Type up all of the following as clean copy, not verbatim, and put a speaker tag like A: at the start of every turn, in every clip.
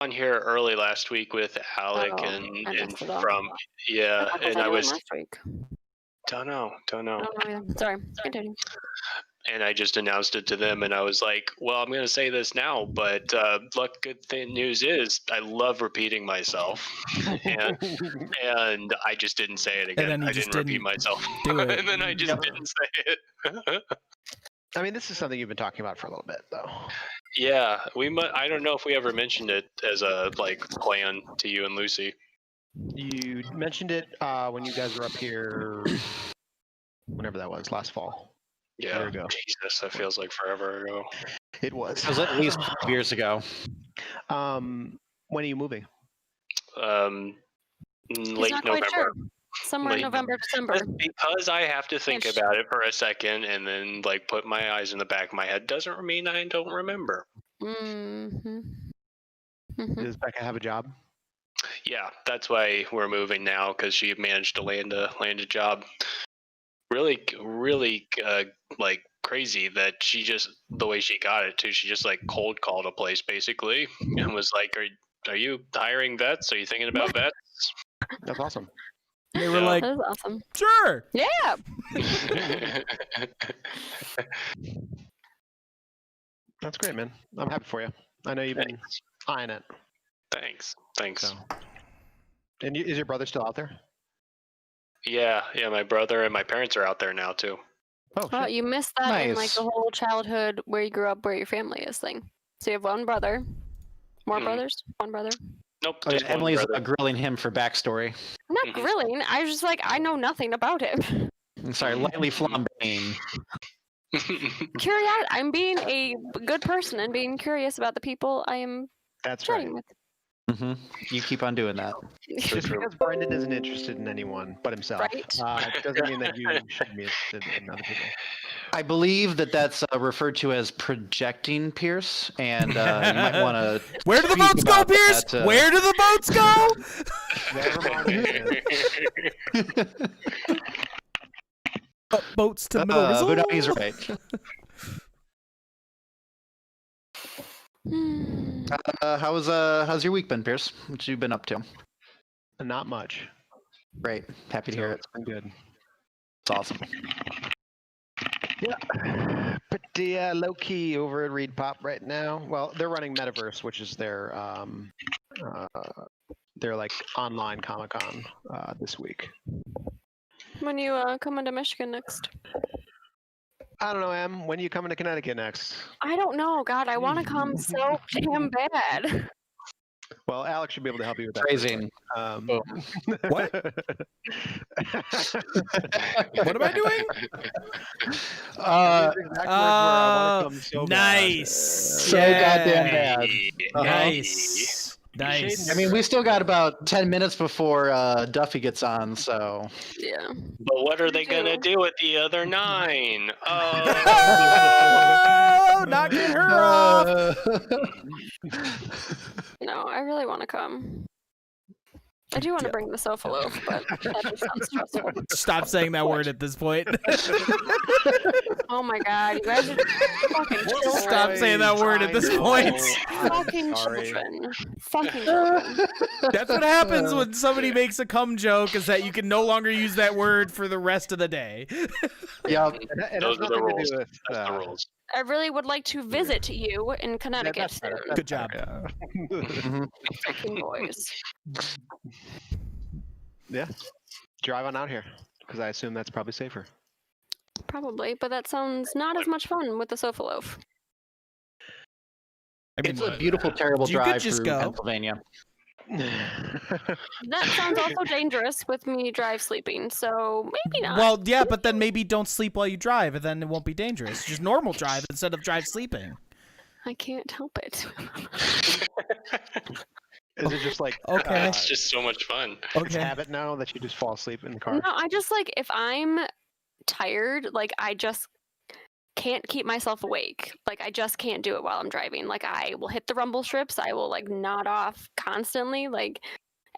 A: on here early last week with Alec
B: Oh,
A: and
B: I
A: and
B: missed it all.
A: from yeah,
B: What was
A: and
B: I
A: I
B: doing
A: was
B: last week?
A: don't know.
B: I don't know. Yeah. Sorry. Continue.
A: And I just announced it to them, and I was like, "Well, I'm going to say this now, but news is I love repeating myself, and I just didn't say it again.
C: then you
A: I
C: just
A: didn't repeat
C: didn't
A: myself,
C: do it.
A: and then I just didn't say it."
D: I mean, this is something you've been talking about for a little bit, though.
A: Yeah, I don't know if we ever mentioned it as a plan to you and Lucy.
D: You mentioned it when you guys were up here, whenever that was, last fall.
A: Yeah,
D: Year ago.
A: Jesus, that feels like forever ago.
D: It was.
E: It was at least 5 years ago.
D: When are you moving?
B: He's
A: Late
B: not
A: November.
B: quite sure. Somewhere in
A: Late
B: November, December.
A: Because I have to think
B: Ish.
A: about it for a second and then put my eyes in the back of my head doesn't mean I don't remember.
B: Mm-hmm.
D: Does Becca have a job?
A: Yeah, that's why we're moving now, because she managed to land a job. Really, really crazy that she just, the way she got it too, she just cold called a place basically and was like, are you hiring vets? Are you thinking about vets?
D: That's awesome.
C: They were
A: Yeah.
C: like,
B: That is awesome.
C: sure.
B: Yeah.
D: That's great, man. I'm happy for you. I know you've been eyeing it.
A: Thanks.
D: So. And is your brother still out there?
A: Yeah, my brother and my parents are out there now too.
D: Oh,
B: Oh,
D: shit.
B: you missed that in
E: Nice.
B: the whole childhood where you grew up, where your family is thing. So you have one brother. More
A: Mhm.
B: brothers? One brother.
A: Nope.
E: Oh, yeah,
A: just one
E: Emily's
A: brother.
E: grilling him for backstory.
B: I'm not
A: Mhm.
B: grilling. I was just I know nothing about him.
E: I'm sorry, lightly flambeing.
B: Curious. I'm being a good person and being curious about the people I am
D: That's right.
B: chatting with.
E: Hmm. You keep on doing that.
D: Just because Brendan isn't interested in anyone but himself,
B: Right.
D: doesn't mean that you shouldn't be interested in other people.
E: I believe that's referred to as projecting, Pierce, and you might want to.
C: Where do the boats go, Pierce? Where do the boats go?
D: Never mind.
C: Boats to Middle
E: but no,
C: Resort.
E: he's right. How's your week been, Pierce? What you been up to?
D: Not much.
E: Great, happy to hear it.
D: It's been good.
E: It's awesome.
D: Yeah, pretty low key over at Reed Pop right now. Well, they're running Metaverse, which is their online Comic-Con this week.
B: When you coming to Michigan next?
D: I don't know, Em. When are you coming to Connecticut next?
B: I don't know. God, I want to come so damn bad.
D: Well, Alex should be able to help you with that.
E: Phrasing.
C: What? What am I doing? Nice.
E: So goddamn bad.
C: Nice.
E: I mean, we still got about 10 minutes before Duffy gets on, so.
B: Yeah.
A: But what are they gonna do with the other 9?
C: Oh, not get her off.
B: No, I really want to come. I do want to bring the sofa loaf, but that just sounds stressful.
C: Stop saying that word at this point.
B: Oh my god, you guys are fucking children.
C: Stop saying that word at this point.
B: Fucking children. Fucking children.
C: That's what happens when somebody makes a cum joke, is that you can no longer use that word for the rest of the day.
E: Yep.
A: Those are the rules. That's the rules.
B: I really would like to visit you in Connecticut soon.
C: Good job.
B: Fucking boys.
D: Yeah. Drive on out here, because I assume that's probably safer.
B: Probably, but that sounds not as much fun with the sofa loaf.
C: I mean,
E: It's a beautiful, terrible
C: you could
E: drive
C: just
E: through
C: go.
E: Pennsylvania.
B: That sounds also dangerous with me drive sleeping, so maybe not.
C: Well, yeah, but then maybe don't sleep while you drive, and then it won't be dangerous. Just normal drive instead of drive sleeping.
B: I can't help it.
D: Is it just
C: Okay.
A: It's just so much fun.
D: it's habit now that you just fall asleep in the car?
B: No, I just if I'm tired, I just can't keep myself awake. I just can't do it while I'm driving. I will hit the rumble strips. I will nod off constantly.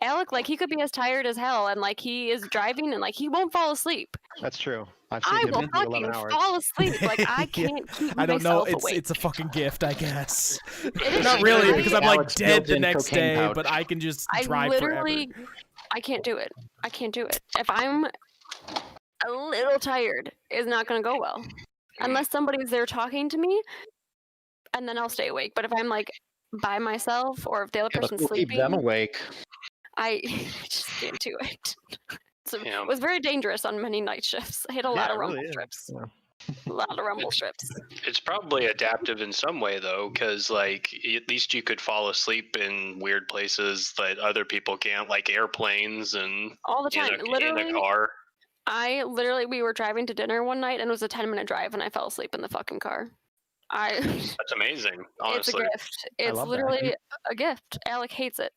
B: Alec, like he could be as tired as hell, and like he is driving, and like he won't fall asleep.
D: That's true. I've seen
B: I
D: him
B: will
D: for
B: fucking
D: 11 hours.
B: fall asleep. Like I
C: Yeah.
B: can't keep
C: I don't know.
B: myself awake.
C: It's a fucking gift, I guess.
B: It is.
C: Not really,
B: I-
C: because I'm like
E: Alex
C: dead the
E: built-in
C: next
E: cocaine
C: day,
E: pouch.
C: but I can just
B: I
C: drive
B: literally,
C: forever.
B: I can't do it. I can't do it. If I'm a little tired, it's not gonna go well, unless somebody's there talking to me, and then I'll stay awake. But if I'm like by myself, or if the other
E: Yeah, but
B: person's
E: we'll keep them
B: sleeping,
E: awake.
B: I just can't do it. So
A: Yeah.
B: it was very dangerous on many night shifts. I hit a lot
D: Yeah,
B: of
D: it really
B: rumble
D: is.
B: strips.
D: Yeah.
B: A lot of rumble strips.
A: It's probably adaptive in some way though, because like at least you could fall asleep in weird places that other people can't, like airplanes and
B: All the time.
A: in a
B: Literally,
A: car.
B: we were driving to dinner one night, and it was a 10-minute drive, and I fell asleep in the fucking car.
A: That's amazing,
B: It's a
A: honestly.
B: gift. It's
D: love that.
B: literally a gift. Alec hates it.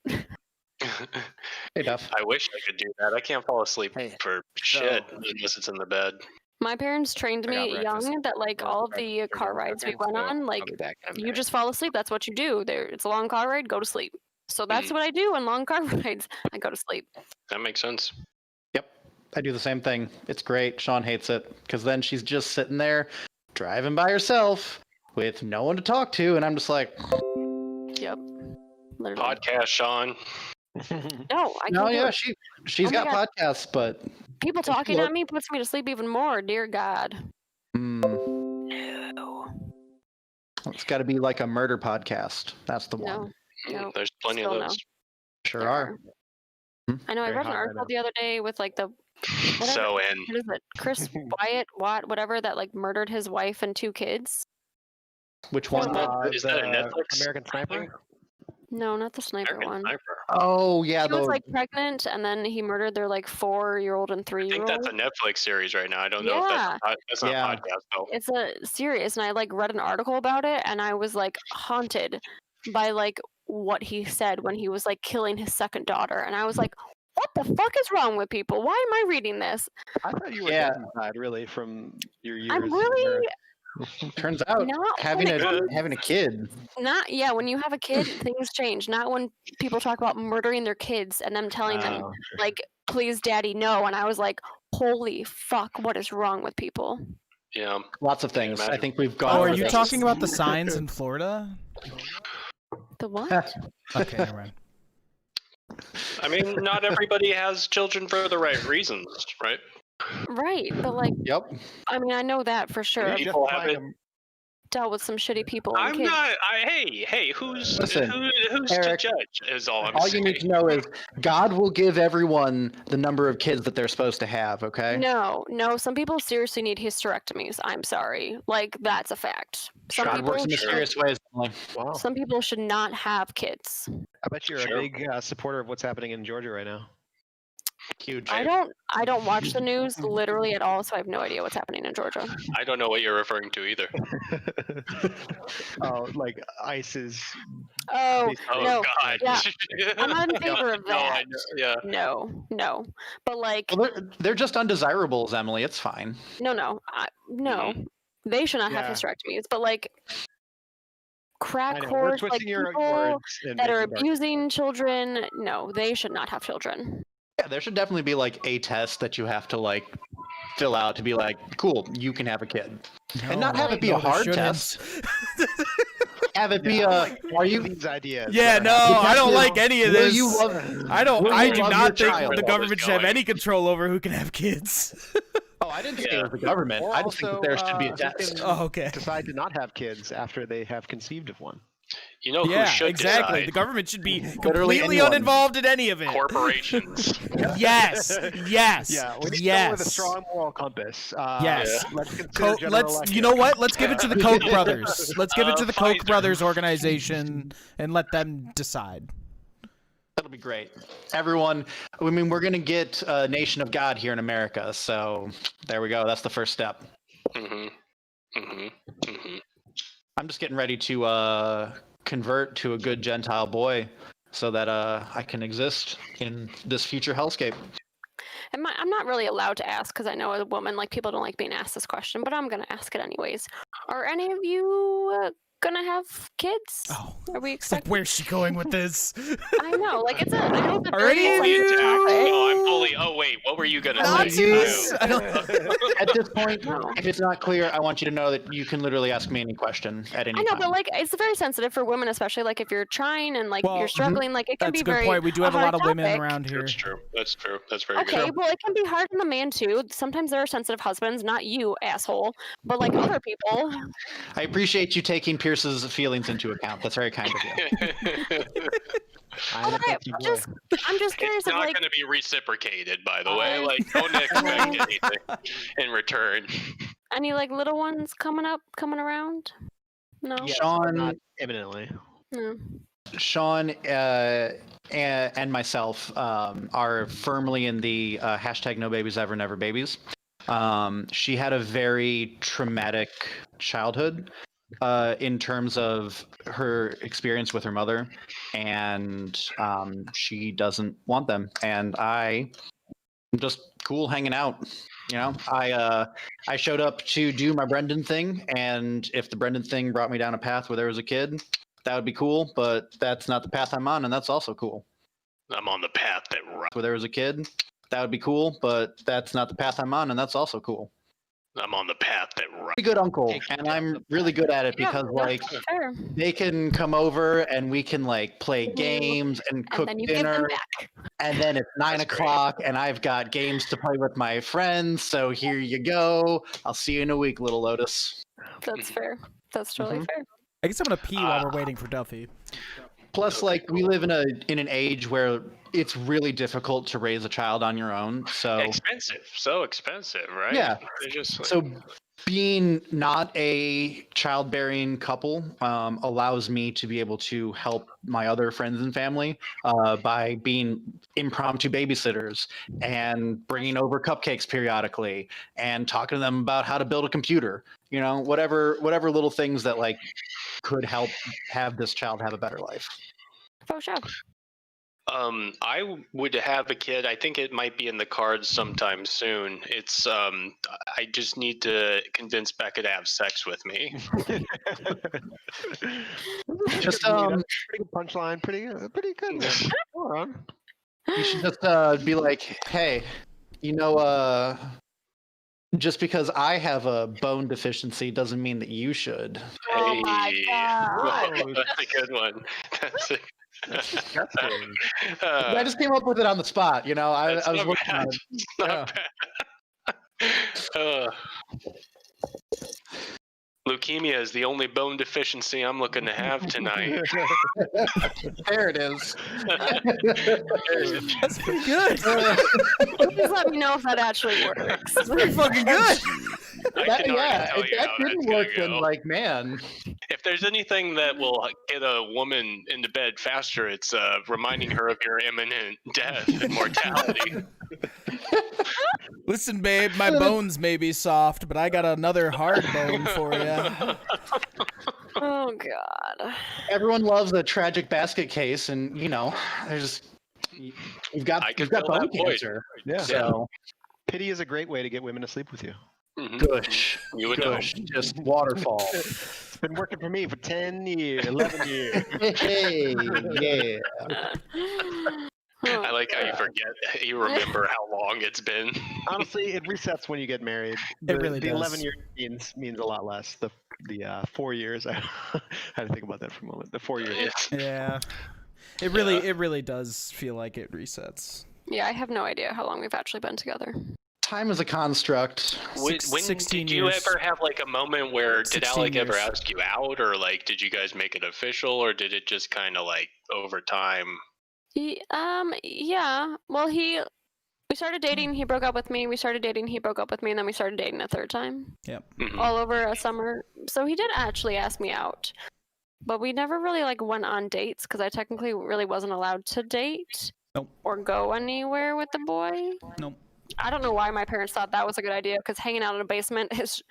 E: Hey, Duff.
A: I wish I could do that. I can't fall asleep
F: Hey,
A: for shit unless it's in the bed.
B: My parents trained
F: I got
B: me
F: breakfast.
B: young that like all of the car rides we went on, like you just fall asleep. That's what you do. It's a long car ride. Go to sleep. So that's what I do on long car rides. I go to sleep.
A: That makes sense.
E: Yep, I do the same thing. It's great. Sean hates it because then she's just sitting there driving by herself with no one to talk to, and I'm just like,
B: Yep. Literally.
A: Podcast, Sean.
B: No, I
E: no,
B: can't do
E: yeah,
B: it.
E: she's
B: Oh my
E: got podcasts, but
B: People talking
E: look-
B: at me puts me to sleep even more. Dear God.
E: mm,
B: No.
E: it's got to be like a murder podcast. That's the
B: No.
E: one.
B: No.
A: There's plenty of
B: Still no.
A: those.
E: Sure
B: There
E: are.
B: I know. I
D: Very
B: read an
D: hot right
B: article
D: now.
B: the other day with like the whatever.
A: So in.
B: What is it? Chris Watt, whatever, that like murdered his wife and 2 kids.
E: Which one?
A: Is that a
D: the
A: Netflix
D: American
A: thing?
D: Sniper?
B: No, not the sniper
A: American
B: one.
A: Sniper.
E: Oh yeah,
B: She was
E: the
B: like pregnant, and then he murdered their like 4-year-old and
A: I think
B: 3-year-old.
A: that's a Netflix series right now. I don't know if that's not
E: Yeah.
A: a podcast though.
B: It's a series, and I like read an article about it, and I was like haunted by like what he said when he was like killing his second daughter, and I was like, what the fuck is wrong with people? Why am I reading this?
D: I thought you were
E: Yeah.
D: dead inside, really, from your years.
B: I'm
D: in
B: really
D: Earth.
E: turns out
B: not
E: having
B: when it comes-
E: a kid.
B: not yeah. When you have a kid, things change. Not when people talk about murdering their kids and them telling them
D: Oh,
B: like, please, daddy, no. And I was like, holy fuck, what is wrong with people?
A: Yeah.
E: Lots of things. I
A: imagine.
E: think we've gone.
C: Oh, are
E: over
C: you
E: this.
C: talking about the signs in Florida?
B: The what?
C: Okay, never mind.
A: I mean, not everybody has children for the right reasons, right?
B: Right, but like,
E: Yep.
B: I mean, I know that for sure. I've
A: People have it.
B: dealt with some shitty people. and
A: I'm
B: kids.
A: not. Hey, who's
E: Listen,
A: who's
E: Eric,
A: to judge? Is all I'm
E: All you
A: saying.
E: need to know is God will give everyone the number of kids that they're supposed to have. Okay.
B: No, some people seriously need hysterectomies. I'm sorry. Like, that's a fact. Some
E: God
B: people,
E: works in mysterious ways. Emily.
D: wow.
B: some people should not have kids.
D: I bet you're
A: Sure.
D: a big supporter of what's happening in Georgia right now.
E: Huge.
B: I don't watch the news literally at all, so I have no idea what's happening in Georgia.
A: I don't know what you're referring to either.
D: Oh, like ICE is.
B: Oh,
A: Oh
B: no.
A: God.
B: Yeah. I'm not in favor of
A: No, I
B: that.
A: know, yeah.
B: No. But like,
E: Well, they're just undesirables, Emily. It's fine.
B: no. They should not have
D: Yeah.
B: hysterectomies. But like, crack
D: I know, we're
B: whores, like
D: twisting your
B: people
D: words and
B: that are
D: making dark-
B: abusing children, no, they should not have children.
E: Yeah, there should definitely be like a test that you have to like fill out to be like, cool, you can have a kid, and not have it be
C: No,
E: a
C: there
E: hard
C: shouldn't.
E: test. Have it be
D: Yeah, I
E: a.
D: like
E: Are you?
D: these ideas?
C: Yeah,
D: that
C: no,
D: are happening
C: I don't
D: now.
C: like any of
E: Will
C: this.
E: you love?
C: I don't.
E: Will
C: I
E: you
C: do
E: love
C: not
E: your
C: think
E: child?
C: the
A: All
C: government
A: this
C: should have
A: going.
C: any control over who can have kids.
E: Oh, I didn't say
A: Yeah.
E: it was the government.
D: Or
E: I just think that there should be a
D: also,
E: test.
D: who
C: Oh, okay.
D: decide to not have kids after they have conceived of one.
A: You know who
C: Yeah,
A: should
C: exactly.
A: decide?
C: The government should be
E: Literally
C: completely
E: anyone.
C: uninvolved in any of it.
A: Corporations.
C: Yes. Yes.
D: Yeah, we need to
C: yes.
D: go with a strong moral compass.
C: Yes.
D: Let's consider general
C: Let's.
D: election.
C: You know what? Let's give it to the Koch brothers. Let's give it to the Koch
A: Pfizer.
C: brothers organization and let them decide.
E: That'll be great. Everyone, I mean, we're gonna get a nation of God here in America, so there we go. That's the first step. I'm just getting ready to convert to a good Gentile boy, so that I can exist in this future hellscape.
B: I'm not really allowed to ask because I know as a woman, like people don't like being asked this question, but I'm gonna ask it anyways. Are any of you gonna have kids?
C: Oh,
B: Are we
C: it's like,
B: expecting?
C: where's she going with this?
B: I know, like it's a. I know it's a
C: Are
B: very
C: any of
A: Wait,
C: you-
B: sensitive
A: Jack,
B: topic.
A: no, I'm fully. Oh wait, what were you gonna say?
C: Nazis? I don't-
E: At this point,
B: No.
E: if it's not clear, I want you to know that you can literally ask me any question at any
B: I know,
E: time.
B: but like it's very sensitive for women, especially like if you're trying and like
C: Well,
B: you're struggling. Like it can
C: That's
B: be
C: a good
B: very.
C: point. We do have a
B: hard
C: lot of women
B: topic.
C: around here.
A: That's true. That's true. That's very
B: Okay,
A: good.
B: well, it can be hard on the man too. Sometimes there are sensitive husbands, not you, asshole, but like other people.
E: I appreciate you taking Pierce's feelings into account. That's very kind of you.
B: All right, I'm just curious
A: It's
B: if
A: not
B: like
A: going to be reciprocated, by the way. Like, don't expect anything in return.
B: any like little ones coming around. No,
D: Yes,
E: Sean-
D: not imminently.
B: no.
E: Sean and myself are firmly in the hashtag no babies ever, never babies. She had a very traumatic childhood in terms of her experience with her mother, and she doesn't want them. And I'm just cool hanging out. You know, I showed up to do my Brendan thing, and if the Brendan thing brought me down a path where there was a kid, that would be cool, but that's not the path I'm on, and that's also cool.
A: I'm on the path that
E: Where there was a kid, that would be cool, but that's not the path I'm on, and that's also cool.
A: I'm on the path that
E: Pretty good uncle, and I'm really good at it because
B: Yeah,
E: like
B: that's fair.
E: they can come over and we can like play games and
B: And
E: cook
B: then you give them
E: dinner,
B: back.
E: and then it's 9
A: That's great.
E: o'clock, and I've got games to play with my friends. So here you go. I'll see you in a week, little Lotus.
B: That's fair. That's totally
E: Mhm.
B: fair.
C: I guess I'm gonna pee while we're waiting for Duffy.
E: Plus,
A: Okay,
E: like we live in an age where it's really difficult to raise a child on your own. So
A: expensive. So expensive, right?
E: Yeah.
A: They're just like,
E: So being not a childbearing couple allows me to be able to help my other friends and family by being impromptu babysitters and bringing over cupcakes periodically and talking to them about how to build a computer. You know, whatever little things that like could help have this child have a better life.
B: For sure.
A: I would have a kid. I think it might be in the cards sometime soon. It's I just need to convince Becca to have sex with me.
E: Just
D: pretty good punchline. Pretty good. Man. Go on.
E: You should just be like, hey, you know, just because I have a bone deficiency doesn't mean that you should.
B: Oh my
A: Hey.
B: God.
A: That's a good one. That's a,
E: I just came up with it on the spot. You know, I
A: that's
E: was
A: not
E: looking
A: bad.
E: at it.
A: It's not bad. Leukemia is the only bone deficiency I'm looking to have tonight.
E: There it is.
C: That's pretty good.
B: Please let me know if that actually works.
C: That's pretty fucking good.
A: I
E: That,
A: can already
E: yeah,
A: tell
E: if
A: you
E: that
A: how
E: didn't
A: that's gonna
E: work, then
A: go.
E: like, man,
A: If there's anything that will get a woman into bed faster, it's reminding her of your imminent death and mortality.
C: Listen, babe, my bones may be soft, but I got another hard bone for you.
B: Oh God.
E: everyone loves a tragic basket case, and you know, there's you've got
A: I can
E: you've got
A: fill
E: bone
A: that void.
E: cancer.
D: Yeah.
E: So
D: Pity is a great way to get women to sleep with you.
A: Mhm.
E: gush,
A: You would know.
E: gush, just waterfall.
D: It's been working for me for 10 years, 11 years.
E: Hey, yeah.
A: I like how you forget. You remember how long it's been.
D: Honestly, it resets when you get married.
C: It really
D: the
C: does.
D: 11 years means a lot less. The 4 years, I had to think about that for a moment. The 4 years.
A: It's-
C: Yeah. It really does feel like it resets.
B: Yeah, I have no idea how long we've actually been together.
E: Time is a construct.
A: When
C: 16
A: did you
C: years.
A: ever have like a moment where did
C: 16
A: Alec ever
C: years.
A: ask you out, or like did you guys make it official, or did it just kind of like over time?
B: Yeah. Well, we started dating. He broke up with me. We started dating. He broke up with me, and then we started dating a third time,
A: Mhm.
B: all over a summer. So he did actually ask me out, but we never really like went on dates because I technically really wasn't allowed to date
C: Nope.
B: or go anywhere with the boy.
C: Nope.
B: I don't know why my parents thought that was a good idea because hanging out in a basement is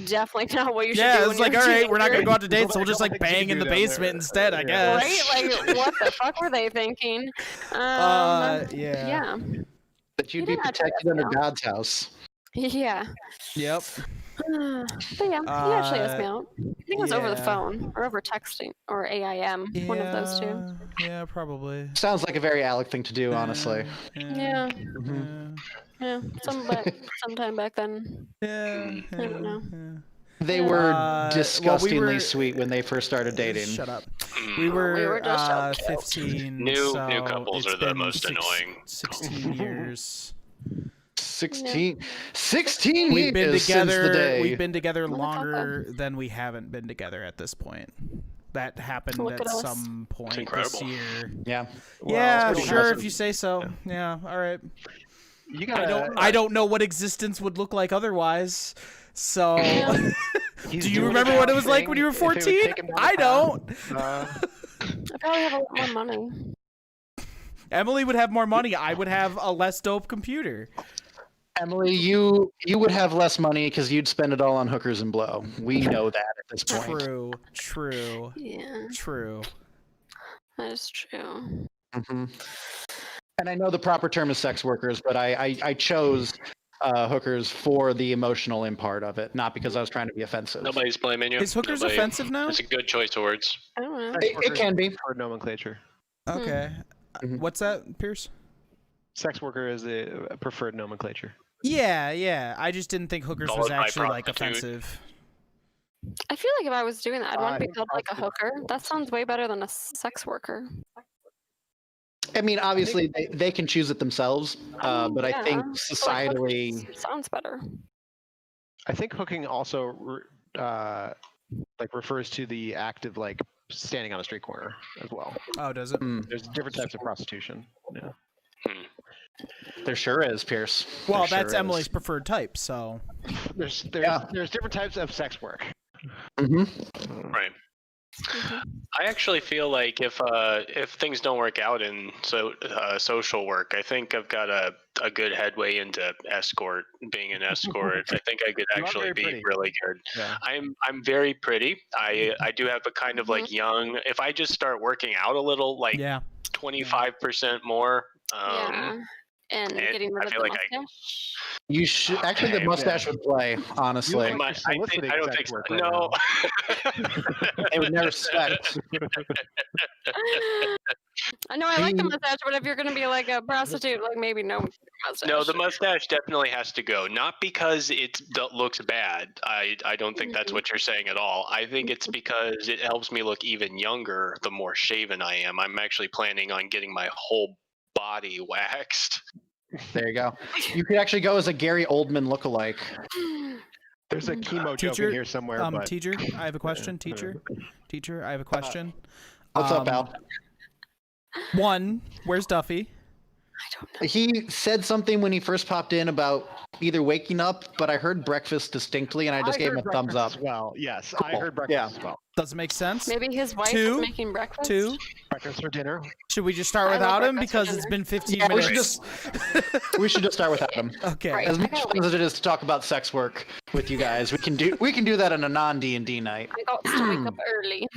B: definitely not what you should
C: Yeah,
B: do.
C: it's
B: when
C: like,
B: you're
C: all
B: a
C: right, we're not gonna
B: teenager.
C: go out to dates, so we'll just like
D: What the heck
C: bang
D: you
C: in the
D: do down there?
C: basement instead, I
D: Yeah.
C: guess.
B: Right? Like, what the fuck were they thinking?
C: Yeah.
B: Yeah.
E: That you'd
B: He
E: be
B: didn't actually
E: protected
B: ask me
E: under
B: out.
E: God's house.
B: Yeah.
C: Yep.
B: But yeah, he actually asked me out. I think it was over the
C: yeah.
B: phone or over texting or AIM, one of those two.
C: Yeah, probably.
E: Sounds like a very Alec thing to do, honestly.
B: Yeah.
E: Mhm.
B: Yeah, sometime back then.
C: Yeah.
B: I don't know.
E: They
B: Yeah.
E: were
C: Well, we
E: disgustingly
C: were-
E: sweet when they first started dating.
C: Shut up.
A: Mm.
C: We were,
B: were just so cute.
C: 15.
A: New
C: so
A: couples
C: it's
A: are the
C: been
A: most annoying.
C: 16 years.
E: 16
C: We've been
E: years since the
C: together.
E: day.
C: We've been together
B: Motherfucker.
C: longer than we haven't been together at this point. That happened
B: Look
C: at
B: at us.
C: some point this
A: incredible.
C: year.
E: Yeah.
C: Yeah,
D: it's pretty
C: sure,
D: impressive.
C: if you say so. Yeah, all right.
D: You gotta.
C: I don't know what existence would look like otherwise. So,
B: Yeah.
D: He's
C: do you
D: doing
C: remember
D: his
C: what it
D: own
C: was like
D: thing.
C: when you were
D: If it would
C: 14?
D: take him down the
C: I
D: path,
C: don't.
B: I probably have a lot more money.
C: Emily would have more money. I would have a less dope computer.
E: Emily, you would have less money because you'd spend it all on hookers and blow. We know that at this point.
C: True.
B: Yeah,
C: True.
B: that is true.
E: hmm And I know the proper term is sex workers, but I chose hookers for the emotional part of it, not because I was trying to be offensive.
A: Nobody's blaming you.
C: Is hookers
A: Nobody-
C: offensive now?
A: It's a good choice of words.
B: I don't know.
E: It can be.
D: For nomenclature.
C: Okay.
E: Mhm.
C: What's that, Pierce?
D: Sex worker is a preferred nomenclature.
C: Yeah. I just didn't think hookers was
A: Followed by
C: actually like
A: prostitute.
C: offensive.
B: I feel like if I was doing that, I'd want to be
D: I
B: called like a hooker. That sounds way better than a sex worker.
E: I mean, obviously they can choose it themselves, but I think
B: Yeah, I feel like
E: societally,
B: hookers sounds better.
D: I think hooking also refers to the act of like standing on a street corner as well.
C: Oh, does it?
D: There's different types of prostitution. Yeah.
E: there sure is, Pierce.
C: Well,
E: There sure
C: that's
E: is.
C: Emily's preferred type, so.
D: There's
E: Yeah.
D: there's different types of sex work.
E: Mhm.
A: Right.
B: Mhm.
A: I actually feel like if things don't work out in social work, I think I've got a good headway into escort. Being an escort, I think I could
D: You are
A: actually
D: very
A: be
D: pretty.
A: really good.
D: Yeah.
A: I'm very pretty. I do have a kind of like young. If I just start working out a little, like
C: Yeah.
A: 25% more.
B: Yeah. And
A: and
B: getting rid
A: I
B: of
A: feel
B: the
A: like I-
B: mustache.
E: You should actually the
A: Okay,
E: mustache would play. Honestly,
D: You-
A: I
D: soliciting
A: don't
D: sex
A: think so.
D: work right
A: No.
E: they would never suspect.
B: I know I like the
E: He-
B: mustache, but if you're gonna be like a prostitute, like maybe no mustache.
A: No, the mustache definitely has to go. Not because it looks bad. I don't think that's what you're saying at all. I think it's because it helps me look even younger the more shaven I am. I'm actually planning on getting my whole body waxed.
E: There you go. You could actually go as a Gary Oldman lookalike.
D: There's a chemo joke
C: Teacher,
D: in here somewhere. but
C: teacher, I have a question. Teacher, I have a question.
E: What's up, Al?
C: One, where's Duffy?
B: I don't know.
E: He said something when he first popped in about either waking up, but I heard breakfast distinctly, and I just gave him a
D: heard
E: thumbs up.
D: breakfast as well. Yes, I
E: Cool.
D: heard breakfast
E: Yeah.
D: as well.
C: Does it make sense?
B: Maybe his wife
C: Two?
B: is making breakfast.
C: Two.
D: Breakfast for dinner.
C: Should we just start
B: I love
C: without him
B: breakfast for
C: because it's
B: dinner.
C: been 15
E: Yeah, we
C: minutes?
E: should We should just start without him.
C: Okay.
B: Right.
E: As
B: I
E: much
B: gotta
E: fun as it is to talk about sex work with you guys, we can do that on a non D&D night.
B: I got to wake up early.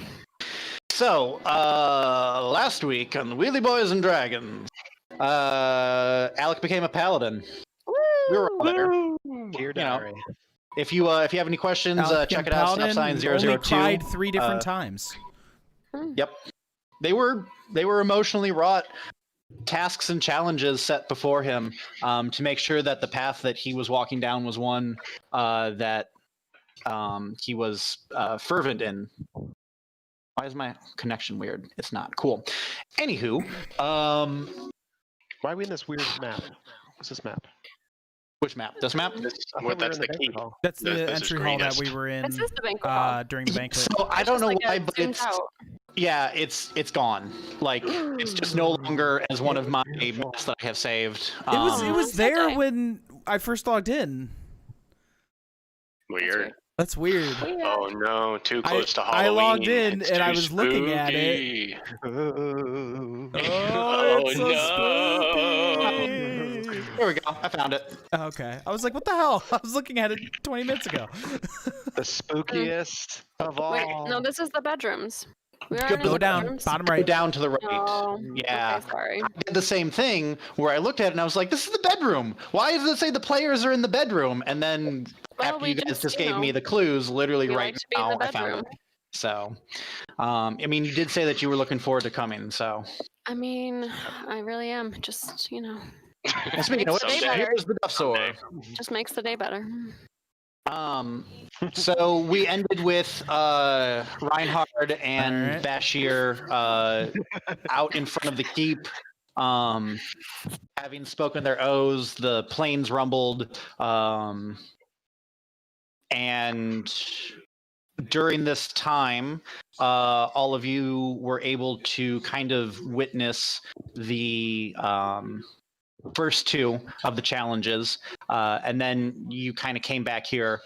E: So, last week on the Wheelie Boys and Dragons, Alec became a paladin. We were all there.
D: Dear
E: know,
D: diary.
E: If you have any questions,
C: Alec
E: check it
C: and
E: out.
C: Paladin
E: Stop sign
C: only
E: 002.
C: cried 3 different times.
E: Yep. They were emotionally wrought. Tasks and challenges set before him to make sure that the path that he was walking down was one that he was fervent in. Why is my connection weird? It's not. Cool. Anywho,
D: Why are we in this weird map? What's this map?
E: which map? This map?
D: I thought we were
A: That's
D: in
A: the
D: banquet
A: key.
D: hall.
C: That's the
A: This is
C: entry hall that
A: greenest.
C: we were in
B: This is the banquet hall.
C: during the banquet.
E: So I don't
B: It's
E: know
B: just
E: why,
B: like a
E: but
B: zoomed
E: it's
B: out.
E: yeah, it's gone. Like it's just no longer as one of my maps that I have saved.
C: It was
B: It's
C: there
B: okay.
C: when I first logged in.
A: Weird.
C: That's weird.
B: Yeah.
A: Oh no, too
C: I-
A: close to
C: I
A: Halloween.
C: logged in
A: It's
C: and I
A: too
C: was looking at it.
A: spooky.
D: Oh.
C: Oh, it's so
A: no.
C: spooky.
E: There we go. I found it.
C: Okay. I was like, what the hell? I was looking at it 20 minutes ago.
D: The spookiest of all.
B: Wait, no, this is the bedrooms. We aren't in
C: Go
B: the
C: down,
B: bedrooms?
C: bottom
E: Go
C: right.
E: down to the right.
B: Oh,
E: Yeah.
B: Okay, sorry.
E: I did the same thing where I looked at it and I was like, "This is the bedroom. Why does it say the players are in the bedroom?" And then
B: Well,
E: after
B: we
E: you guys just
B: you
E: gave
B: know,
E: me the clues, literally
B: we
E: right
B: like to be in
E: now,
B: the
E: I found
B: bedroom.
E: it. So, I mean, you did say that you were looking forward to coming. So,
B: I mean, I really am. Just,
E: and speaking of
B: Makes the
E: which,
B: day better.
E: here's the Duff Sword.
B: just makes the day better.
E: So we ended with Reinhard and
C: Alright.
E: Bashir out in front of the keep. Having spoken their oaths, the plains rumbled, and during this time, all of you were able to kind of witness the first two of the challenges, and then you kind of came back here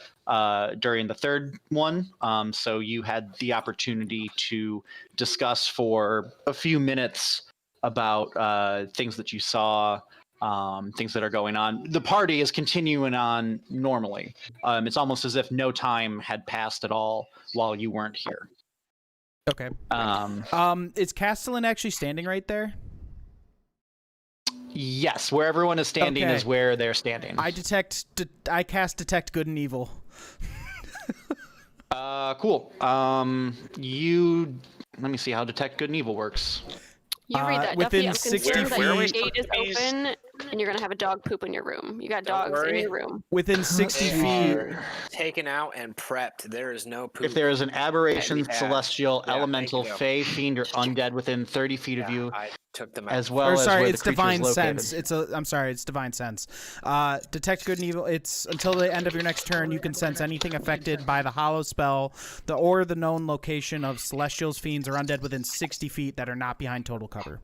E: during the third one. So you had the opportunity to discuss for a few minutes about things that you saw, things that are going on. The party is continuing on normally. It's almost as if no time had passed at all while you weren't here.
C: Okay.
E: Um,
C: Is Castellan actually standing right there?
E: yes, where everyone is standing
C: Okay.
E: is where they're standing.
C: I cast detect good and evil.
E: Cool. Let me see how detect good and evil works.
B: You read that,
C: within
B: Duffy. I'm
C: 60
B: concerned that
A: Where are
B: your
A: we
B: gate is
A: supposed to be?
B: open and you're going to have a dog poop in your room. You got
F: Don't
B: dogs in
F: worry.
B: your room.
C: Within 60
F: They
C: feet.
F: are taken out and prepped. There is no poop.
E: If there is an aberration,
F: Yeah,
E: celestial,
F: yeah,
E: elemental,
F: thank you.
E: fey, fiend, or undead within 30 feet of
F: Yeah,
E: you,
F: I took them out.
E: as well
C: Or
E: as
C: sorry,
E: where
C: it's
E: the creature
C: divine
E: is located.
C: sense. I'm sorry, it's divine sense. Detect good and evil. It's until the end of your next turn. You can sense anything affected by the hollow spell, or the known location of celestials, fiends, or undead within 60 feet that are not behind total cover.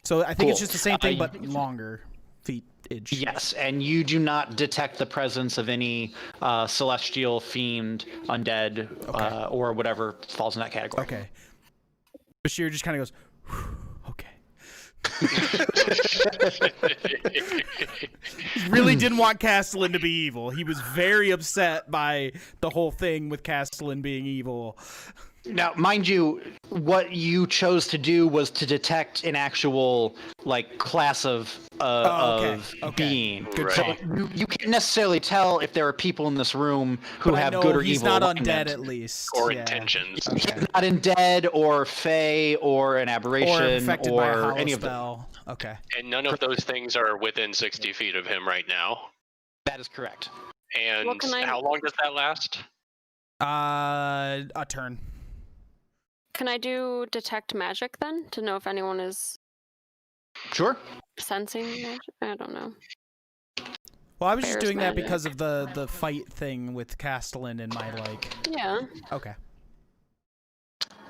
C: So I think it's
E: Cool.
C: just the same thing, but longer feetage.
E: Yes, and you do not detect the presence of any celestial, fiend, undead,
C: Okay.
E: or whatever falls in that category.
C: Okay. Bashir just kind of goes, "Whew, okay. He really didn't want Castellan to be evil. He was very upset by the whole thing with Castellan being evil.
E: Now, mind you, what you chose to do was to detect an actual class of
C: Okay,
E: of
C: okay.
E: being.
C: Good
A: Right.
C: call.
E: You can't necessarily tell if there are people in this room who
C: But I
E: have
C: know
E: good or
C: he's
E: evil
C: not
E: alignment.
C: undead at least.
A: Or
C: Yeah.
A: intentions.
C: Okay.
E: Not in dead or fey or an aberration
C: Or infected by a hollow
E: any of them.
C: spell. Okay.
A: And none of those things are within 60 feet of him right now.
E: That is correct.
A: And
B: Well, can I-
A: how long does that last?
C: A turn.
B: Can I do detect magic then to know if anyone is
E: Sure.
B: sensing magic? I don't know.
C: Well, I was just
B: Bear's
C: doing that
B: magic.
C: because of the fight thing with Castellan and my
B: Yeah.
C: Okay.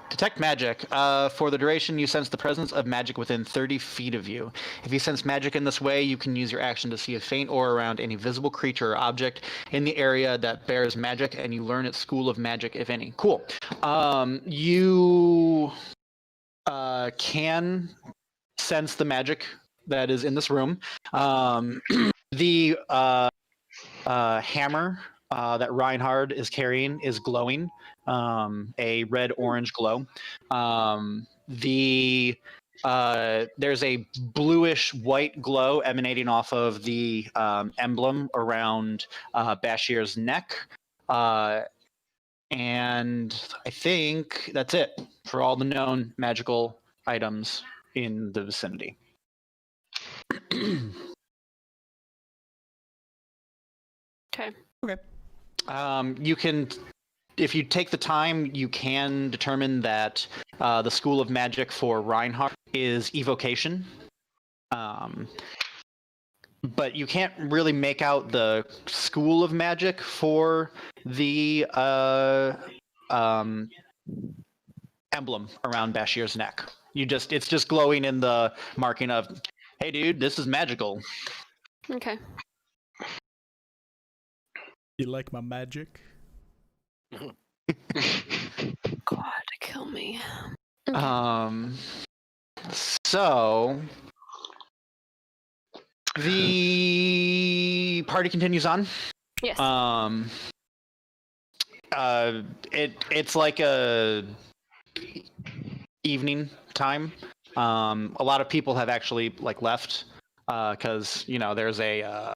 E: Detect magic. For the duration, you sense the presence of magic within 30 feet of you. If you sense magic in this way, you can use your action to see a faint aura around any visible creature or object in the area that bears magic, and you learn its school of magic, if any. Cool. You can sense the magic that is in this room. The hammer that Reinhard is carrying is glowing, a red-orange glow. There's a bluish-white glow emanating off of the emblem around Bashir's neck. And I think that's it for all the known magical items in the vicinity.
B: Okay.
E: You can, if you take the time, you can determine that the school of magic for Reinhardt is evocation. But you can't really make out the school of magic for the emblem around Bashir's neck. It's just glowing in the marking of, hey dude, this is magical.
B: Okay.
C: You like my magic?
B: God, kill me.
E: So the party continues on.
B: Yes.
E: It's like a evening time. A lot of people have actually like left because there's a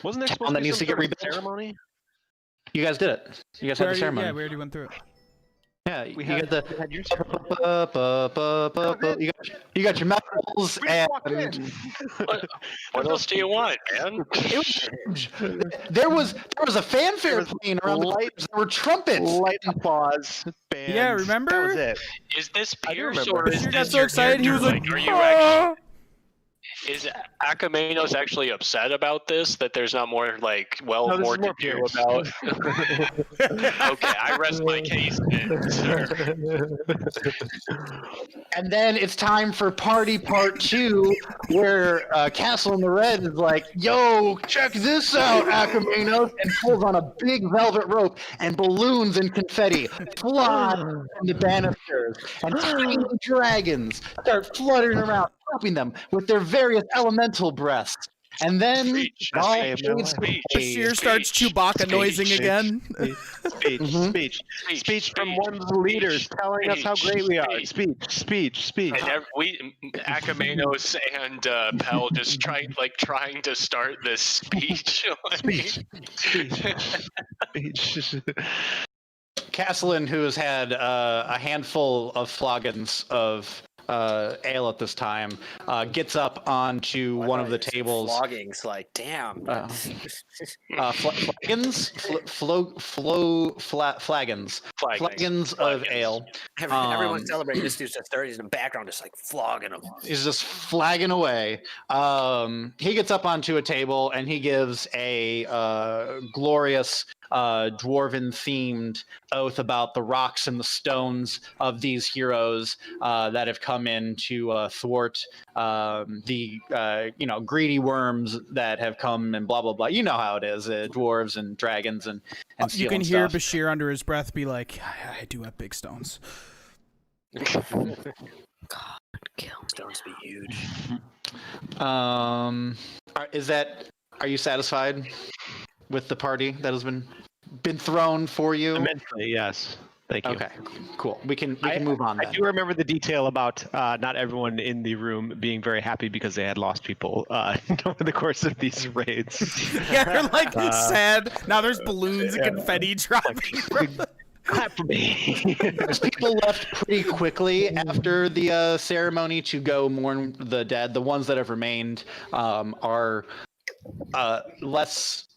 D: Wasn't there
E: town
D: supposed
E: that
D: to be
E: needs
D: some
E: to get
D: sort of
E: rebuilt.
D: ceremony?
E: You guys did it. You guys
C: We
E: had the
C: already,
E: ceremony.
C: yeah, we already went through it.
E: Yeah,
D: We
E: you
D: had,
E: got the
D: we had your ceremony.
E: you got your medals
D: We just walked
E: and
D: in.
A: What else do you want, man?
E: it was huge. There was a fanfare
D: was
E: playing around the
D: light-
E: stage. There were trumpets.
D: Light applause. Bands.
C: Yeah,
D: That
C: remember?
D: was it.
A: Is this
D: I do
A: Pierce
D: remember.
A: or is
C: Bashir
A: this
C: got so
A: your
C: excited he was
A: character?
C: like,
A: Are you actually?
C: "Ah!"
A: Is Akamenos actually upset about this? That there's not more like
D: No, this
A: more
D: is
A: to
D: more
A: do
D: Pierce.
A: about? Okay, I rest my case then, sir.
E: And then it's time for party part 2, where Castle in the Red is like, "Yo, check this out, Akamenos," and pulls on a big velvet rope, and balloons and confetti fly from the banisters, and tiny dragons start fluttering around, helping them with their various elemental breaths. And then
A: Speech.
E: it all
D: Saved my
E: fades to
D: life.
C: Bashir starts
A: Speech.
C: Chewbacca noising
A: Speech.
C: again.
D: Speech.
E: Mhm.
D: Speech. Speech from
A: speech,
D: one of the leaders telling us how great we are.
A: speech.
D: Speech. Speech.
A: And Akamenos and Pell just trying to start this speech.
D: Speech. Speech.
E: Castellan, who has had a handful of flagons of ale at this time, gets up onto one of the tables.
F: Floggings, like damn.
E: Flagons, flagons of ale.
F: Everyone's celebrating. This dude's just 30s in the background, just like flogging them.
E: He's just flagging away. He gets up onto a table and he gives a glorious dwarven themed oath about the rocks and the stones of these heroes that have come in to thwart the greedy worms that have come and blah blah blah. You know how it is, dwarves and dragons and
C: You
E: stealing
C: can hear
E: stuff.
C: Bashir under his breath be like, I do have big stones.
B: God, kill me.
F: Stones be huge.
E: Are you satisfied with the party that has been thrown for you?
D: Immensely, yes. Thank you.
E: Okay, cool. We can move on.
D: I
E: Then.
D: do remember the detail about not everyone in the room being very happy because they had lost people over the course of these raids.
C: Yeah, they're like sad. Now there's balloons and confetti dropping.
D: Clap for me.
E: Most people left pretty quickly after the ceremony to go mourn the dead. The ones that have remained are less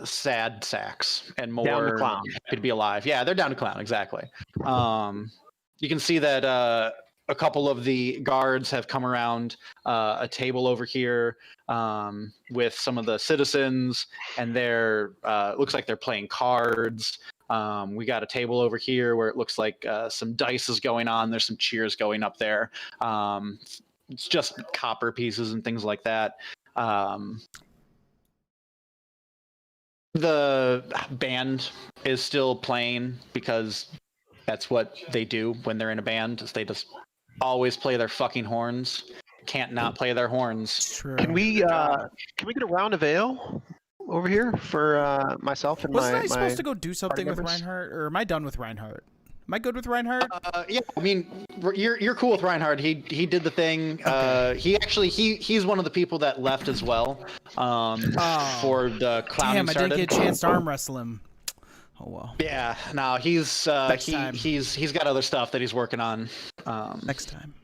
E: sad sacks and more
D: Down to clown.
E: happy to be alive. Yeah, they're down to clown, exactly. You can see that a couple of the guards have come around a table over here with some of the citizens, and they're looks like they're playing cards. We got a table over here where it looks like some dice is going on. There's some cheers going up there. It's just copper pieces and things like that. The band is still playing because that's what they do when they're in a band. Is they just always play their fucking horns. Can't not play their horns.
C: True.
D: Can we get a round of ale over here for myself and
C: Wasn't
D: my
C: I supposed to go do something with
D: members?
C: Reinhardt, or am I done with Reinhardt? Am I good with Reinhardt?
E: Yeah, I mean, you're cool with Reinhardt. He did the thing. He's one of the people that left as well. For the clowning
C: Damn, I
E: started.
C: didn't get a chance to arm wrestle him. Oh well.
E: Yeah, no, he's
C: Next time.
E: he's got other stuff that he's working on.
C: Next time.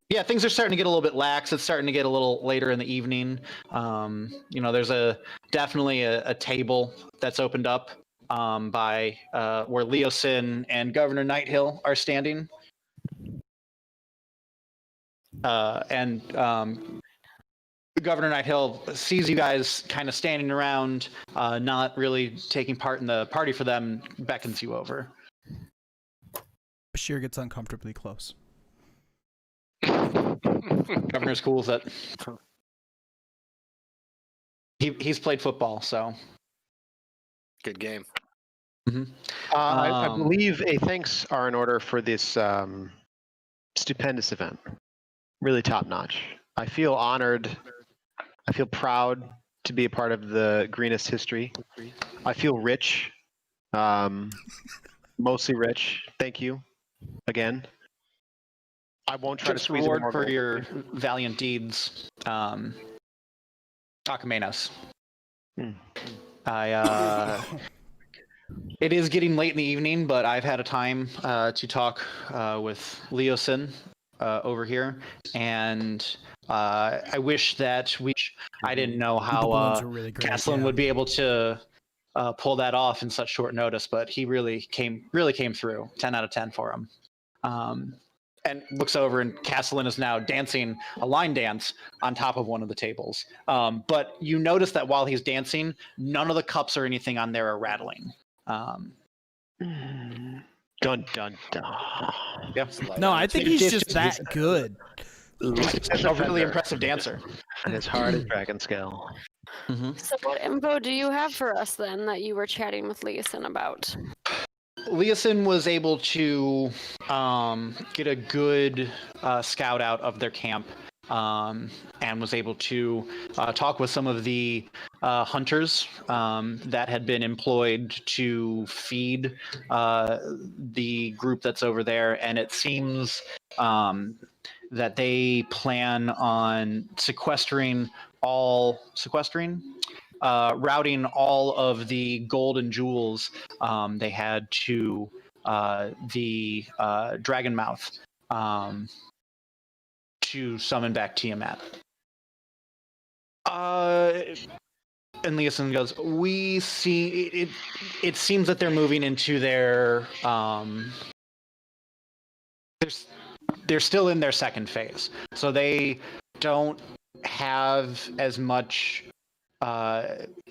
E: Yeah, things are starting to get a little bit lax. It's starting to get a little later in the evening. There's definitely a table that's opened up by where Leosin and Governor Nighthill are standing. Governor Nighthill sees you guys kind of standing around, not really taking part in the party for them, beckons you over.
C: Bashir gets uncomfortably close.
E: Governor's cool with it. He's played football, so.
F: Good game.
D: I believe a thanks are in order for this stupendous event. Really top notch. I feel honored. I feel proud to be a part of the greenest history. I feel rich Mostly rich. Thank you. Again. I won't try to
E: Just
D: squeeze
E: reward
D: more
E: for
D: gold.
E: your valiant deeds, Akamenos.
D: Hmm.
E: It is getting late in the evening, but I've had a time to talk with Leosin over here, and I wish that I didn't know
C: The
E: how
C: balloons are really great.
E: Caslin
C: yeah.
E: would be able to pull that off in such short notice, but he really came through. 10 out of 10 for him. And looks over, and Caslin is now dancing a line dance on top of one of the tables. But you notice that while he's dancing, none of the cups or anything on there are rattling.
D: Dun dun dun.
E: Yeah.
C: No, I think he's
E: It's
C: just that good.
E: He's a really impressive dancer.
D: And as hard as dragon scale.
B: So what info do you have for us then that you were chatting with Leeson about?
E: Leosin was able to get a good scout out of their camp, and was able to talk with some of the hunters that had been employed to feed the group that's over there. And it seems that they plan on routing all of the gold and jewels they had to the Dragon Mouth to summon back Tiamat. And Leosin goes, we see it. It seems that they're moving into their. They're still in their second phase, so they don't have as much.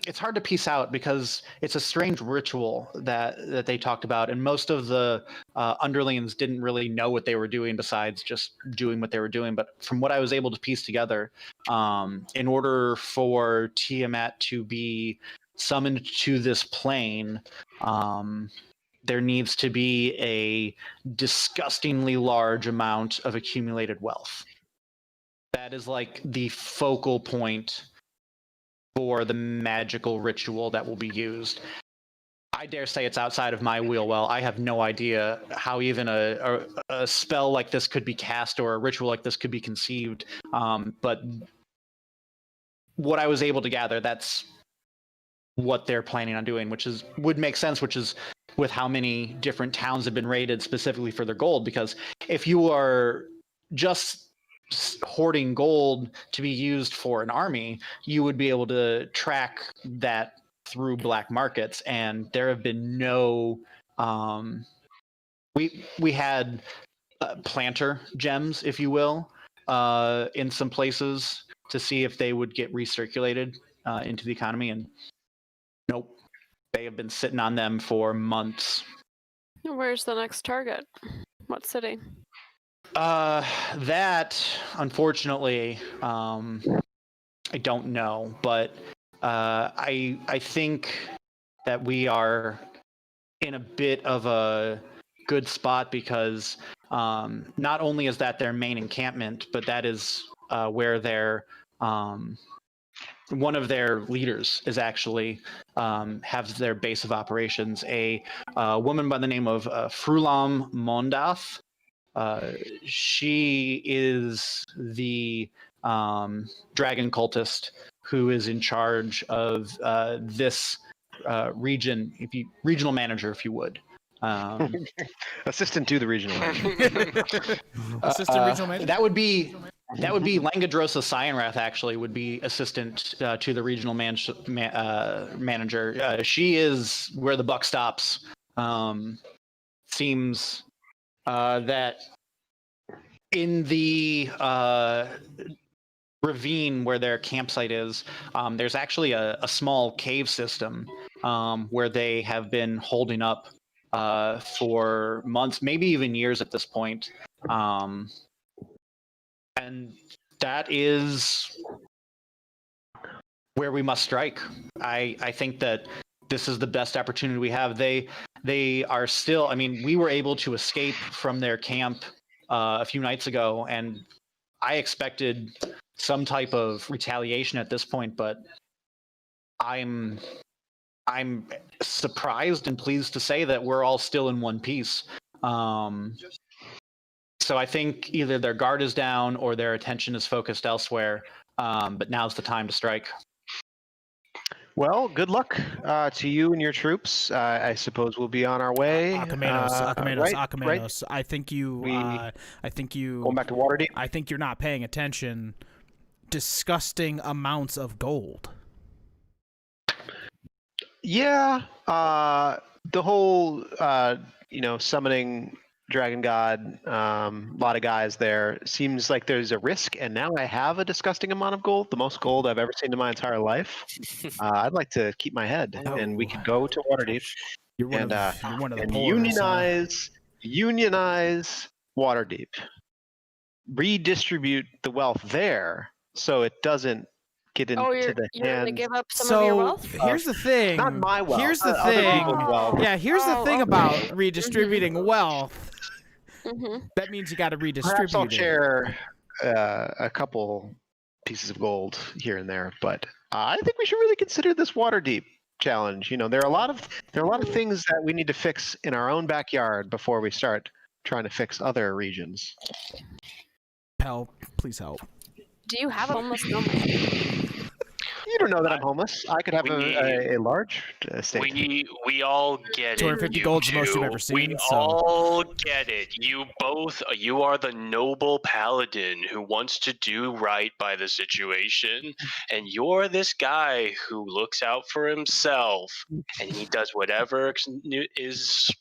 E: It's hard to piece out because it's a strange ritual that they talked about, and most of the underlings didn't really know what they were doing besides just doing what they were doing. But from what I was able to piece together, in order for Tiamat to be summoned to this plane, there needs to be a disgustingly large amount of accumulated wealth. That is like the focal point for the magical ritual that will be used. I dare say it's outside of my wheel well. I have no idea how even a spell like this could be cast or a ritual like this could be conceived. But what I was able to gather, that's what they're planning on doing, which would make sense, which is with how many different towns have been raided specifically for their gold. Because if you are just hoarding gold to be used for an army, you would be able to track that through black markets, and there have been no we had planter gems, if you will, in some places to see if they would get recirculated into the economy, and nope, they have been sitting on them for months.
B: Where's the next target? What city?
E: That unfortunately, I don't know, but I think that we are in a bit of a good spot because not only is that their main encampment, but that is where their one of their leaders is actually have their base of operations. A woman by the name of Frulam Mondath. She is the dragon cultist who is in charge of this region, regional manager, if you would.
D: Assistant to the regional manager.
C: Assistant regional manager?
E: That would be Langadrosa Cyanrath, actually, would be assistant to the regional manager. She is where the buck stops. Seems that in the ravine where their campsite is, there's actually a small cave system where they have been holding up for months, maybe even years at this point. And that is where we must strike. I think that this is the best opportunity we have. They are still, I mean, we were able to escape from their camp a few nights ago, and I expected some type of retaliation at this point, but I'm I'm surprised and pleased to say that we're all still in one piece. So I think either their guard is down or their attention is focused elsewhere. But now's the time to strike.
D: Well, good luck to you and your troops. I suppose we'll be on our way.
C: Achamenos. I think you.
D: Going back to Waterdeep.
C: I think you're not paying attention. Disgusting amounts of gold.
D: Yeah. The whole, summoning Dragon God, a lot of guys there. Seems like there's a risk, and now I have a disgusting amount of gold, the most gold I've ever seen in my entire life. I'd like to keep my head, and we could go to Waterdeep
C: You're one of the
D: and
C: poorest,
D: unionize Waterdeep, redistribute the wealth there, so it doesn't get into the
B: you're gonna
D: hands.
B: give up some of your wealth?
C: Here's the thing.
D: Not my wealth.
C: Here's the
D: other
C: thing.
D: people's wealth.
C: Yeah, here's the thing about redistributing wealth.
B: Mm-hmm.
C: That means you got to
D: Perhaps
C: redistribute
D: I'll
C: it.
D: share a couple pieces of gold here and there, but I think we should really consider this Waterdeep challenge. There are a lot of things that we need to fix in our own backyard before we start trying to fix other regions.
C: Pell, please help.
B: Do you have a homeless snowman?
D: You don't know that I'm homeless. I could have a large estate.
A: We all get it.
C: 250 gold's the most you've ever seen,
A: We
C: so-
A: all get it. You are the noble paladin who wants to do right by the situation, and you're this guy who looks out for himself, and he does whatever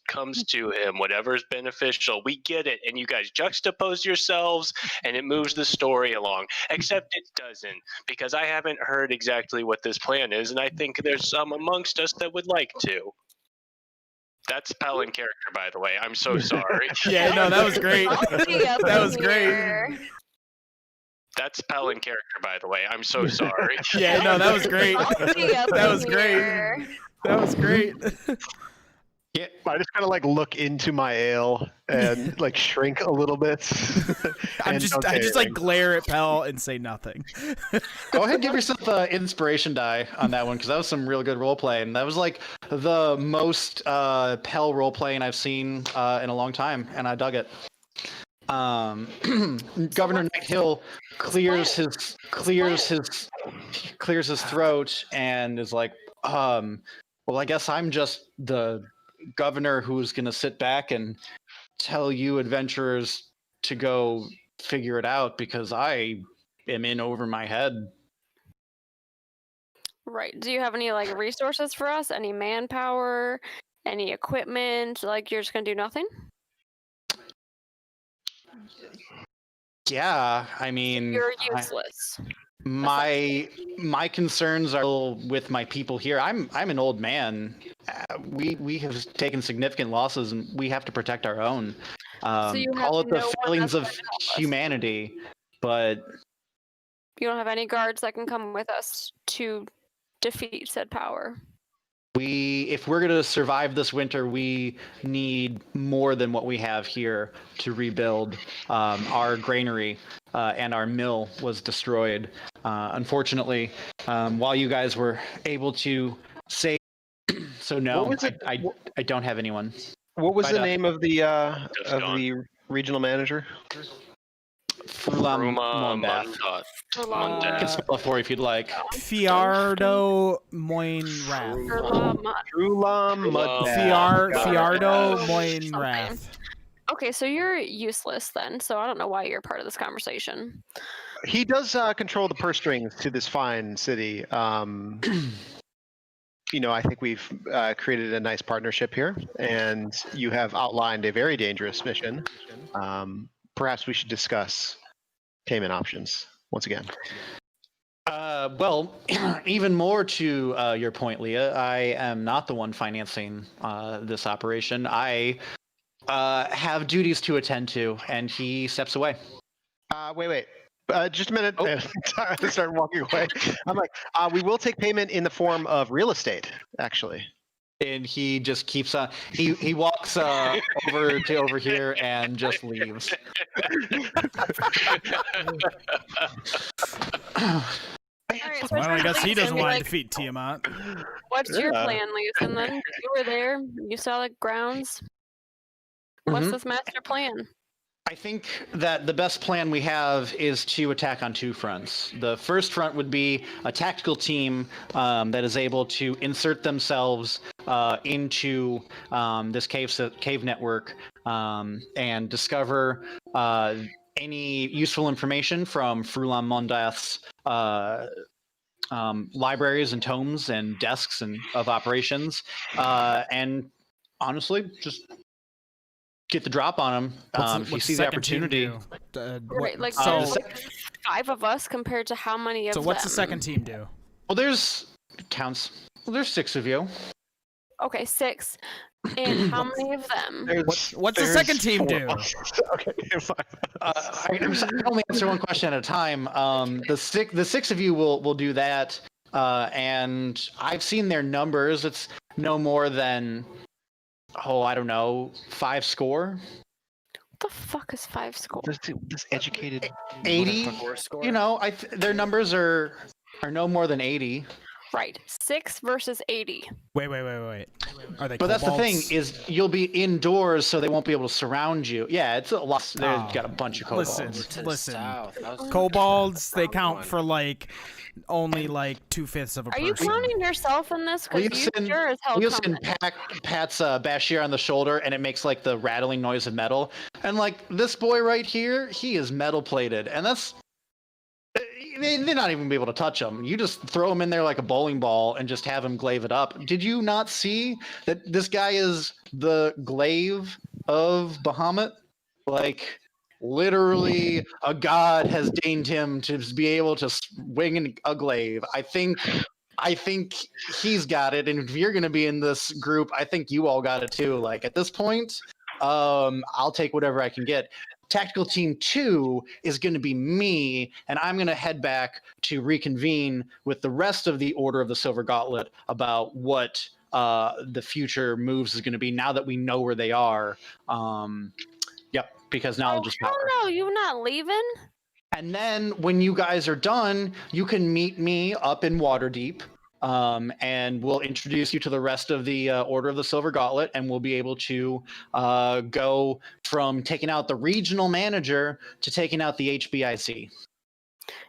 A: comes to him, whatever is beneficial. We get it, and you guys juxtapose yourselves, and it moves the story along. Except it doesn't, because I haven't heard exactly what this plan is, and I think there's some amongst us that would like to. That's Pell in character, by the way. I'm so sorry.
C: Yeah, no, that was great. That was great.
B: Here.
A: That's Pell in character, by the way. I'm so sorry.
C: Yeah, no, that was great. That was great.
B: Here.
C: That was great.
E: Yeah,
D: I just kind of look into my ale and shrink a little bit.
C: I just glare at Pell and say nothing.
E: go ahead and give yourself an inspiration die on that one, because that was some real good role playing. That was the most Pell role playing I've seen in a long time, and I dug it. Governor Nick Hill clears his throat and is like, well, I guess I'm just the governor who's going to sit back and tell you adventurers to go figure it out, because I am in over my head.
B: Right. Do you have any resources for us? Any manpower? Any equipment? You're just gonna do nothing?
E: Yeah, I mean,
B: You're useless.
E: My concerns are with my people here. I'm an old man. We have taken significant losses, and we have to protect our own.
B: So you have
E: Call it
B: no
E: the
B: one
E: failings
B: that's
E: of
B: gonna help us.
E: humanity, but
B: You don't have any guards that can come with us to defeat said power.
E: if we're going to survive this winter, we need more than what we have here to rebuild. Our granary and our mill was destroyed. Unfortunately, while you guys were able to save, so no,
D: What was it?
E: I don't have anyone.
D: What was
E: Right
D: the
E: up.
D: name of the regional manager?
E: Frulam
A: Ruma
E: Mondath.
A: Mundat.
B: Furlong-
E: I can spell it for you if you'd like.
C: Fiardo Moinrath.
D: Trulam
C: Fiardo
B: Something.
C: Moinrath.
B: Okay, so you're useless then. So I don't know why you're part of this conversation.
D: He does control the purse strings to this fine city. I think we've created a nice partnership here, and you have outlined a very dangerous mission. Perhaps we should discuss payment options once again.
E: Well, even more to your point, Leah, I am not the one financing this operation. I have duties to attend to, and he steps away.
D: Wait. Just a minute. I start walking away. I'm like, we will take payment in the form of real estate, actually.
E: And he just keeps on. He walks over here and just leaves.
D: I had
B: Right, so
C: Well, I guess he doesn't
B: Leeson,
C: want to
B: like,
C: defeat Tiamat.
B: what's your
D: Yeah.
B: plan, Leeson? Then you were there. You saw the grounds. What's
E: Mhm.
B: this master plan?
E: I think that the best plan we have is to attack on two fronts. The first front would be a tactical team that is able to insert themselves into this cave network and discover any useful information from Frulan Mondath's libraries and tomes and desks and of operations, and honestly, just get the drop on him if you see the opportunity.
B: Right, like
E: so-
B: there's like 5 of us compared to how many of
C: So what's the
B: them?
C: second team do?
E: Well, there's 6 of you.
B: Okay, 6. And how many of them?
C: What's the second team do?
D: Okay, fine.
E: I can only answer one question at a time. The six of you will do that, and I've seen their numbers. It's no more than I don't know, 5 score.
B: What the fuck is 5 score?
D: This educated
E: 80.
F: Score.
E: You know, their numbers are no more than 80.
B: Right, 6 versus 80.
C: Wait. Are they?
E: But that's the thing
C: kobolds?
E: is you'll be indoors, so they won't be able to surround you. Yeah, it's a lot. They've
C: Oh,
E: got a bunch of kobolds.
C: Listen. Kobolds, they count for like only like 2/5 of a
B: Are
C: person.
B: you counting yourself in this? Because you
E: Leeson-
B: sure as hell
E: Leeson
B: count.
E: pats Bashir on the shoulder, and it makes like the rattling noise of metal. And like this boy right here, he is metal plated, and that's they're not even gonna be able to touch him. You just throw him in there like a bowling ball and just have him glaive it up. Did you not see that this guy is the glaive of Bahamut? Like literally, a god has deigned him to be able to swing a glaive. I think he's got it, and if you're gonna be in this group, I think you all got it too. Like at this point, I'll take whatever I can get. Tactical Team 2 is going to be me, and I'm going to head back to reconvene with the rest of the Order of the Silver Gauntlet about what the future moves is going to be now that we know where they are. Yep, because knowledge is power.
B: Oh no, you not leaving?
E: And then when you guys are done, you can meet me up in Waterdeep. And we'll introduce you to the rest of the Order of the Silver Gauntlet, and we'll be able to go from taking out the regional manager to taking out the HBIC.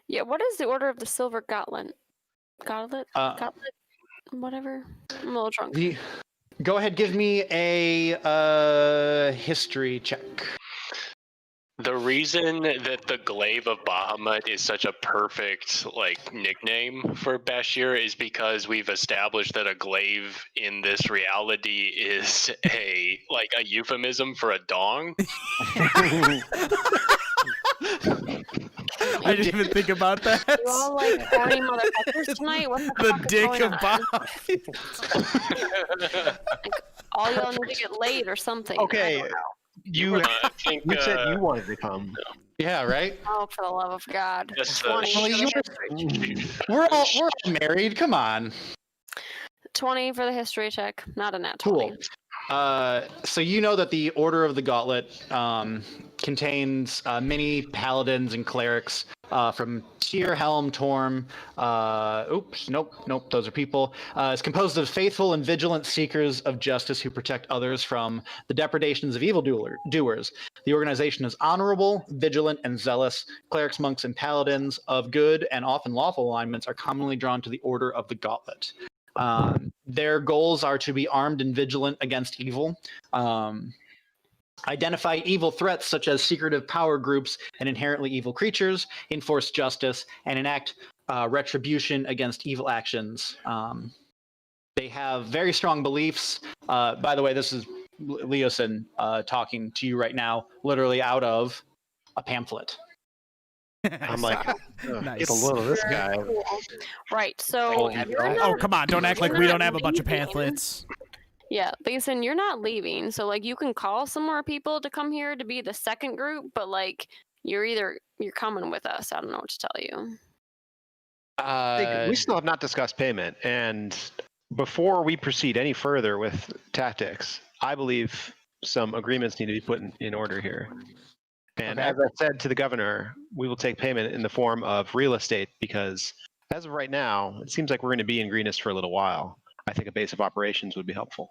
B: Yeah, what is the Order of the Silver Gauntlet? Gauntlet?
E: Uh,
B: Gauntlet? Whatever. I'm a little drunk.
E: Go ahead, give me a history check.
A: The reason that the Glaive of Bahamut is such a perfect nickname for Bashir is because we've established that a glaive in this reality is a euphemism for a dong.
C: I didn't even think about that.
B: You all like horny motherfuckers tonight? What the
C: The
B: fuck is
C: dick
B: going
C: of
B: on?
C: Bob.
B: All y'all need to get laid or something. I
D: Okay,
B: don't know.
D: you
A: I think,
D: said you wanted to come.
E: Yeah, right.
B: Oh, for the love of God.
A: That's
B: 20
E: Well,
B: for
E: you
B: the history check.
E: We're all married. Come on.
B: 20 for the history check. Not a nat 20.
E: Cool. So you know that the Order of the Gauntlet contains many paladins and clerics from Tyr, Helm, Torm. Nope, those are people. It's composed of faithful and vigilant seekers of justice who protect others from the depredations of evildoers. The organization is honorable, vigilant, and zealous. Clerics, monks, and paladins of good and often lawful alignments are commonly drawn to the Order of the Gauntlet. Their goals are to be armed and vigilant against evil, identify evil threats such as secretive power groups and inherently evil creatures, enforce justice, and enact retribution against evil actions. They have very strong beliefs. By the way, this is Leosin talking to you right now, literally out of a pamphlet.
D: I'm like,
C: Nice.
D: get a load of this guy.
B: Cool. Right, so you're
C: Oh,
B: not,
C: come on. Don't act like
B: you're
C: we
B: not
C: don't have a bunch of
B: leaving.
C: pamphlets.
B: Yeah, Leeson, you're not leaving. So you can call some more people to come here to be the second group, but you're coming with us. I don't know what to tell you.
D: We still have not discussed payment, and before we proceed any further with tactics, I believe some agreements need to be put in order here. And
E: Okay.
D: as I said to the governor, we will take payment in the form of real estate because As of right now, it seems like we're going to be in Greenest for a little while. I think a base of operations would be helpful.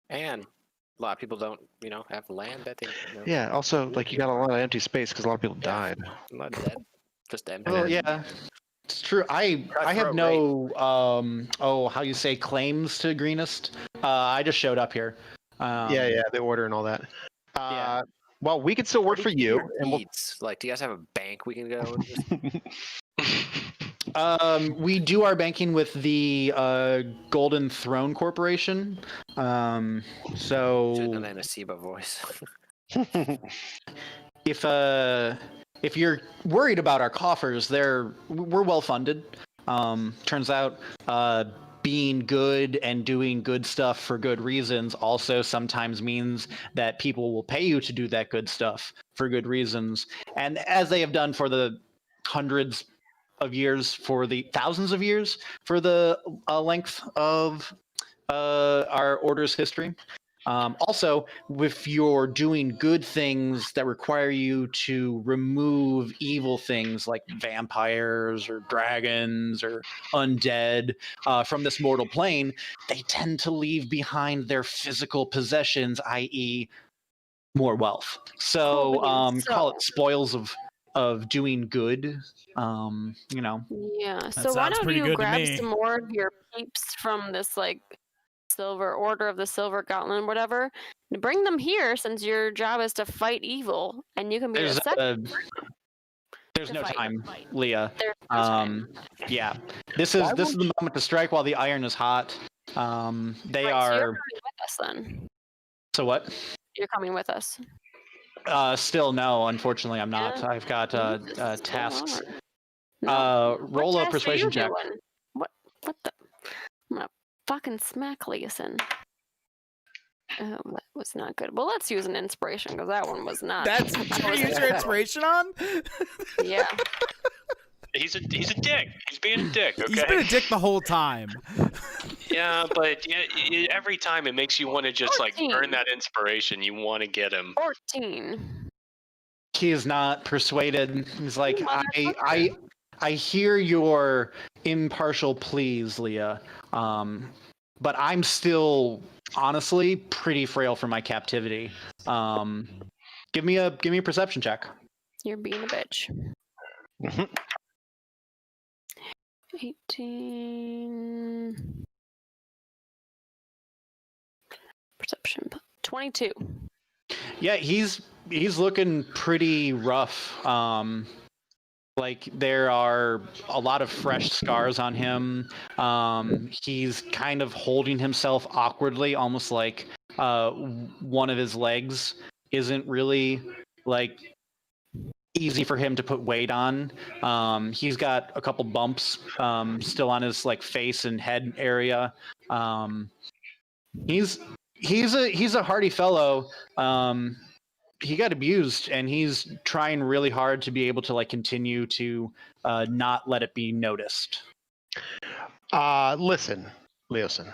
F: And a lot of people don't, have land. I think.
D: Yeah. Also, like you got a lot of empty space because a lot of people died.
F: A lot of dead. Just dead.
E: Well, yeah, it's true. I have no how you say claims to Greenest. I just showed up here.
D: Yeah, the order and all that.
E: Yeah.
D: Well, we can still work for you, and we'll...
F: Like, do you guys have a bank we can go?
E: We do our banking with the Golden Throne Corporation. So
F: Should've done that in a Siba voice.
E: if you're worried about our coffers, we're well funded. Turns out being good and doing good stuff for good reasons also sometimes means that people will pay you to do that good stuff for good reasons, and as they have done for the hundreds of years, for the thousands of years, for the length of our order's history. Also, if you're doing good things that require you to remove evil things like vampires or dragons or undead from this mortal plane, they tend to leave behind their physical possessions, i.e. more wealth. So call it spoils of doing good.
B: Yeah.
C: That
B: So why
C: sounds
B: don't
C: pretty good
B: you
C: to
B: grab
C: me.
B: some more of your peeps from this Silver Order of the Silver Gauntlet, whatever, and bring them here, since your job is to fight evil, and you can be the second.
E: There's
B: to
E: no
B: fight.
E: time, Leah.
B: There's no time.
E: Yeah, this is the moment to strike while the iron is hot. They
B: Right, so you're
E: are.
B: coming with us then.
E: So what?
B: You're coming with us.
E: Still no. Unfortunately, I'm not.
B: Yeah.
E: I've got
B: Still
E: tasks.
B: are.
E: Roll a
B: What task are
E: persuasion
B: you
E: check.
B: doing? What the? I'm gonna fucking smack Leeson. Oh, that was not good. Well, let's use an inspiration, because that one was not.
C: That's what you use your inspiration on?
B: Yeah.
A: He's a dick. He's being a dick. Okay.
C: He's been a dick the whole time.
A: Yeah, but every time it makes you want to just
B: 14.
A: burn that inspiration. You want to get him.
B: 14.
E: He is not persuaded. He's like,
B: You
E: I hear your impartial pleas, Leah. But I'm still honestly pretty frail from my captivity. Give me a perception check.
B: You're being a bitch.
D: Mhm.
B: 18. Perception. 22.
E: Yeah, he's looking pretty rough. Like there are a lot of fresh scars on him. He's kind of holding himself awkwardly, almost like one of his legs isn't really easy for him to put weight on. He's got a couple bumps still on his face and head area. He's a hardy fellow. He got abused, and he's trying really hard to be able to continue to not let it be noticed.
D: Listen, Leosin,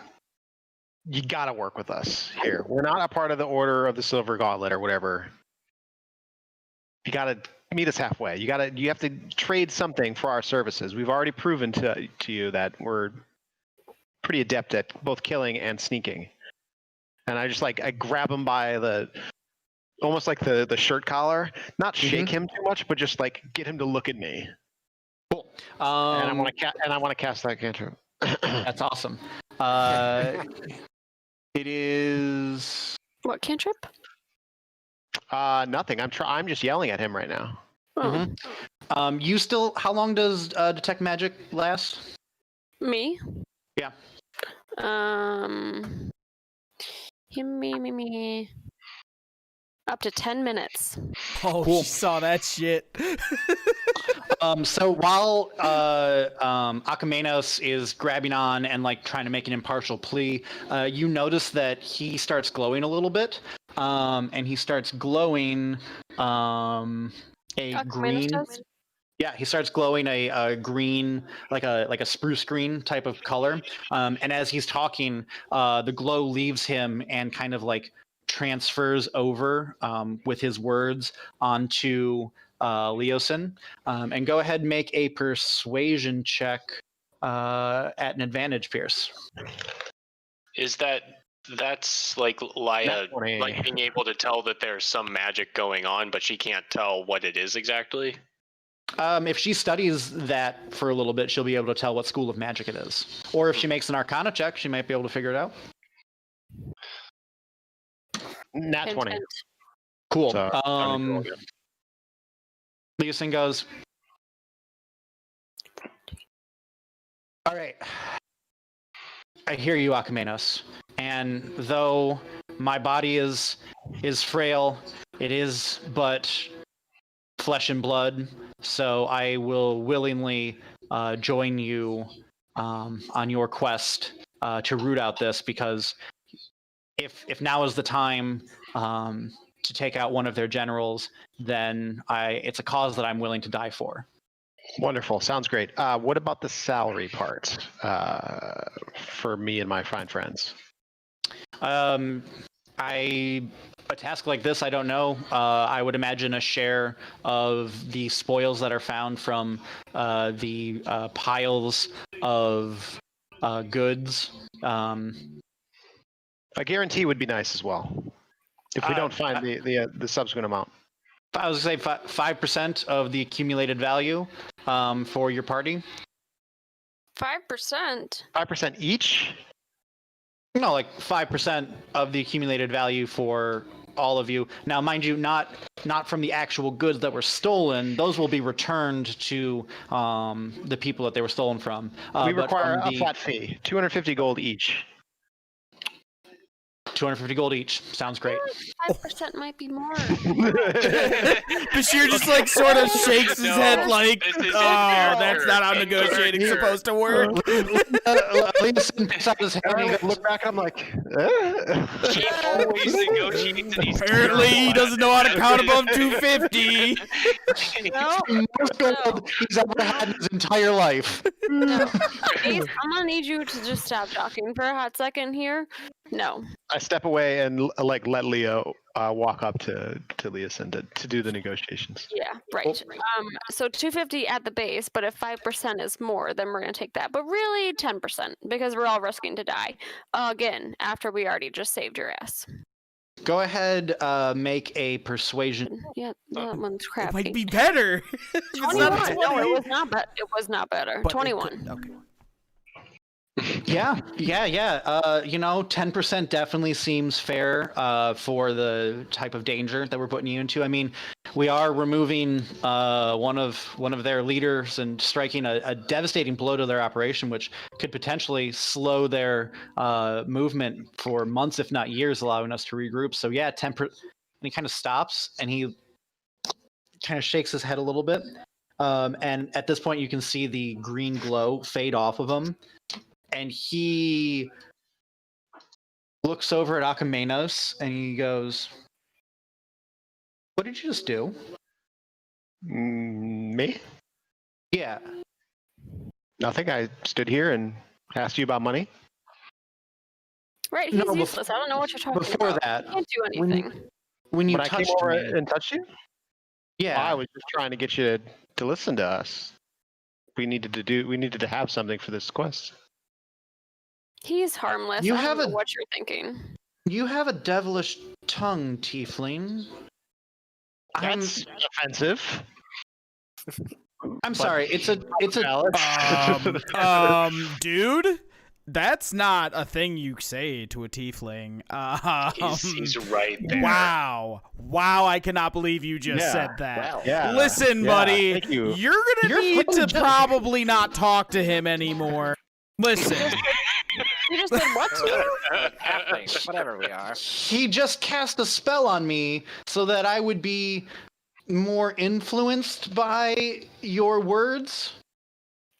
D: you gotta work with us here. We're not a part of the Order of the Silver Gauntlet or whatever. You gotta meet us halfway. You have to trade something for our services. We've already proven to you that we're pretty adept at both killing and sneaking. And I just I grab him by almost like the shirt collar, not shake him too much, but just get him to look at me.
E: Cool.
D: And I want to cast that cantrip.
E: That's awesome. It is
B: What cantrip?
D: Nothing. I'm just yelling at him right now.
B: Oh,
E: you still. How long does detect magic last?
B: me?
E: Yeah.
B: Me. Up to 10 minutes.
C: Oh,
E: Cool.
C: she saw that shit.
E: So while Akamenos is grabbing on and trying to make an impartial plea, you notice that he starts glowing a little bit, and he starts glowing a green.
B: Does?
E: Yeah, he starts glowing a green, like a spruce green type of color. And as he's talking, the glow leaves him and kind of transfers over with his words onto Leosin. And go ahead and make a persuasion check at an advantage, Pierce.
A: That's like Laya,
D: Nat 20.
A: like being able to tell that there's some magic going on, but she can't tell what it is exactly.
E: If she studies that for a little bit, she'll be able to tell what school of magic it is. Or if she makes an Arcana check, she might be able to figure it out.
D: Nat 20.
B: Hint,
E: Cool.
D: So,
E: Leosin goes, all right. I hear you, Akamenos. And though my body is frail, it is but flesh and blood. So I will willingly join you on your quest to root out this, because if now is the time to take out one of their generals, then it's a cause that I'm willing to die for.
D: Wonderful. Sounds great. What about the salary part for me and my fine friends?
E: A task like this, I don't know. I would imagine a share of the spoils that are found from the piles of goods.
D: A guarantee would be nice as well. If we don't find the subsequent amount.
E: I was going to say 5% of the accumulated value for your party.
B: 5%.
D: 5% each?
E: No, like 5% of the accumulated value for all of you. Now, mind you, not from the actual goods that were stolen. Those will be returned to the people that they were stolen from.
D: We
E: but
D: require
E: from
D: a flat fee, 250 gold each.
E: 250 gold each. Sounds great.
B: 5% might be more.
C: Bashir just like sort of shakes his head like,
A: this is
C: oh,
A: in
C: that's
A: character.
C: not how
A: In
C: negotiating's
A: character.
C: supposed to work.
E: Leosin picks up his hand
D: And
E: and
D: I
E: he goes,
D: look back and I'm like,
A: He always negotiates and he's
C: Apparently he doesn't know how to count above 250.
B: No,
E: most gold he's ever had in his entire life.
B: no. Ace, I'm gonna need you to just stop talking for a hot second here. No.
D: I step away and like let Leo walk up to Leosin to do the negotiations.
B: Yeah, right. So 250 at the base, but if 5% is more, then we're gonna take that. But really 10%, because we're all risking to die. Again, after we already just saved your ass.
E: Go ahead, make a persuasion.
B: Yeah, that one's
C: It
B: crappy.
C: might be better. It's not
B: 21.
C: a
B: No,
C: 20.
B: it was not. It was not better.
C: But it
B: 21.
C: could- okay.
E: Yeah. 10% definitely seems fair for the type of danger that we're putting you into. I mean, we are removing one of their leaders and striking a devastating blow to their operation, which could potentially slow their movement for months, if not years, allowing us to regroup. So yeah, 10%. And he kind of stops and he kind of shakes his head a little bit. And at this point, you can see the green glow fade off of him. And he looks over at Akamenos and he goes, "What did you just do?"
D: Me?
E: Yeah.
D: Nothing. I stood here and asked you about money.
B: Right, he's
E: No,
B: useless. I don't know what you're talking
E: Before
B: about.
E: that,
B: He can't do
E: when-
B: anything.
E: when you
D: When I came
E: touched
D: over
E: me,
D: and touched you,
E: yeah,
D: I was just trying to get you to listen to us. We needed to have something for this quest.
B: He's harmless.
E: You
B: I don't
E: have
B: know
E: a-
B: what you're thinking.
E: you have a devilish tongue, Tiefling.
D: That's offensive.
E: I'm sorry. It's a
C: Dude, that's not a thing you say to a tiefling.
A: He's right there.
C: Wow, I cannot believe you just
D: Yeah,
C: said that.
F: Wow.
D: Yeah.
C: Listen,
D: Yeah,
C: buddy,
D: thank you.
C: you're gonna
E: You're
C: need
E: fucking
C: to
E: just-
C: probably not talk to him anymore. Listen,
B: You just said what to you?
F: Happening, whatever we are.
E: he just cast a spell on me so that I would be more influenced by your words.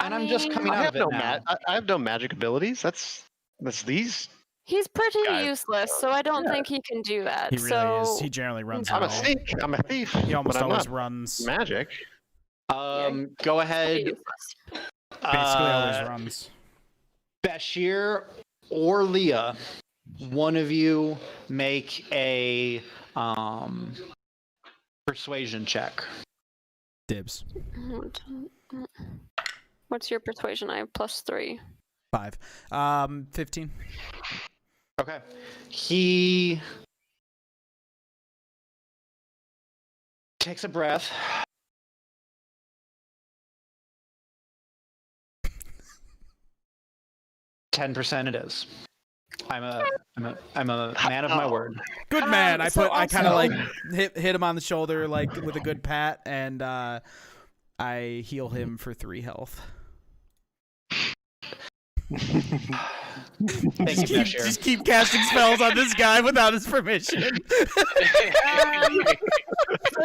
E: And I'm just
B: mean,
E: coming
D: I
E: out
D: have
E: of it
D: no
E: now.
D: I have no magic abilities. That's these.
B: He's pretty
A: Guys.
B: useless, so I don't think he can do that.
C: he really
B: so
C: is. He generally runs
D: I'm a
C: away.
D: thief. I'm a thief.
C: He almost
D: but I'm
C: always
D: not
C: runs.
D: magic.
E: Go
B: pretty
E: ahead.
B: useless.
C: Basically, always runs.
E: Bashir or Leah, one of you make a persuasion check.
C: Dibs.
B: What's your persuasion? I have +3.
C: 5. 15.
E: Okay. He takes a breath. $10 it is. I'm a man of my word.
C: Good man. I
B: so
C: kind of
B: also-
C: like hit him on the shoulder like with a good pat, and I heal him for 3 health.
E: Thank you, Bashir.
C: Just keep casting spells on this guy without his permission.
B: So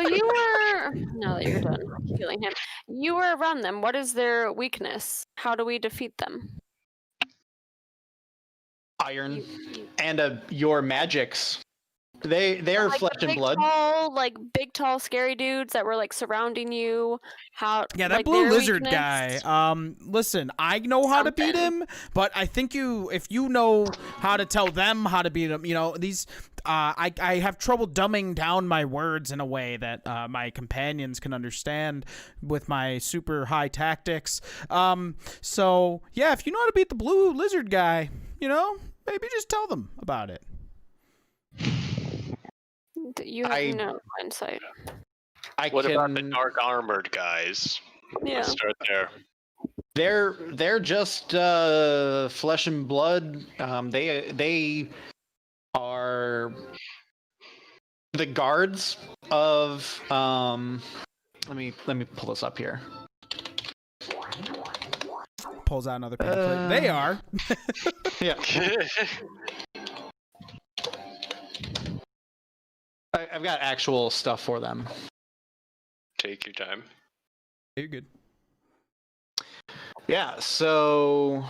B: you were, now that you're done healing him, you were around them. What is their weakness? How do we defeat them?
E: Iron and your magics. They are
B: Like
E: flesh and
B: big,
E: blood.
B: Tall, like big, tall, scary dudes that were like surrounding you. How?
C: Yeah, that
B: like,
C: blue
B: their
C: lizard
B: weakness?
C: guy. Listen, I know how to beat
B: Something.
C: him, but I think if you know how to tell them how to beat him, these. I have trouble dumbing down my words in a way that my companions can understand with my super high tactics. So yeah, if you know how to beat the blue lizard guy, maybe just tell them about it.
B: You have no insight.
A: What about the dark armored guys?
B: Yeah.
A: Let's start there.
E: They're just flesh and blood. They are the guards of let me pull this up here.
C: Pulls out another pamphlet. They are.
E: Yeah. I've got actual stuff for them.
A: Take your time.
C: You're good.
E: Yeah, so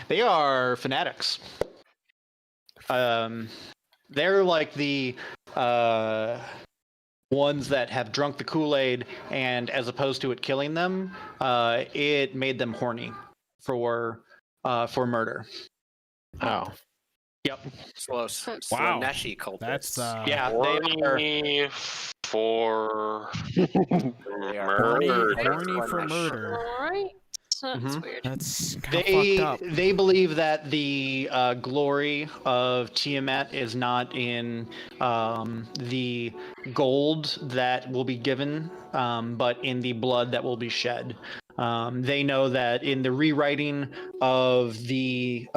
E: they are fanatics. They're like the ones that have drunk the Kool-Aid, and as opposed to it killing them, it made them horny for murder.
D: Oh.
E: Yep.
F: Slow
C: Wow.
F: Neshi cultists.
C: That's
E: Yeah, they are.
A: Horny for
F: They are
A: murder.
C: horny for murder.
B: All right. That's
E: Mhm.
B: weird.
C: That's kind of fucked up.
E: They believe that the glory of Tiamat is not in the gold that will be given, but in the blood that will be shed. They know that in the rewriting of the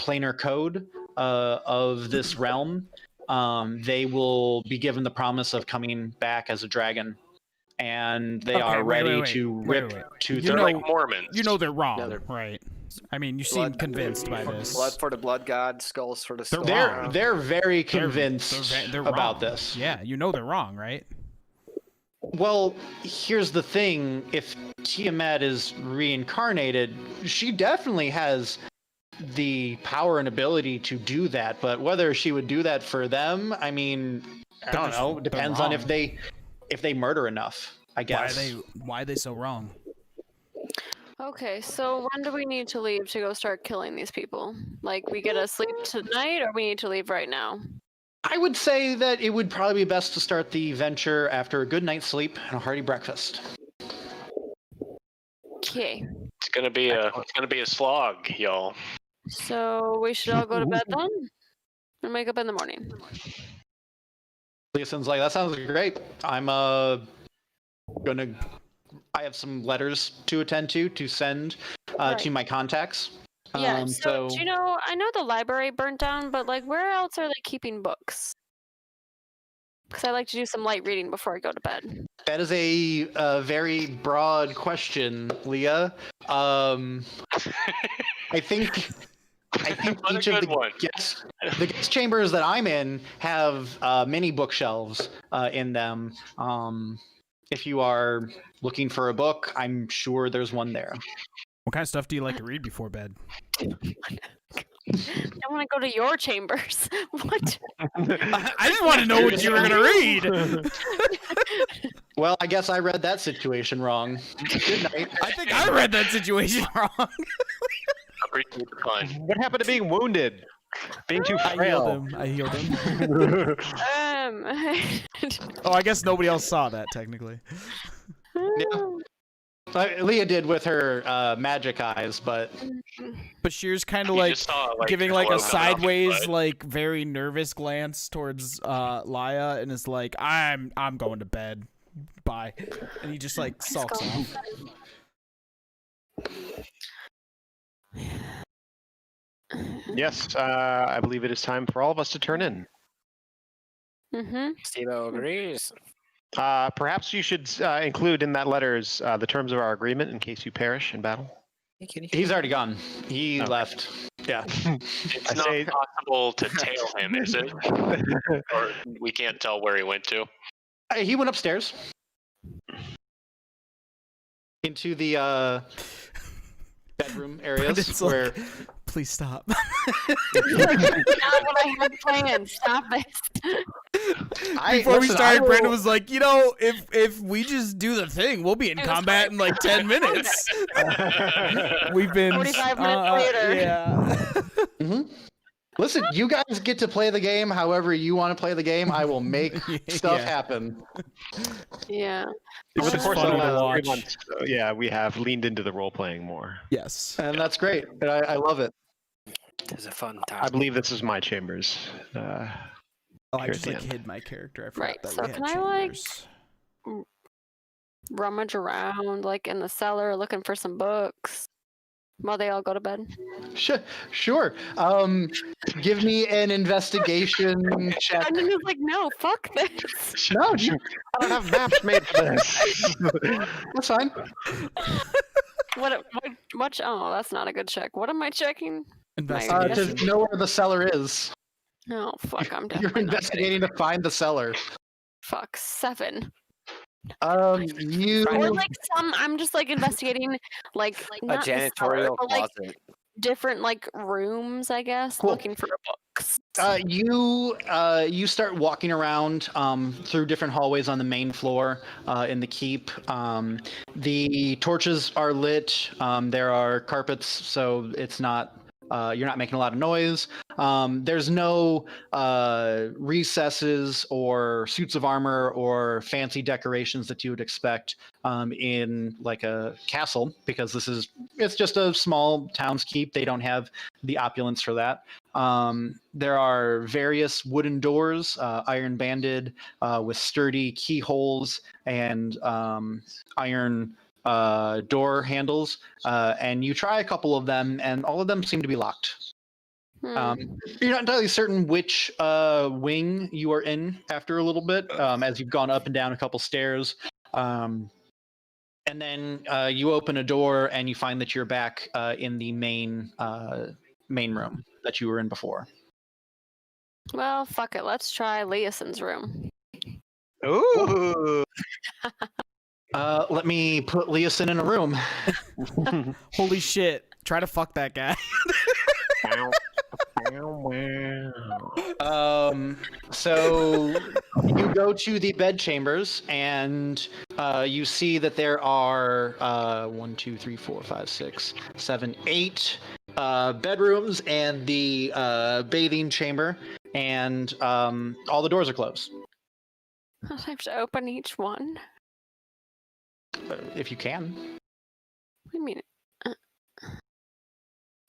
E: planar code of this realm, they will be given the promise of coming back as a dragon. And they
C: Okay,
E: are
C: wait,
E: ready
C: wait,
E: to
C: wait,
E: rip
C: wait.
E: to
C: You
A: They're
C: know-
A: like Mormons.
C: They're wrong,
F: No, they're-
C: right? I mean, you seem convinced by this.
F: Blood for the blood god, skulls for the skull.
C: wrong.
E: They're very
C: They're-
E: convinced
C: they're
E: about
C: wrong.
E: this.
C: Yeah, they're wrong, right?
E: Well, here's the thing. If Tiamat is reincarnated, she definitely has the power and ability to do that. But whether she would do that for them, I mean, I
C: They're
E: don't
C: just-
E: know.
C: they're
E: Depends on
C: wrong.
E: if they murder enough, I guess.
C: Why are they so wrong?
B: Okay, so when do we need to leave to go start killing these people? Like, we get to sleep tonight, or we need to leave right now?
E: I would say that it would probably be best to start the venture after a good night's sleep and a hearty breakfast.
B: Okay.
A: It's gonna be a slog, y'all.
B: So we should all go to bed then, and wake up in the morning.
E: Leason's like, that sounds great. I'm gonna. I have some letters to attend to send to
B: Right.
E: my contacts.
B: Yeah. So do you know? I know the library burnt down, but like, where else are they keeping books? Because I like to do some light reading before I go to bed.
E: That is a very broad question, Leah. I think
A: What a
E: each of
A: good one.
E: the guest chambers that I'm in have many bookshelves in them. If you are looking for a book, I'm sure there's one there.
C: What kind of stuff do you like to read before bed?
B: I want to go to your chambers. What?
C: I just want to know what you were gonna read.
E: Well, I guess I read that situation wrong. Good night.
C: I think I read that situation wrong.
A: Appreciate the fun.
D: What happened to being wounded? Being too
C: I
D: frail.
C: healed him. Oh, I guess nobody else saw that technically.
E: Leah did with her magic eyes, but
C: Bashir's kind of
A: You
C: like
A: just saw,
C: giving
A: the
C: like
A: glow
C: a
A: come out his
C: sideways,
A: butt.
C: like very nervous glance towards Laya, and is like, I'm going to bed. Bye. And he just like sulks off.
D: Yes, I believe it is time for all of us to turn in.
F: Steve-O agrees.
D: Perhaps you should include in that letters the terms of our agreement in case you perish in battle.
F: Hey, kitty.
E: he's already gone. He
D: Okay.
E: left. Yeah.
A: It's
D: I
A: not
D: say-
A: possible to tail him, is it? Or we can't tell where he went to.
E: He went upstairs into the bedroom areas
C: It's
E: where
C: like, please stop.
B: Not what I had planned. Stop it.
C: Before we
E: listen,
C: started,
E: I
C: Brandon
E: will-
C: was like, you know, if we just do the thing, we'll be in
B: It was
C: combat
B: fine.
C: in like 10 minutes. We've been
B: 45 minutes later.
C: Yeah.
E: Listen, you guys get to play the game however you want to play the game. I will make stuff
C: Yeah.
E: happen.
B: Yeah.
D: Over the
C: It's
D: course of
C: funny
D: the
C: to
D: last 3
C: watch.
D: months, yeah, we have leaned into the role playing more.
C: Yes.
E: And that's great. And I love it.
F: It's a fun
D: I
F: time.
D: believe this is my chambers.
C: Oh, I
D: Here at
C: just
D: the
C: like
D: end.
C: hid my character. I forgot
B: Right,
C: that
B: so
C: we had
B: can I, like,
C: chambers.
B: Rummage around like in the cellar looking for some books while they all go to bed.
E: Sure. Give me an investigation check.
B: And then he's like, no, fuck this.
E: No,
D: I don't have maps made for this.
E: that's fine.
B: What? Oh, that's not a good check. What am I checking?
C: Investigation.
E: To know where the cellar is.
B: No, fuck, I'm
E: You're
B: definitely not
E: investigating to find the cellar.
B: Fuck, 7.
E: You
B: Or like I'm just like investigating like
F: A
B: not the cellar,
F: janitorial
B: but, like
F: closet.
B: different like rooms, I guess,
E: Cool.
B: looking for books.
E: you start walking around through different hallways on the main floor in the keep. The torches are lit. There are carpets, so it's not you're not making a lot of noise. There's no recesses or suits of armor or fancy decorations that you would expect in like a castle, because it's just a small town's keep. They don't have the opulence for that. There are various wooden doors, iron banded, with sturdy keyholes and iron door handles, and you try a couple of them, and all of them seem to be locked. You're not entirely certain which wing you are in after a little bit, as you've gone up and down a couple stairs. And then you open a door, and you find that you're back in the main room that you were in before.
B: Well, fuck it. Let's try Leison's room.
D: Ooh.
E: Let me put Leosin in a room.
C: Holy shit. Try to fuck that guy.
E: So you go to the bed chambers, and you see that there are 1, 2, 3, 4, 5, 6, 7, 8 bedrooms and the bathing chamber, and all the doors are closed.
B: I'll have to open each one.
E: If you can.
B: What do you mean?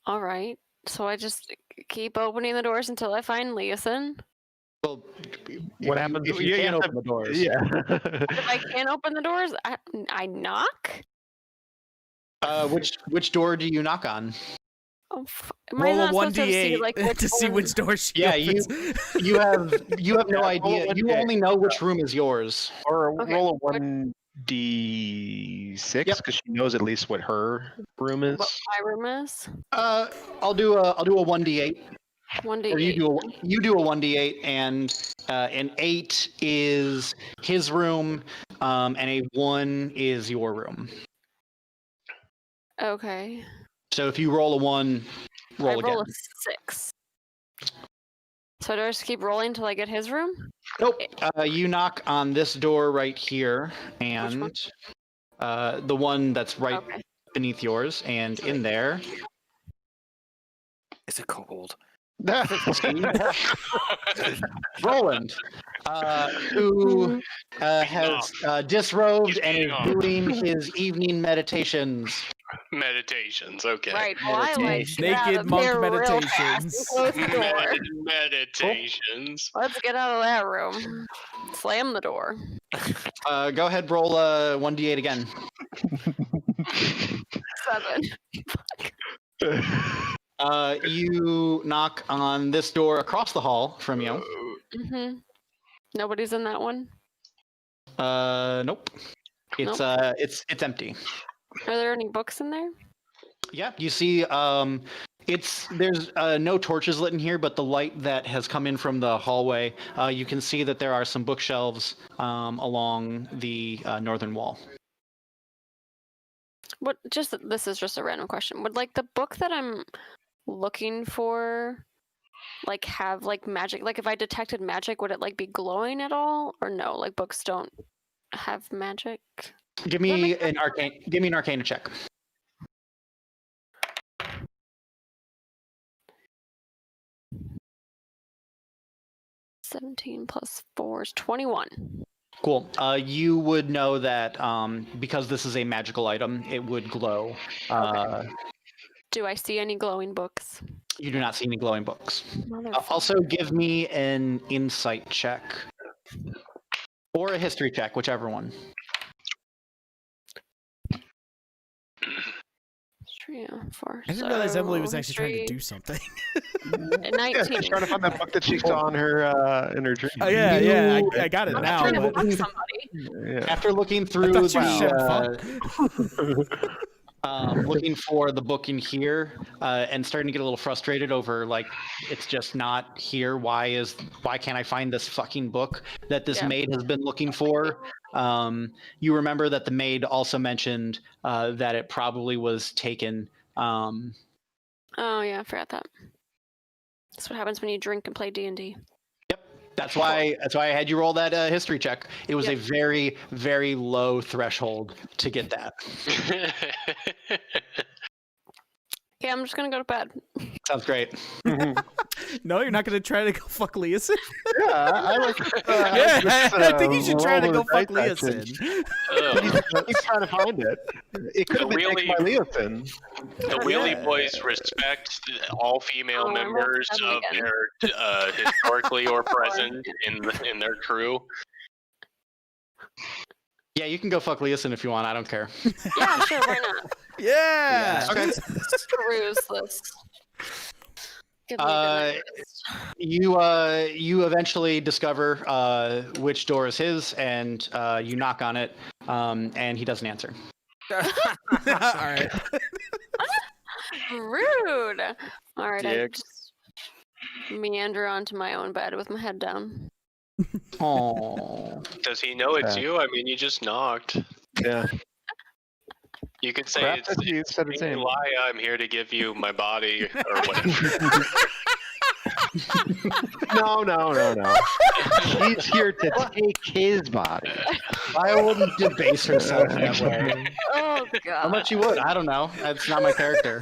B: All right. So I just keep opening the doors until I find Leosin.
E: Well,
D: What happens
E: if you can't open the doors?
D: Yeah.
B: If I can't open the doors, I knock.
E: Which door do you knock on?
B: Oh, am I
C: Roll a
B: not supposed to see,
C: 1d8
B: like,
C: to see
B: one-
C: which door she
E: Yeah,
C: opens.
E: You have no
D: Yeah, roll
E: idea.
D: a
E: You
D: 1d8.
E: only know which room is yours.
D: Or
B: Okay,
D: roll a
B: what-
D: 1d6
E: Yep.
D: because she knows at least what her room is.
B: What my room is?
E: I'll do a 1d8.
B: 1d8.
E: Or you do a 1d8, and an 8 is his room, and a 1 is your room.
B: Okay.
E: So if you roll a 1, roll
B: I
E: again.
B: roll a 6. So do I just keep rolling till I get his room?
E: Nope. You knock on this door right here, and
B: one?
E: the one that's right
B: Okay.
E: beneath yours, and in there.
F: Is it cold?
E: Roland, who has disrobed and is doing his evening meditations.
A: Meditations, okay.
B: Right. Well, I like to get out
C: Naked
B: of
C: monk
B: here real fast and
C: meditations.
B: close the door.
A: Meditations.
B: Let's get out of that room. Slam the door.
E: Go ahead, roll 1d8 again.
B: 7.
E: You knock on this door across the hall from you.
B: Mm-hmm. Nobody's in that one.
E: Nope. It's empty.
B: Are there any books in there?
E: Yeah, you see, there's no torches lit in here, but the light that has come in from the hallway, you can see that there are some bookshelves along the northern wall.
B: What? This is just a random question. Would like the book that I'm looking for, like have like magic? Like if I detected magic, would it like be glowing at all, or no? Like books don't have magic.
E: Give me an Arcana check.
B: 17 plus 4 is 21.
E: Cool. You would know that because this is a magical item, it would glow.
B: Do I see any glowing books?
E: You do not see any glowing books.
B: Motherfucker.
E: Also, give me an insight check. Or a history check, whichever one.
B: 3, 4.
C: I didn't realize Emily was
B: so
C: actually trying to
B: history,
C: do something.
B: 19.
D: She's trying to find that book that she saw in her dream.
C: Oh yeah, I got it
B: I'm
C: now.
B: trying to
C: But
B: fuck somebody.
D: Yeah.
E: After looking
C: I
E: through
C: thought you said fuck.
E: looking for the book in here and starting to get a little frustrated over like it's just not here. Why can't I find this fucking book that this maid has been looking for? You remember that the maid also mentioned that it probably was taken.
B: Oh yeah, I forgot that. That's what happens when you drink and play D&D.
E: That's why I had you roll that history check. It was a very, very low threshold to get that.
B: Okay, I'm just gonna go to bed.
E: Sounds great.
C: No, you're not gonna try to go fuck Leeson?
D: Yeah, I like.
C: I think you should try to go fuck Leeson.
D: He's trying to find it. It could have been taken by Leeson.
A: The Wheelie Boys respect all female members of their historically or present in their crew.
E: Yeah, you can go fuck Leeson if you want. I don't care.
B: Yeah, sure, why not?
C: Yeah.
E: Okay.
B: Peruse this. Give me a good night.
E: You eventually discover which door is his, and you knock on it, and he doesn't answer.
C: All right.
B: Rude. All right, I
D: Dicks.
B: just meander onto my own bed with my head down.
E: Oh.
A: Does he know it's you? I mean, you just knocked.
D: Yeah.
A: You could say
D: Perhaps
A: it's
D: you said the same.
A: lie. I'm here to give you my body or whatever.
D: No. He's here to take his body.
E: I wouldn't debase herself that way.
B: Oh god.
E: How much you would? I don't know. That's not my character.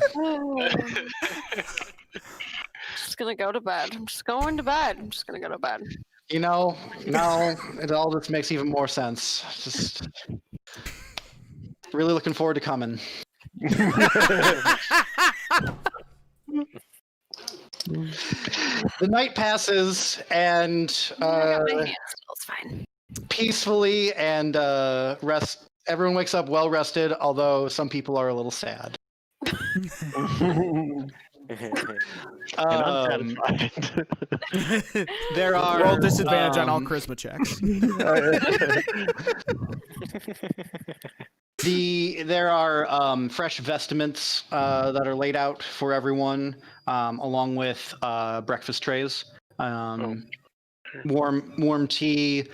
B: Just gonna go to bed. I'm just going to bed. I'm just gonna go to bed.
E: You know, no, it all just makes even more sense. Just really looking forward to coming. The night passes, and
B: I got my hand still. It's fine.
E: peacefully and rest. Everyone wakes up well rested, although some people are a little sad.
D: Unsatisfied.
E: There are
C: Roll disadvantage on all charisma checks.
E: There are fresh vestments that are laid out for everyone, along with breakfast trays, warm tea,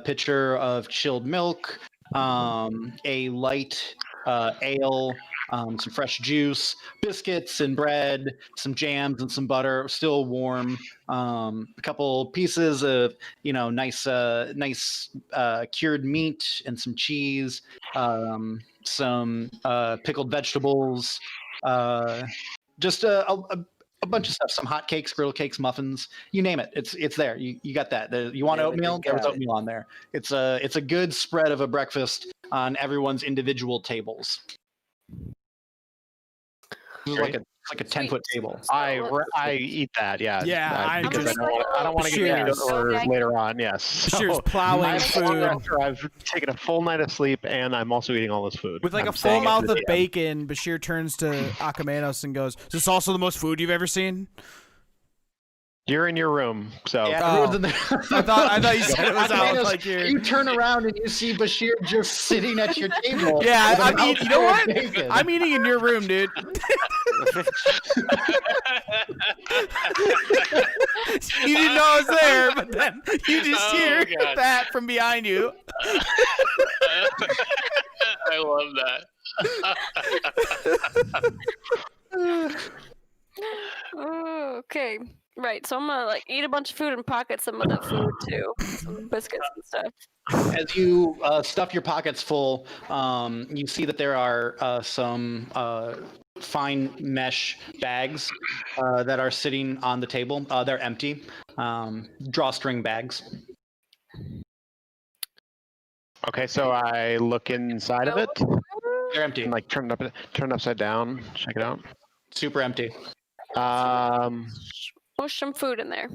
E: pitcher of chilled milk, a light ale, some fresh juice, biscuits and bread, some jams and some butter, still warm. A couple pieces of nice cured meat and some cheese, some pickled vegetables, just a bunch of stuff, some hot cakes, grilled cakes, muffins, you name it. It's there. You got that. You want oatmeal? There was oatmeal on there. It's a good spread of a breakfast on everyone's individual tables. It's like a 10-foot table.
D: I eat that, yeah.
C: Yeah,
D: because
C: just-
D: I don't want to get
C: Bashir's-
D: orders later on. Yes,
C: Bashir's plowing food.
D: After I've taken a full night of sleep, and I'm also eating all this food
C: With like
D: I'm
C: a full
D: staying
C: mouth
D: into
C: of
D: the-
C: bacon, Bashir turns to Akamenos and goes, "Is this also the most food you've ever seen?"
D: You're in your room, so
E: Yeah,
C: Oh.
E: everyone's in there.
C: I thought you said it was out.
E: Akamenos,
C: Like you're...
E: you turn around and you see Bashir just sitting at your table.
C: Yeah,
E: with a
C: I mean, you know
E: mouthful of
C: what?
E: bacon.
C: I'm eating in your room, dude. You didn't know I was there, but then you just
A: Oh,
C: hear
A: God.
C: that from behind you.
A: I love that.
B: Okay. Right. So I'm gonna eat a bunch of food and pocket some of that food too. Some biscuits and stuff.
E: As you stuff your pockets full, you see that there are some fine mesh bags that are sitting on the table. They're empty, drawstring bags.
D: okay. So I look inside of it
E: They're empty,
D: and turn it upside down, check it out.
E: super empty.
B: Push some food in there.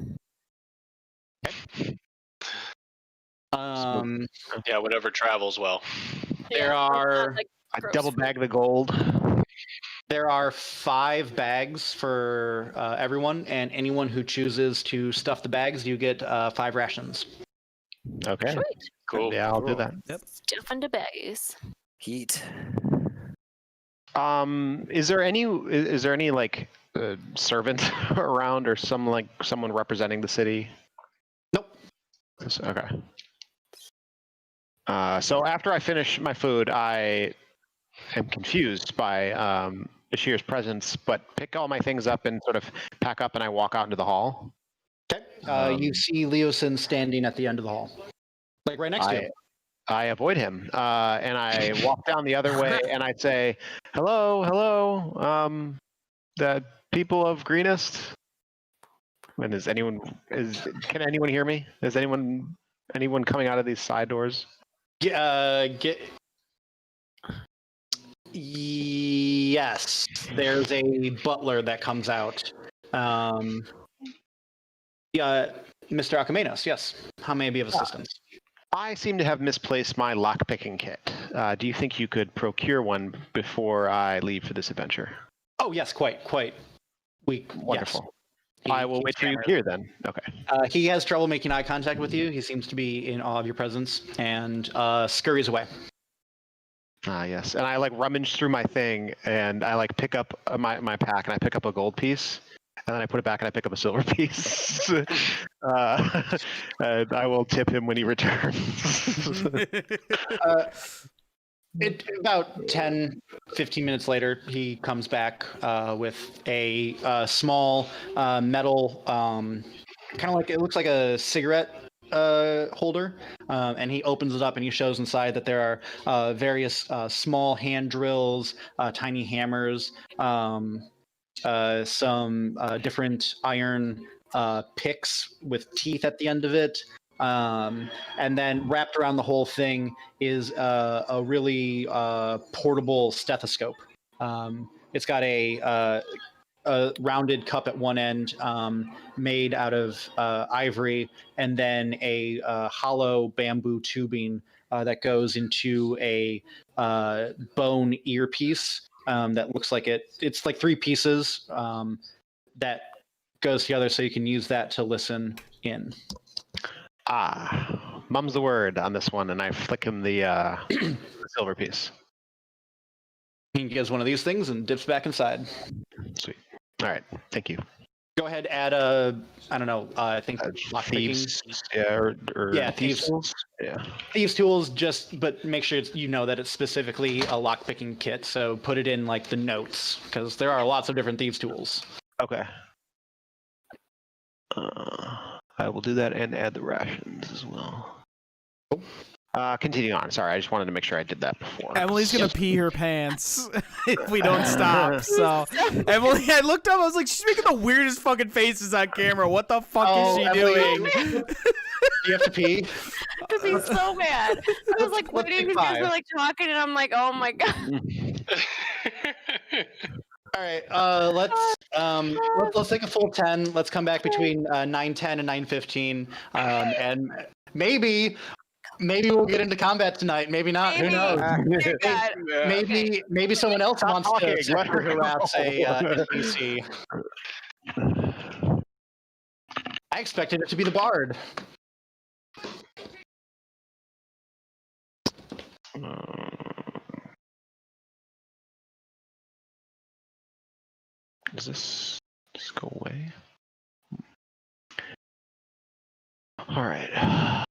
A: Yeah, whatever travels well.
E: There
B: Yeah,
E: are
D: I
B: gross
D: double
B: food.
D: bag the gold.
E: there are 5 bags for everyone, and anyone who chooses to stuff the bags, you get 5 rations.
D: Okay.
B: Sweet.
A: Cool.
D: Yeah, I'll do that.
B: Stuff into bags.
F: Heat.
D: Is there any servant around or someone representing the city?
E: Nope.
D: Okay. So after I finish my food, I am confused by Bashir's presence, but pick all my things up and sort of pack up, and I walk out into the hall.
E: Okay. You see Leosin standing at the end of the hall, like right next to you.
D: I avoid him, and I walk down the other way, and I say, "Hello, the people of Greenest." And can anyone hear me? Is anyone coming out of these side doors?
E: Yes, there's a butler that comes out. Yeah, Mr. Akamenos, yes. How may I be of assistance?
D: I seem to have misplaced my lockpicking kit. Do you think you could procure one before I leave for this adventure?
E: Oh, yes, quite.
D: Wonderful.
E: Yes.
D: I will wait for you here then. Okay.
E: He has trouble making eye contact with you. He seems to be in awe of your presence and scurries away.
D: Yes. And I rummage through my thing, and I pick up my pack, and I pick up a gold piece, and then I put it back, and I pick up a silver piece. And I will tip him when he returns.
E: About 10, 15 minutes later, he comes back with a small metal, kind of it looks like a cigarette holder, and he opens it up and he shows inside that there are various small hand drills, tiny hammers, some different iron picks with teeth at the end of it. And then wrapped around the whole thing is a really portable stethoscope. It's got a rounded cup at one end, made out of ivory, and then a hollow bamboo tubing that goes into a bone earpiece that looks like it's 3 pieces that goes together, so you can use that to listen in.
D: Mum's the word on this one, and I flick him the silver piece.
E: He gives one of these things and dips back inside.
D: Sweet. All right. Thank you.
E: Go ahead, add a, I don't know, I think lockpicking.
D: Thieves, yeah, or
E: Yeah, thieves.
D: tools. Yeah.
E: Thieves tools, but make sure you know that it's specifically a lockpicking kit. So put it in like the notes, because there are lots of different thieves tools.
D: Okay. I will do that and add the rations as well. Continuing on. Sorry, I just wanted to make sure I did that before.
C: Emily's gonna pee her pants if we don't stop. So, Emily, I looked up. I was like, she's making the weirdest fucking faces on camera. What the fuck is she
E: Emily,
C: doing?
E: Do you have to pee?
B: Because he's so bad. I was like waiting because you guys were like talking, and I'm like, oh my god.
E: All right, let's take a full 10. Let's come back between 9:10 and 9:15, and maybe we'll get into combat tonight. Maybe not.
B: Maybe.
E: Who knows? Maybe someone else wants to sector harass a NPC. I expected it to be the bard.
D: Does this just go away? All right.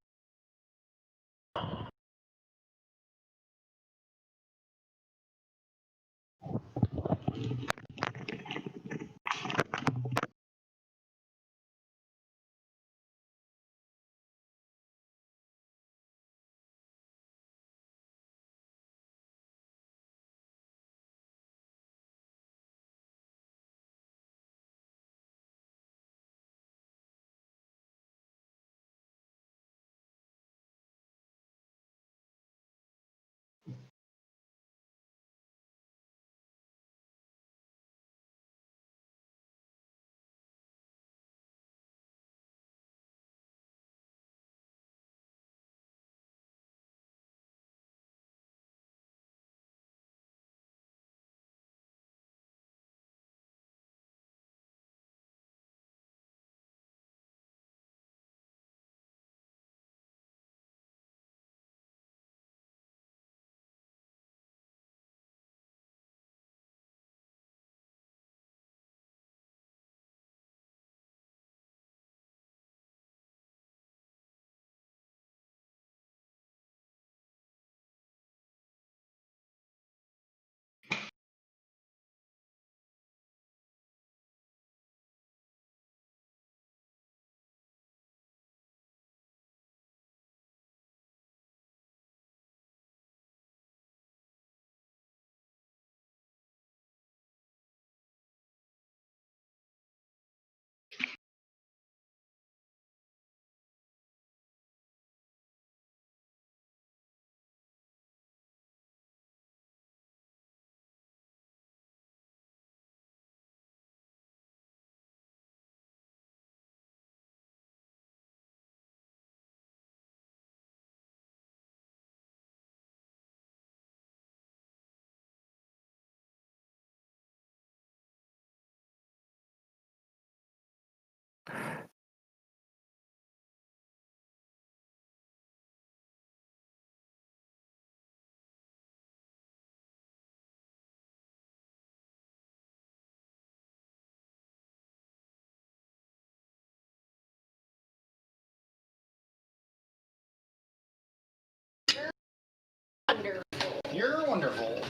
E: You're wonderful.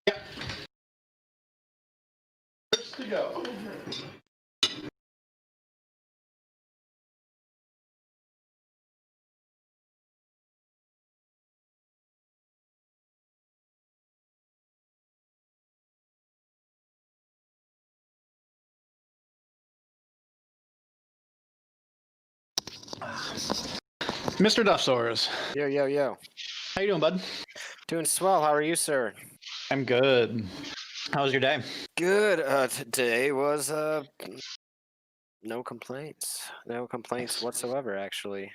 E: Yep. First to go. Mr. Duffsores.
F: Yo, yo, yo.
E: How you doing, bud?
F: Doing swell. How are you, sir?
E: I'm good. How was your day?
F: Good. Today was no complaints. No complaints whatsoever, actually.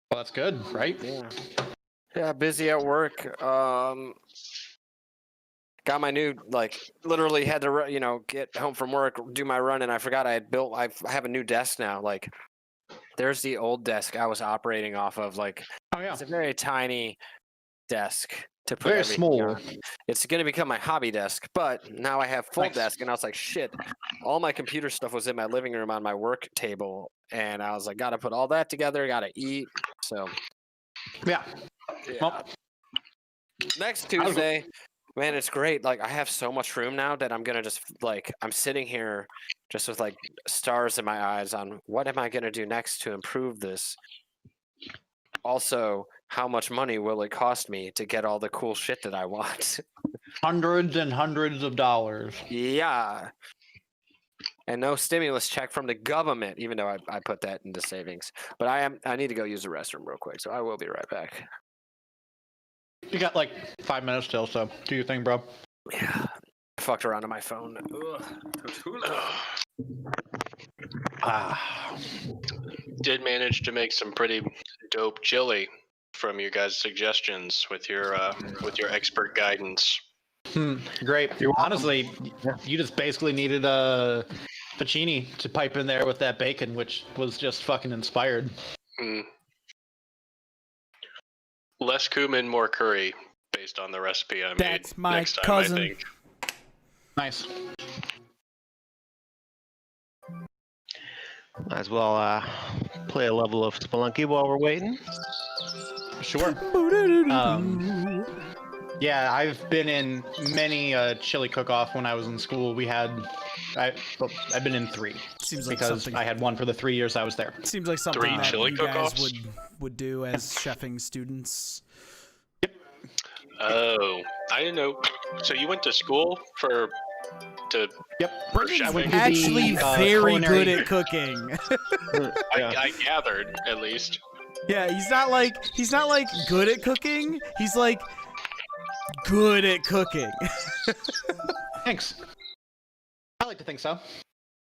E: Well, that's good, right?
F: Yeah. Yeah, busy at work. Got my new, literally had to, get home from work, do my run, and I forgot I have a new desk now. There's the old desk I was operating off of.
E: Oh, yeah.
F: It's a very tiny desk to put
E: Very
F: everything
E: small.
F: on. It's going to become my hobby desk, but now I have full
E: Nice.
F: desk, and I was like, shit, all my computer stuff was in my living room on my work table, and I was like, got to put all that together, got to eat. So,
E: Yeah.
F: yeah.
E: Well,
F: Next Tuesday, man, it's great. Like, I have so much room now that I'm going to just, like, I'm sitting here just with, like, stars in my eyes on what am I going to do next to improve this? Also, how much money will it cost me to get all the cool shit that I want?
E: hundreds and hundreds of dollars.
F: Yeah. And no stimulus check from the government, even though I put that into savings. But I need to go use the restroom real quick, so I will be right back.
E: You got like 5 minutes still, so do your thing, bro.
F: Yeah. I fucked around on my phone. Ugh.
E: Ah.
A: Did manage to make some pretty dope chili from your guys' suggestions with your expert guidance.
E: Great. Honestly, you just basically needed a Pacini to pipe in there with that bacon, which was just fucking inspired.
A: Mm. Less cumin, more curry, based on the recipe I made.
C: That's my
A: next time,
C: cousin.
A: I think.
E: Nice.
D: Might as well play a level of Spelunky while we're waiting.
E: Sure. Yeah, I've been in many chili cook-off when I was in school. I've been in 3
C: Seems like
E: because
C: something.
E: I had one for the 3 years I was there.
C: Seems like something
A: 3
C: that
A: chili
C: you guys
A: cook-offs?
C: would do as chefing students.
A: Oh, I didn't know. So you went to school for
E: Yep.
C: Britain's
A: I went
E: to the,
C: actually very
E: culinary-
C: good at cooking.
A: I gathered at least.
C: Yeah, he's not like good at cooking. He's like good at cooking.
E: Thanks. I like to think so.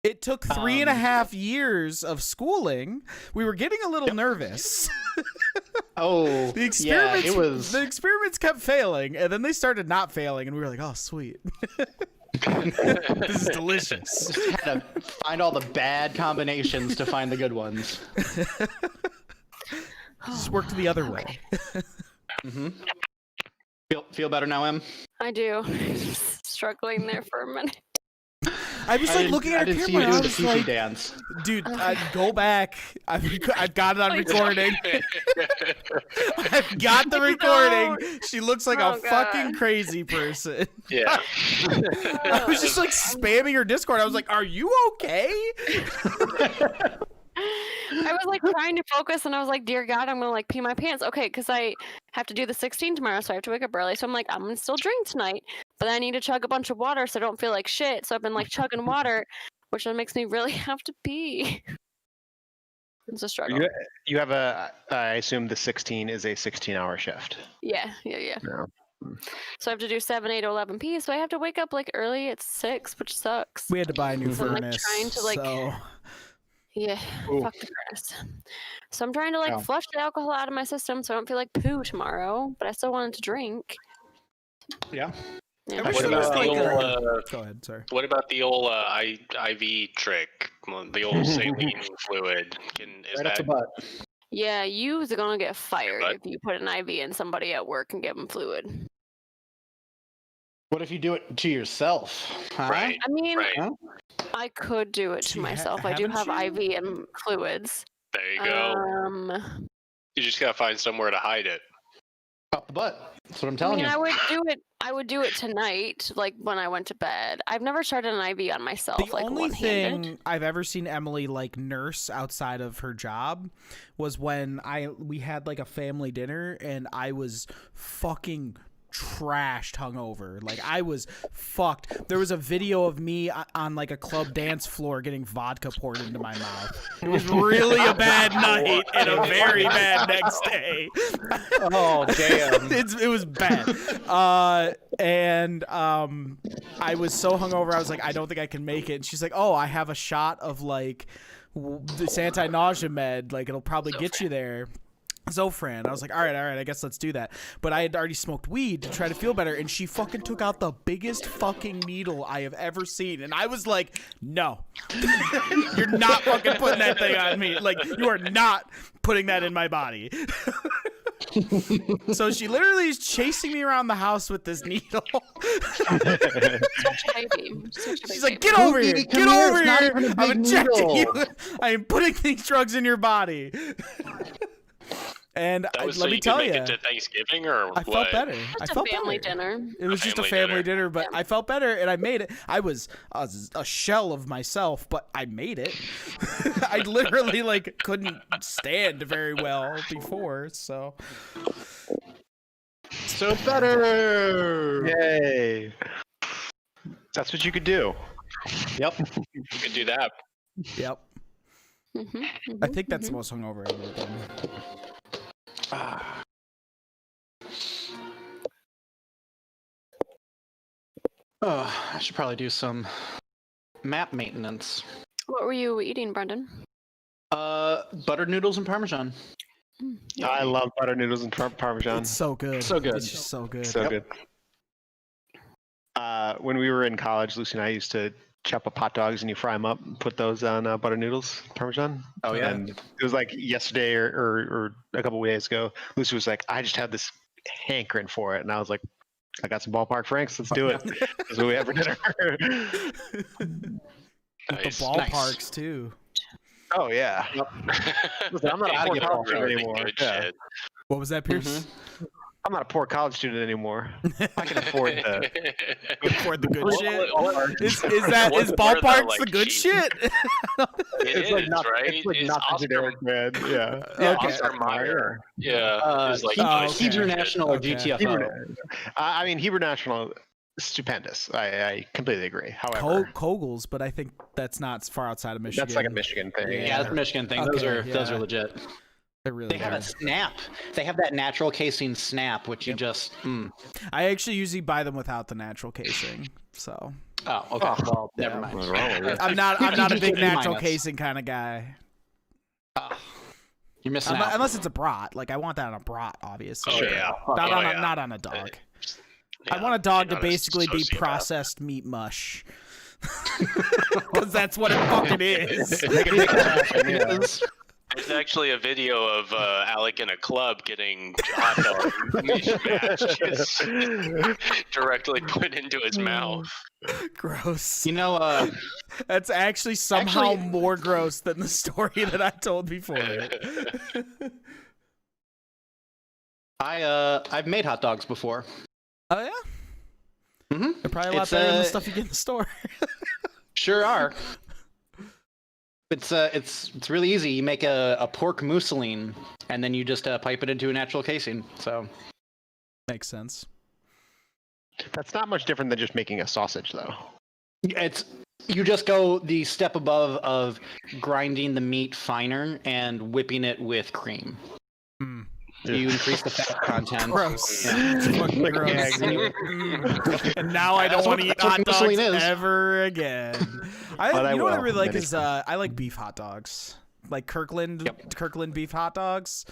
C: It took 3.5 years of schooling. We were getting a little nervous.
E: Oh,
C: The experiments,
E: yeah, it was.
C: the experiments kept failing, and then they started not failing, and we were like, "Oh, sweet, this is delicious."
E: Just had to find all the bad combinations to find the good ones.
C: Just worked the other way.
E: Mm-hmm. Feel better now, Em?
B: I do. Struggling there for a minute.
C: I was like looking at
E: I
C: her
E: didn't see you
C: camera, and I
E: do the
C: was
E: pee
C: like,
E: dance.
C: "Dude, go back. I've got it on recording. I've got the recording. She looks like a
B: Oh, God.
C: fucking crazy person."
A: Yeah.
C: I was just like spamming her Discord. I was like, "Are you okay?"
B: I was like trying to focus, and I was like, "Dear God, I'm gonna like pee my pants." Okay, because I have to do the 16 tomorrow, so I have to wake up early. So I'm like, I'm gonna still drink tonight, but I need to chug a bunch of water so I don't feel like shit. So I've been like chugging water, which then makes me really have to pee. It's a struggle.
D: You have I assume the 16 is a 16-hour shift.
B: Yeah.
D: No.
B: So I have to do 7, 8, or 11 p. So I have to wake up like early at 6, which sucks.
C: We had to buy a new
B: So I'm, like,
C: furnace.
B: trying to, like,
C: so
B: Yeah,
E: Ooh.
B: fuck the furnace. So I'm trying to like
E: Yeah.
B: flush the alcohol out of my system so I don't feel like poo tomorrow, but I still wanted to drink.
E: Yeah.
B: Yeah.
C: I wish
A: What
C: there was
A: about the
C: like
A: old,
C: a... Go ahead, sorry.
A: what about the old IV trick? The old saline fluid. Is
E: Right up
A: that
E: the butt.
B: Yeah, you're gonna get fired
A: But-
B: if you put an IV in somebody at work and give them fluid.
E: What if you do it to yourself? Huh?
A: right?
B: I mean,
A: Right.
B: I could do it to
C: Gee,
B: myself. I do have
C: haven't you?
B: IV and fluids.
A: There you go. You just gotta find somewhere to hide it.
E: Up the butt. That's what I'm
B: I
E: telling
B: mean,
E: you.
B: I would do it tonight, like when I went to bed. I've never started an IV on myself,
C: The
B: like
C: only
B: one-handed.
C: thing I've ever seen Emily like nurse outside of her job was when we had like a family dinner and I was fucking trashed hungover. Like I was fucked. There was a video of me on like a club dance floor getting vodka poured into my mouth. It was really a bad night and a very bad next day.
E: Oh, damn.
C: It was bad. And I was so hungover, I was like, I don't think I can make it. And she's like, oh, I have a shot of like this anti-nausea med. Like it'll probably get you there. Zofran. I was like, all right, I guess let's do that. But I had already smoked weed to try to feel better, and she fucking took out the biggest fucking needle I have ever seen. And I was like, no. You're not fucking putting that thing on me. Like, you are not putting that in my body. So she literally is chasing me around the house with this needle.
B: Such a baby. Such a
C: She's
B: big
C: like,
B: baby.
C: "Get over here!
E: Come
C: Get
E: here,
C: over
E: it's not
C: here!
E: even a
C: I'm
E: big
C: injecting
E: needle."
C: you. I am putting these drugs in your body." And
A: That was so
C: let me
A: you could
C: tell
A: make
C: you,
A: it to Thanksgiving, or
C: I
A: what?
C: felt better. I
B: Just a
C: felt
B: family
C: better.
B: dinner.
C: It was just a
A: family
C: family dinner, but
B: Yeah.
C: I felt better, and I made it. I was a shell of myself, but I made it. I literally like couldn't stand very well before, so
E: So better.
D: Yay! That's what you could do.
E: Yep.
A: You could do that.
C: yep. I think that's the most hungover I've ever been.
E: Ah. Oh, I should probably do some map maintenance.
B: What were you eating, Brendan?
E: Buttered noodles and Parmesan.
D: I love butter noodles and Parmesan.
C: It's so good.
E: So good.
C: It's just so good.
D: So
E: Yep.
D: good. When we were in college, Lucy and I used to chop up hot dogs and you fry them up and put those on butter noodles, Parmesan.
E: Oh, yeah.
D: And it was like yesterday or a couple of days ago, Lucy was like, I just had this hankering for it. And I was like, I got some ballpark Franks. Let's do it. That's what we have for dinner.
C: With
A: Nice.
C: the ballparks too.
D: Oh, yeah. Listen, I'm not a
E: Gotta
D: poor
E: get
D: college
E: ballpark.
D: student
A: Really
D: anymore.
A: good
D: Yeah.
A: shit.
C: What was that, Pierce?
D: I'm not a poor college student anymore. I can afford to.
C: For the good
A: What-
C: shit.
A: what-
C: Is that
A: what
C: is
A: are the,
C: ballparks
A: like,
C: the good
A: cheap-
C: shit?
A: It
D: It's
A: is,
D: like not,
A: right?
D: it's like
A: It's
D: not the
A: Oscar,
D: generic brand. Yeah.
C: Yeah,
A: Oscar
C: okay.
A: Mayer. Yeah. is like
C: Oh,
A: the
C: okay.
E: Hebrew
A: shit.
E: National or
C: Okay.
E: GTFO.
D: I mean, Hebrew National, stupendous. I completely agree. However,
C: Kogels, but I think that's not far outside of Michigan.
D: that's like a Michigan thing.
C: Yeah.
E: Yeah, that's a Michigan thing. Those
C: Okay,
E: are those
C: yeah.
E: are legit.
C: They're really
E: They have a
C: good.
E: snap. They have that natural casing snap, which you
C: Yep.
E: just.
C: I actually usually buy them without the natural casing. So
E: Oh, okay.
D: Oh,
E: Well,
D: yeah,
E: never mind.
D: what's wrong with it?
C: I'm not a
E: just
C: big
E: get
C: natural
E: B-.
C: casing kind of guy.
E: You're missing out.
C: Unless it's a brat. Like I want that on a brat, obviously.
A: Oh, yeah.
C: Not
A: Oh,
C: on
A: yeah.
C: not on a dog. I
A: Yeah,
C: want a dog to
A: not a
C: basically be
A: sociopath.
C: processed meat mush. Because that's what it fucking is.
E: Yes.
A: There's actually a video of Alec in a club getting hot dog mismatched directly put into his mouth.
C: Gross.
E: You know,
C: That's actually somehow
E: Actually-
C: more gross than the story that I told before.
E: I've made hot dogs before.
C: Oh yeah?
E: Mm-hmm.
C: They're probably a lot
E: It's,
C: better than the stuff you get in the store.
E: Sure are. It's really easy. You make a pork mousseline, and then you just pipe it into a natural casing. So
C: Makes sense.
D: That's not much different than just making a sausage, though.
E: you just go the step above of grinding the meat finer and whipping it with cream.
C: Mm.
E: You increase the fat content.
C: Gross.
E: Yeah.
C: It's fucking
D: Like
C: gross.
D: egg.
C: Mm. And now I don't
E: That's
C: want to eat
E: what
C: hot dogs
E: mousseline is.
C: ever again.
D: But I
C: You know what I
D: will,
C: really like
D: many
C: is I like beef hot dogs. Like Kirkland
E: Yep.
C: Kirkland beef hot dogs.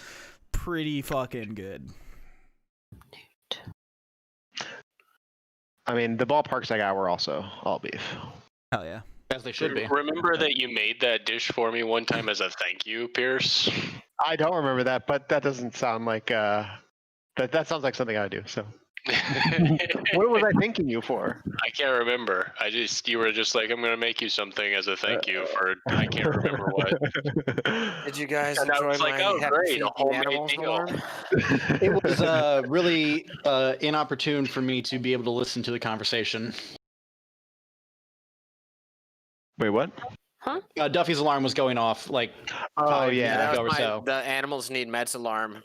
C: Pretty fucking good.
D: I mean, the ballparks I got were also all beef.
C: Hell yeah.
E: As they should be.
A: Remember that you made that dish for me one time as a thank you, Pierce?
D: I don't remember that, but that doesn't sound like that sounds like something I would do. So, what was I thanking you for?
A: I can't remember. You were just like, I'm gonna make you something as a thank you for I can't remember what.
F: Did you guys
A: And I
F: enjoy
A: was like,
F: my
A: oh,
F: Happy
A: great, a
F: Feet
A: homemade
F: Animals
A: meal.
F: alarm?
E: It was really inopportune for me to be able to listen to the conversation.
D: Wait, what?
E: Duffy's alarm was going off like
D: Oh
E: 5
D: yeah.
E: minutes
F: that
E: ago
F: was
E: or so.
F: the animals need meds alarm.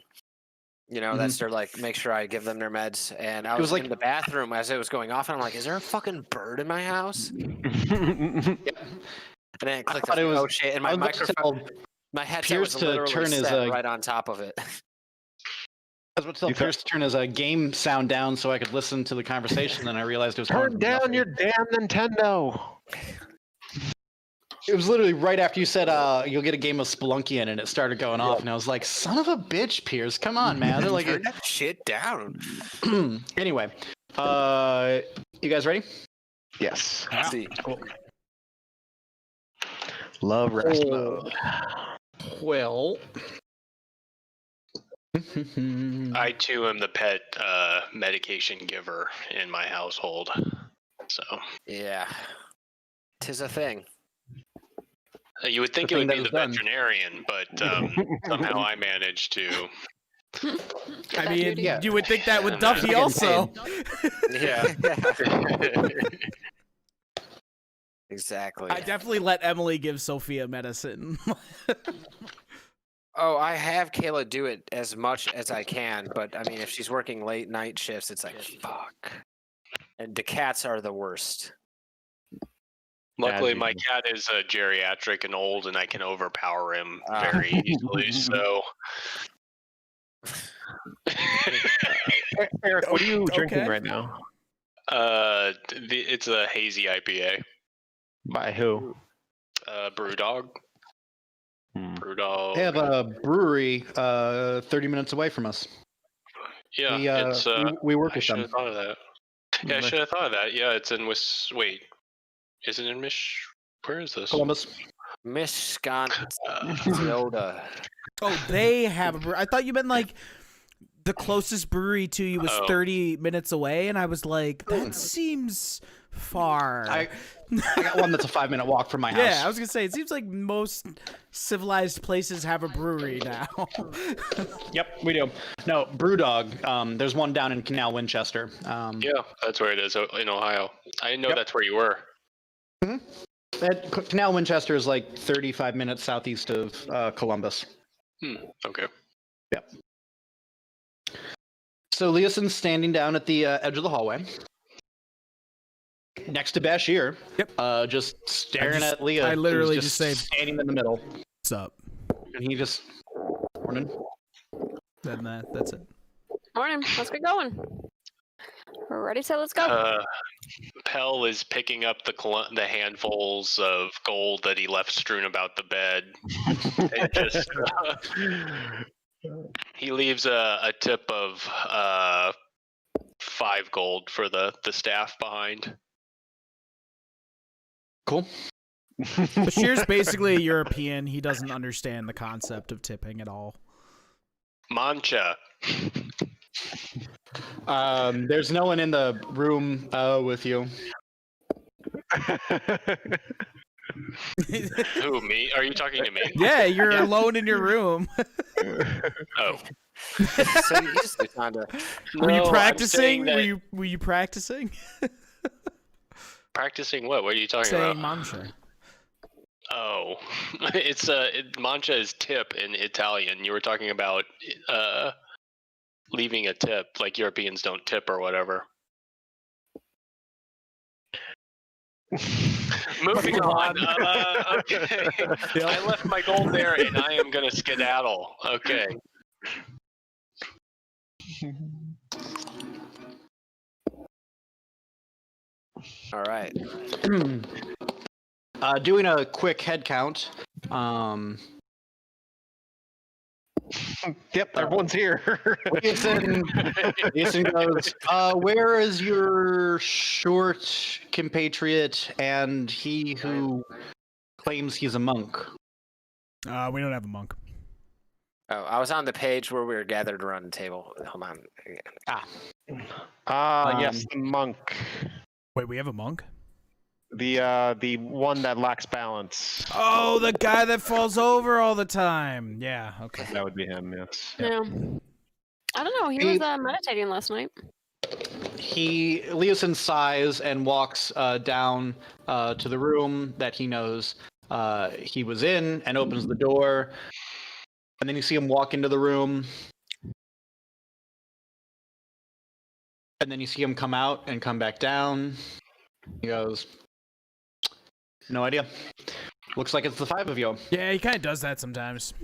F: You know, that's their like make sure I give them their meds. And I
E: was
F: was
E: like-
F: in the bathroom as it was going off, and I'm like, is there a fucking bird in my house? And then it clicked.
E: thought it was-
F: Oh shit! And
E: I
F: my
E: was about to
F: microphone,
E: tell
F: my headset
E: Pierce
F: was
E: to
F: literally
E: turn his,
F: set right on top of it.
E: I was about to tell
D: You thought-
E: Pierce to turn his game sound down so I could listen to the conversation. Then I realized it was coming
D: Turn
E: from
D: down
E: Duffy.
D: your damn Nintendo.
E: It was literally right after you said you'll get a game of Spelunky in, and it started going off, and I was like, "Son of a bitch, Pierce! Come on, man!" They're like,
F: Turn that shit down.
E: anyway, you guys ready?
D: Yes.
F: See.
D: Love rest
E: Oh.
D: mode.
E: Well,
A: I too am the pet medication giver in my household. So
F: Yeah. 'Tis a thing.
A: you would think
E: The
A: it would
E: thing
A: be
E: that
A: the
E: is done.
A: veterinarian, but somehow I managed to.
B: Get
C: I
B: that
C: mean,
B: duty.
E: yeah.
C: you would think that with
A: Yeah,
C: Duffy
E: man.
C: also.
F: Yeah. Exactly.
C: I definitely let Emily give Sophia medicine.
F: Oh, I have Kayla do it as much as I can, but I mean, if she's working late night shifts, it's like fuck. And the cats are the worst.
A: Luckily,
D: As
A: my
D: usual.
A: cat is geriatric and old, and I can overpower him
F: Ah.
A: very easily. So,
D: Eric, what are you drinking
C: Okay.
D: right now?
A: it's a hazy IPA.
D: By who?
A: Brewdog.
D: Hmm.
A: Brewdog.
E: They have a brewery 30 minutes away from us.
A: Yeah,
E: we,
A: it's.
E: we work
A: I
E: with
A: should
E: them.
A: have thought of that. Yeah, I
D: Nice.
A: should have thought of that. Yeah, it's in Wait, is it in Where is this?
E: Columbus.
F: Wisconsin.
A: Uh,
F: Yoda.
C: Oh, they have a brewery. I thought you meant like the closest brewery to you was
A: Oh.
C: 30 minutes away, and I was like, that seems far.
E: I got one that's a 5-minute walk from my house.
C: Yeah, I was gonna say it seems like most civilized places have a brewery now.
E: Yep, we do. No, Brewdog. There's one down in Canal Winchester.
A: yeah, that's where it is in Ohio. I didn't know
E: Yep.
A: that's where you were.
E: Canal Winchester is like 35 minutes southeast of Columbus.
A: Okay.
E: Yep. So Leoson's standing down at the edge of the hallway, next to Bashir.
C: Yep.
E: Just staring at Leah.
C: I literally
E: who's
C: just say,
E: standing in the middle,
C: "What's up?"
E: and he just morning.
C: Then that's it.
B: Morning. Let's get going. We're ready, so let's go.
A: Pell is picking up the handfuls of gold that he left strewn about the bed, and just he leaves a tip of 5 gold for the staff behind.
E: Cool.
C: Bashir's basically a European. He doesn't understand the concept of tipping at all.
A: Mancha.
E: There's no one in the room with you.
A: Who, me? Are you talking to me?
C: Yeah, you're alone in your room.
A: Oh.
F: So you just kind of.
C: Were you
A: No, I'm
C: practicing?
A: saying that-
C: Were you practicing?
A: Practicing what? What are you talking
C: Saying
A: about?
C: Mamsha.
A: Oh, it's Mancha is tip in Italian. You were talking about leaving a tip, like Europeans don't tip or whatever. Moving on. Okay. I left my gold there, and I am gonna skedaddle. Okay.
F: All right.
E: Doing a quick head count.
D: Yep, everyone's here.
E: Jason goes, where is your short compatriot and he who claims he's a monk?
C: We don't have a monk.
F: Oh, I was on the page where we were gathered around the table. Hold on.
D: Yes, the monk.
C: Wait, we have a monk?
D: The one that lacks balance.
C: Oh, the guy that falls over all the time. Yeah, okay.
D: That would be him, yes.
B: Yeah. I don't know. He was meditating last night.
E: Leosin sighs and walks down to the room that he knows he was in and opens the door. And then you see him walk into the room. And then you see him come out and come back down. He goes, no idea. Looks like it's the 5 of you.
C: Yeah, he kind of does that sometimes.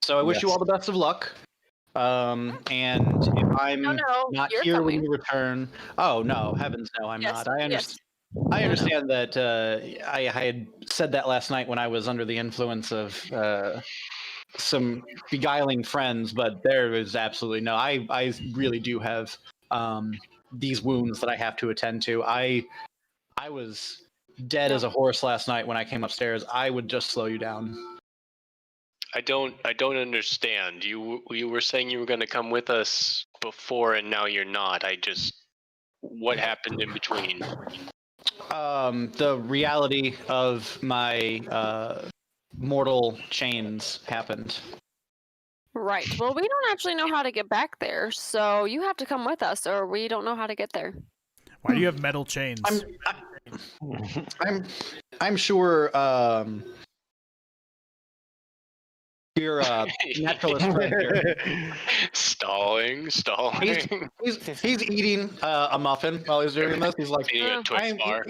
E: So I wish you
D: Yes.
E: all the best of luck. And if I'm
B: No,
E: not
B: you're
E: here when
B: coming.
E: you return, oh no, heavens no, I'm
B: Yes,
E: not. I understand that I had said that last night when I was under the influence of some beguiling friends, but there is absolutely no. I really do have these wounds that I have to attend to. I was dead as a horse last night when I came upstairs. I would just slow you down.
A: don't understand. You were saying you were going to come with us before, and now you're not. What happened in between?
E: The reality of my mortal chains happened.
B: Right. Well, we don't actually know how to get back there, so you have to come with us, or we don't know how to get there.
C: Why do you have metal chains?
E: I'm sure your naturalist friend here.
A: Stalling.
E: He's eating a muffin while he's doing this. He's like,
A: Eating a Twix bar.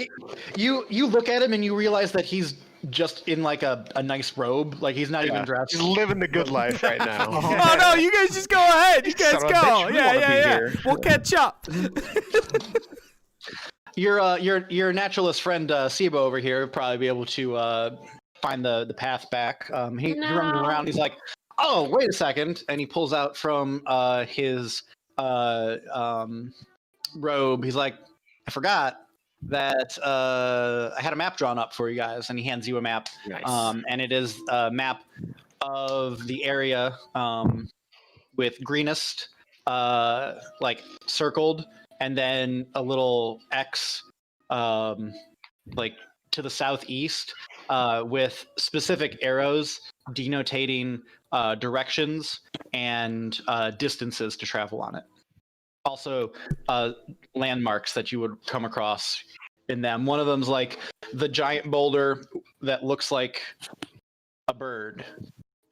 E: you look at him and you realize that he's just in like a nice robe, like he's not even dressed.
D: He's living the good life right now.
C: Oh no, you guys just go ahead. You guys
D: Son of a
C: go.
D: bitch, we wanna be
C: Yeah.
D: here.
C: We'll catch up.
E: Your naturalist friend Sibo over here would probably be able to find the path back. He runs around. He's like, "Oh, wait a second," and he pulls out from his robe. He's like, "I forgot that I had a map drawn up for you guys," and he hands you a map.
F: Nice.
E: And it is a map of the area with greenest like circled, and then a little X like to the southeast with specific arrows denotating directions and distances to travel on it. Also, landmarks that you would come across in them. One of them's like the giant boulder that looks like a bird,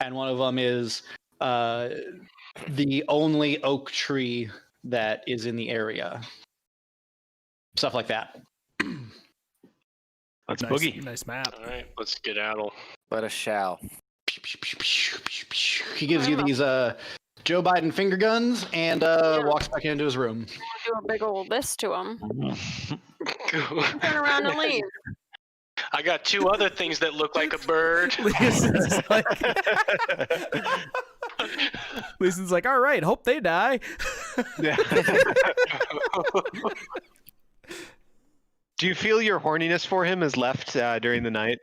E: and one of them is the only oak tree that is in the area. Stuff like that.
D: Let's
C: Nice,
D: boogie.
C: nice map.
A: All right, let's skedaddle.
F: Let us shall.
E: He gives you these Joe Biden finger guns and walks back into his room.
B: Do a big old this to him. Turn around and leave.
A: I got two other things that look like a bird.
C: Leeson's like, all right, hope they die.
D: Yeah. Do you feel your horniness for him is left during the night?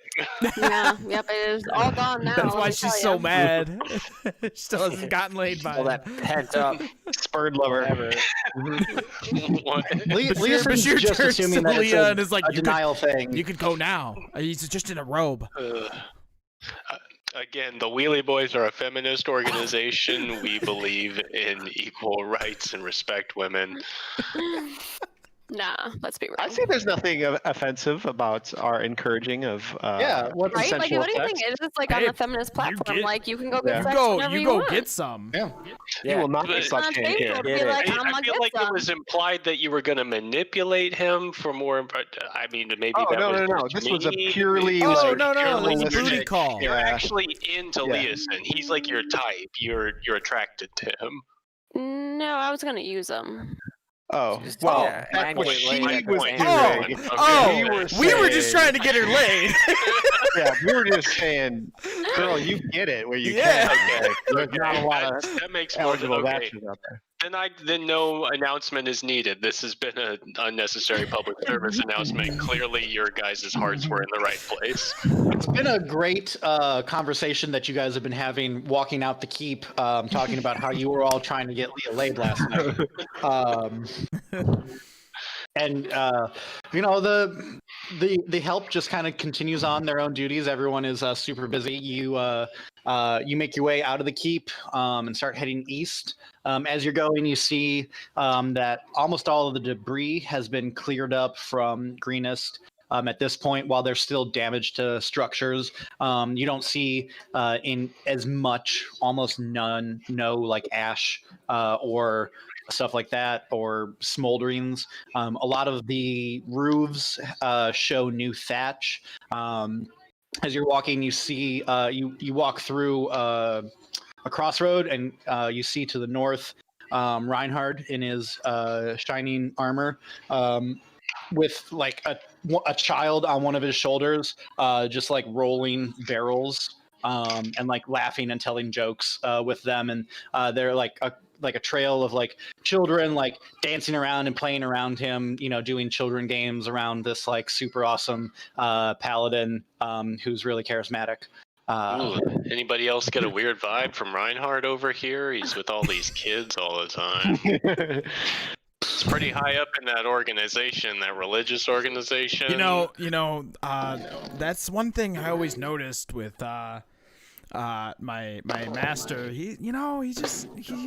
B: Yeah, yep, it is all gone now.
C: That's why
B: let me
C: she's
B: tell
C: so
B: ya.
C: mad. She still hasn't gotten laid by
F: All
C: him.
F: that pent up.
D: Spurred lover.
F: Whatever.
A: What?
E: Leeson's
C: Bashir
E: just
C: turns
E: assuming
C: to
E: that it's
C: Leah and is like,
E: a
C: "You could-
E: denial thing.
C: You could go now. He's just in a robe.
A: Again, the Wheelie Boys are a feminist organization. We believe in equal rights and respect women.
B: Nah, let's be real.
D: I see there's nothing offensive about our encouraging of
E: what's
B: Right? Like, if
D: consensual
B: anything,
D: sex.
B: it is like on
C: Hey,
B: the feminist platform.
C: get-
B: Like, you can go
D: Yeah.
B: get sex
C: Go,
B: whenever
C: you
B: you
C: go
B: want.
C: get some.
E: Yeah.
D: You will not
A: But-
D: be slut
B: On
D: shamed
B: stage,
D: here.
B: it'll be
F: Get it.
B: like,
A: I,
B: I'm
A: I
B: gonna
A: feel
B: get
A: like
B: some.
A: it was implied that you were going to manipulate him for more. I mean, maybe
D: Oh
A: that
D: no
A: was
D: no no!
A: just
D: This was a
A: me.
D: purely
C: Oh,
D: like
C: no,
A: You're
C: it was a
A: like-
C: booty call.
A: You're
D: Yeah.
A: actually into
D: Yeah.
A: Leeson. He's like your type. You're attracted to him.
B: No, I was gonna use them.
D: Oh
F: Just-
D: well,
F: yeah,
D: that's
F: and
D: what
F: get
D: she
F: laid
D: was
F: at the same
D: doing.
C: time.
A: Okay.
C: Oh,
D: We were
C: we were just
D: saying-
C: trying to get her laid.
D: Yeah, we were just saying, girl, you get it where you
C: Yeah.
D: can. Okay. There's
A: Okay,
D: not a lot of
A: that makes more
D: eligible
A: okay.
D: bachelors out there.
A: Then no announcement is needed. This has been an unnecessary public service announcement. Clearly, your guys' hearts were in the right place.
E: It's been a great conversation that you guys have been having walking out the keep, talking about how you were all trying to get Leah laid last night. And you know, the help just kind of continues on their own duties. Everyone is super busy. You make your way out of the keep and start heading east. As you're going, you see that almost all of the debris has been cleared up from Greenest. At this point, while there's still damage to structures, you don't see in as much, almost none, no like ash or stuff like that, or smolderings. A lot of the roofs show new thatch. As you're walking, you see you walk through a crossroad, and you see to the north Reinhard in his shining armor. With like a child on one of his shoulders, just like rolling barrels and like laughing and telling jokes with them, and they're like a trail of like children like dancing around and playing around him, you know, doing children games around this like super awesome paladin who's really charismatic.
A: Ooh, anybody else get a weird vibe from Reinhardt over here? He's with all these kids all the time. It's pretty high up in that organization, that religious organization.
C: That's one thing I always noticed with my master. He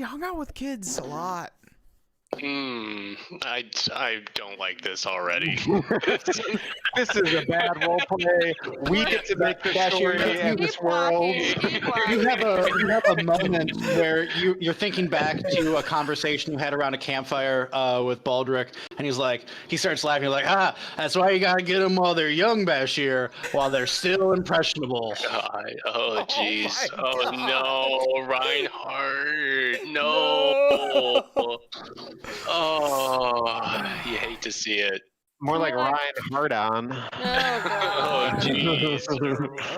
C: hung out with kids a lot.
A: I don't like this already.
D: This is a bad roleplay. We get to make the story in this world.
E: You have a moment where you're thinking back to a conversation you had around a campfire with Baldric, and he starts laughing. You're like, that's why you gotta get them while they're young, Bashir, while they're still impressionable.
A: God. Oh jeez. Oh no, Reinhardt. No. Oh, you hate to see it.
D: More like Ryan Hardon.
A: Oh jeez.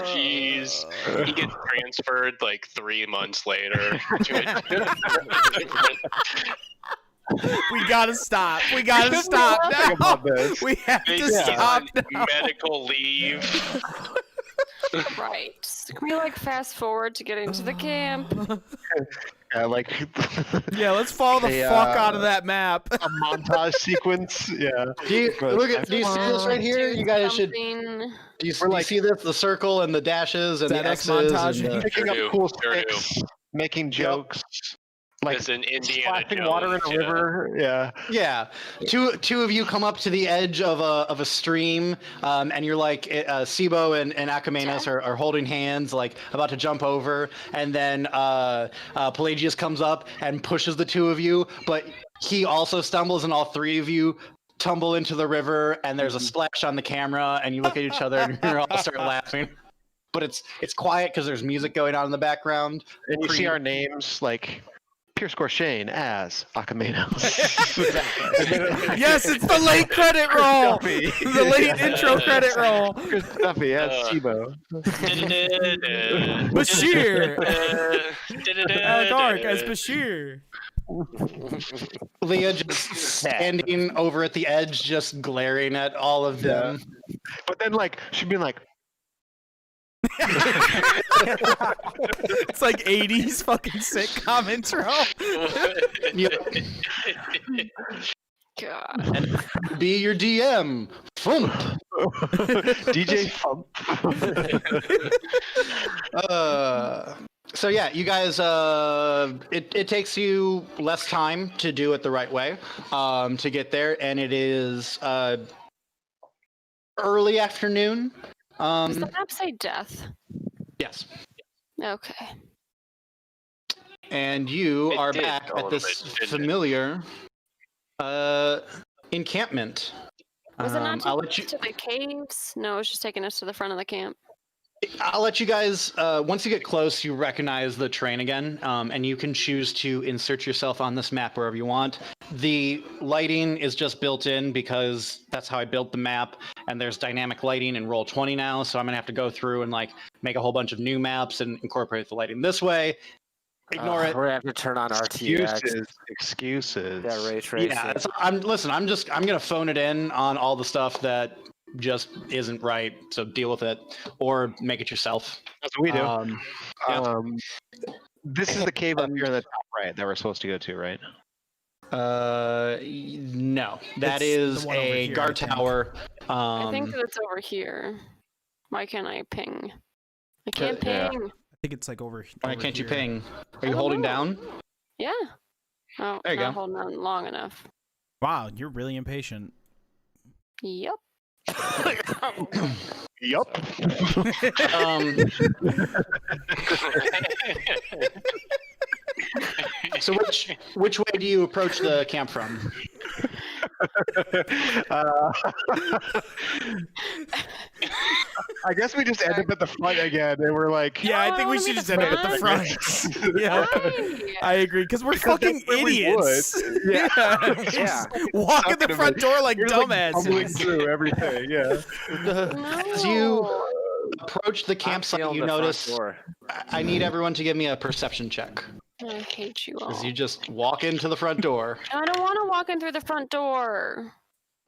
A: Jeez. He gets transferred like 3 months later to
C: We gotta stop. We gotta stop now. We have to stop now.
A: Medical leave.
B: Right. Can we fast forward to get into the camp?
D: Yeah,
C: let's follow the fuck out of that map.
D: A montage sequence. Yeah.
E: Do you see this right here? You guys should.
B: Something-
E: Do you see this? The circle and the dashes and the
C: X
E: X's.
C: montage.
E: And
D: Picking up
A: Sure
D: cool
A: do.
D: sticks, making jokes.
A: It's an Indiana
D: splashing
A: Jones.
D: water in a river. Yeah.
E: yeah, two of you come up to the edge of a stream, and you're like Sibo and Achomenos are holding hands, like about to jump over, and then Pelagius comes up and pushes the two of you, but he also stumbles, and all three of you tumble into the river, and there's a splash on the camera, and you look at each other, and you all start laughing. But it's quiet because there's music going on in the background,
D: And you see our names like Pierce Gorshane as Achomenos.
C: Yes, it's the late credit roll. The late intro credit roll.
D: Chris Duffy as Sibo.
C: Bashir. Alec as Bashir.
E: Leah just standing over at the edge, just glaring at all of them.
D: But then she'd be like,
C: It's like 80s fucking sitcom intro.
B: God.
E: And be your DM. Thump.
D: DJ Fump.
E: So yeah, you guys, it takes you less time to do it the right way, to get there, and it is early afternoon.
B: Does the map say death?
E: Yes.
B: Okay.
E: And you
A: It
E: are
A: did
E: back
A: a
E: at
A: little
E: this
A: bit, didn't it?
E: familiar encampment.
B: Was it not
E: I'll
B: taking
E: let
B: us
E: you.
B: to the caves? No, it's just taking us to the front of the camp.
E: I'll let you guys. Once you get close, you recognize the terrain again, and you can choose to insert yourself on this map wherever you want. The lighting is just built in because that's how I built the map, and there's dynamic lighting in Roll20 now. So I'm gonna have to go through and make a whole bunch of new maps and incorporate the lighting this way. Ignore it.
F: We're gonna have to turn on RTX.
D: Excuses.
F: Yeah, ray tracing.
E: Yeah, I'm gonna phone it in on all the stuff that just isn't right. So deal with it, or make it yourself.
D: That's what we do.
E: Yeah.
D: This is the cave up here in the top right that we're supposed to go to, right?
E: No, that
C: It's
E: is
C: the one over
E: a
C: here,
E: guard
C: I think.
E: tower.
B: I think that it's over here. Why can't I ping? I can't
D: yeah.
B: ping.
C: I think it's over.
E: Why
C: over
E: can't you
C: here.
E: ping? Are
B: I
E: you
B: don't
E: holding
B: know.
E: down?
B: Yeah. Oh,
E: There you
B: not
E: go.
B: holding on long enough.
C: Wow, you're really impatient.
B: Yep.
D: Yup.
E: So which way do you approach the camp from?
D: I guess we just end up at the front again, and we're like,
C: Yeah, I think we
B: wanna
C: should
B: be
C: just
B: the
C: end up at the front. Yeah,
B: Why?
C: I agree because we're fucking
D: that's where we
C: idiots.
D: would. Yeah.
F: Yeah.
C: Walk in the
D: Talking
C: front door like
D: you're tumbling
C: dumbasses.
D: through everything. Yeah.
E: As you
B: No.
E: approach the
F: I'm
E: campsite,
F: feeling
E: you
F: the front
E: notice.
F: door.
E: I need everyone to give me a perception check.
B: I hate you all.
E: As you just walk into the front door.
B: I don't want to walk in through the front door.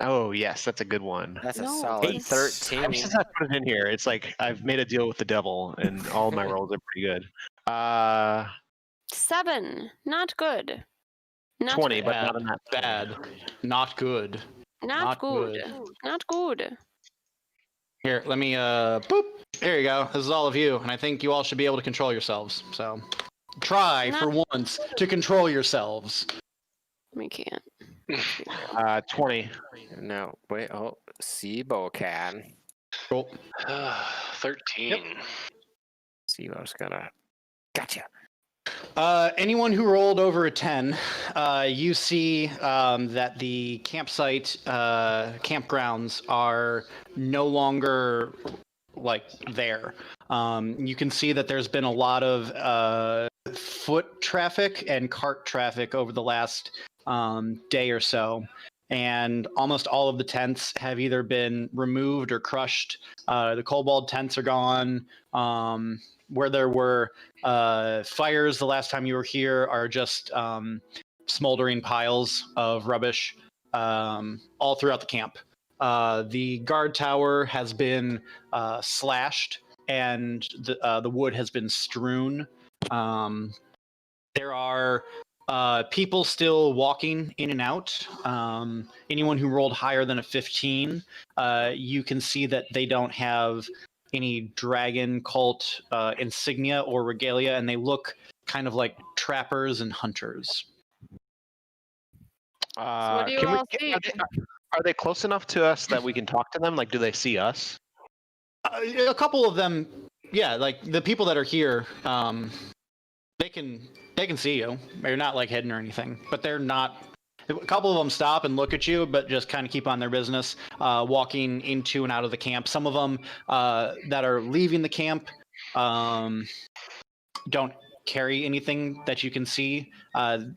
D: Oh yes, that's a good one.
F: That's a
B: No,
F: solid
B: it's-
F: 13.
D: Ever since I put it in here, it's like I've made a deal with the devil, and all my rolls are pretty good.
B: 7. Not good. Not
D: 20,
B: good.
D: but not in that.
E: Bad. Not good.
B: Not
E: not
B: good.
E: good.
B: Not good.
E: Here, let me, boop. There you go. This is all of you, and I think you all should be able to control yourselves. So, try for once to control yourselves.
B: We can't.
D: 20.
F: No, wait. Oh, Sibo can.
E: Cool.
A: 13.
F: Sibo's gonna. Gotcha.
E: Anyone who rolled over a 10, you see that the campsite campgrounds are no longer like there. You can see that there's been a lot of foot traffic and cart traffic over the last day or so, and almost all of the tents have either been removed or crushed. The kobold tents are gone. Where there were fires the last time you were here are just smoldering piles of rubbish all throughout the camp. The guard tower has been slashed, and the wood has been strewn. There are people still walking in and out. Anyone who rolled higher than a 15, you can see that they don't have any dragon cult insignia or regalia, and they look kind of like trappers and hunters.
B: What do you all see?
D: Are they close enough to us that we can talk to them? Like, do they see us?
E: A couple of them, yeah, like the people that are here, they can see you. They're not like hidden or anything, but they're not. A couple of them stop and look at you, but just kind of keep on their business, walking into and out of the camp. Some of them that are leaving the camp don't carry anything that you can see. The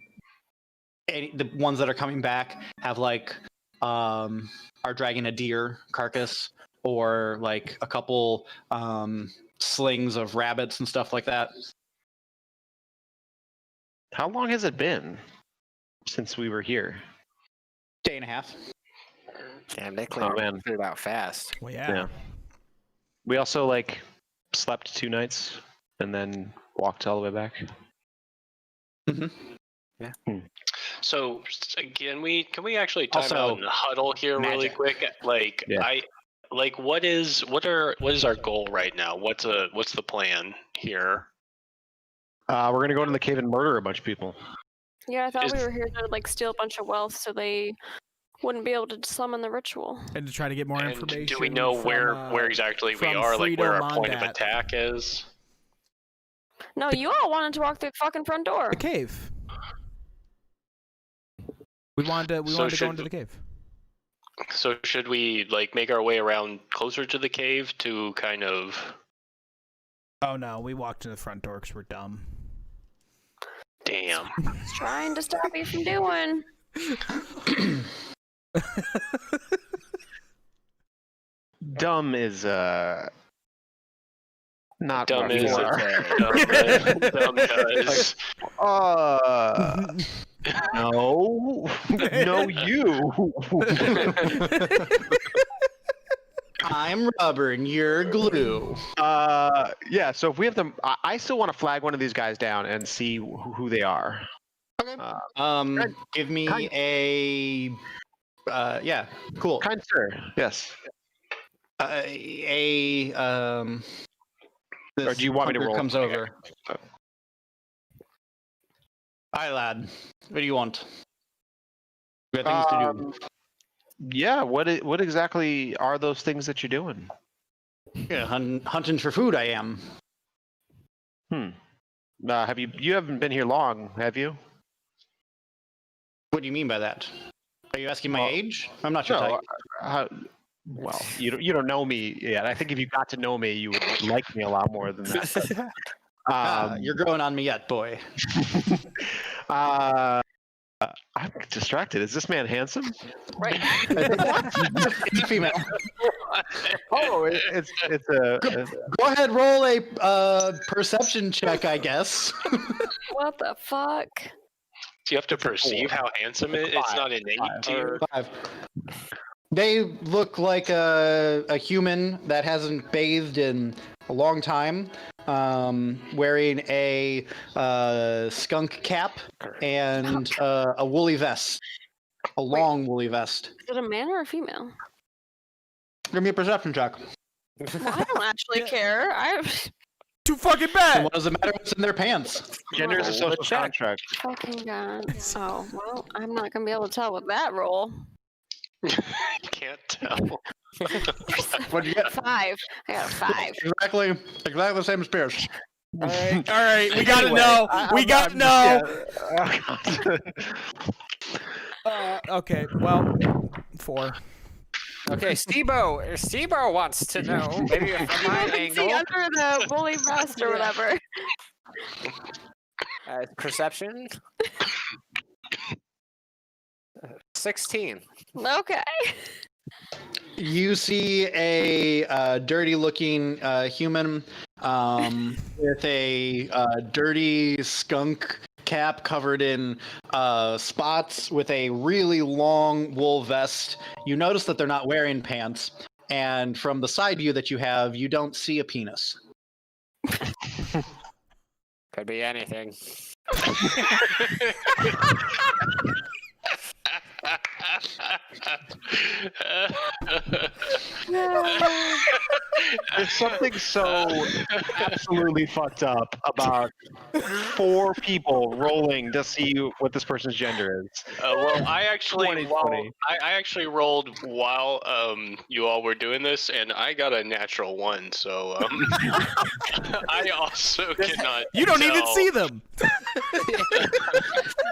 E: ones that are coming back have like are dragging a deer carcass or like a couple slings of rabbits and stuff like that.
D: How long has it been since we were here?
E: Day and a half.
F: Damn, they
D: Oh, man.
F: cleared out fast.
C: Well, yeah.
D: Yeah. We also like slept 2 nights and then walked all the way back.
A: So can we actually time
E: Also,
A: out and huddle here really
E: magic.
A: quick? Like
D: Yeah.
A: what is our goal right now? What's the plan here?
D: We're gonna go into the cave and murder a bunch of people.
B: Yeah, I thought
A: Is-
B: we were here to like steal a bunch of wealth so they wouldn't be able to summon the ritual.
C: And to try to get more
A: And
C: information.
A: do we know
C: from,
A: where exactly we
C: from
A: are? Like where
C: Frito
A: our point of
C: Mondat.
A: attack is?
B: No, you all wanted to walk through the fucking front door.
C: the cave? We wanted to go
A: should-
C: into the cave.
A: So should we like make our way around closer to the cave to kind of?
C: Oh no, we walked in the front door because we're dumb.
A: Damn.
B: It's trying to stop you from doing.
D: Dumb is not
A: Dumb
D: what
A: is
D: we are.
A: dumb does.
D: No, no, you.
E: I'm rubber and you're glue.
D: Yeah. So if we have them, I still want to flag one of these guys down and see who they are.
E: Okay.
D: Kind-
E: Give me
D: kind-
E: a. Yeah. Cool.
D: Kind sir. Yes.
E: Or
D: do you want me to roll?
E: Comes over. Hi, lad. What do you want? We got things to do.
D: Yeah. What exactly are those things that you're doing?
E: Yeah, hunting for food. I am.
D: Have you haven't been here long, have you?
E: What do you mean by that? Are you asking my age? I'm not your
D: No.
E: type.
D: Well, you don't know me yet. I think if you got to know me, you would like me a lot more than that.
E: You're growing on me yet, boy.
D: I'm distracted. Is this man handsome?
B: Right.
E: It's a female.
D: Oh, it's a.
E: Go ahead, roll a perception check, I guess.
B: What the fuck?
A: Do you have to perceive how handsome it is? It's not innate to you.
E: 5. They look like a human that hasn't bathed in a long time, wearing a skunk cap and a woolly vest, a long woolly vest.
B: Is it a man or a female?
E: Give me a perception check.
B: Well, I don't actually care.
C: Too fucking
E: And
C: bad.
E: what does it matter what's in their pants?
D: Gender is a
F: Roll a
D: social
F: check.
D: contract.
B: Fucking god. Oh, well, I'm not gonna be able to tell with that roll.
A: You can't tell.
E: What did you get?
B: 5. I got a 5.
E: Exactly the same as Pierce.
C: All right, we gotta
D: Anyway,
C: know. We gotta know. Okay, well, 4.
F: Okay, Stebo wants to know maybe from my
B: See
F: angle.
B: under the woolly vest or whatever.
F: Perception. 16.
B: Okay.
E: You see a dirty-looking human with a dirty skunk cap covered in spots with a really long wool vest. You notice that they're not wearing pants, and from the side view that you have, you don't see a penis.
F: Could be anything.
D: There's something so absolutely fucked up about 4 people rolling to see what this person's gender is.
A: Well, I actually
D: 2020.
A: I actually rolled while you all were doing this, and I got a natural 1. So I also cannot.
C: You don't even
A: tell.
C: see them.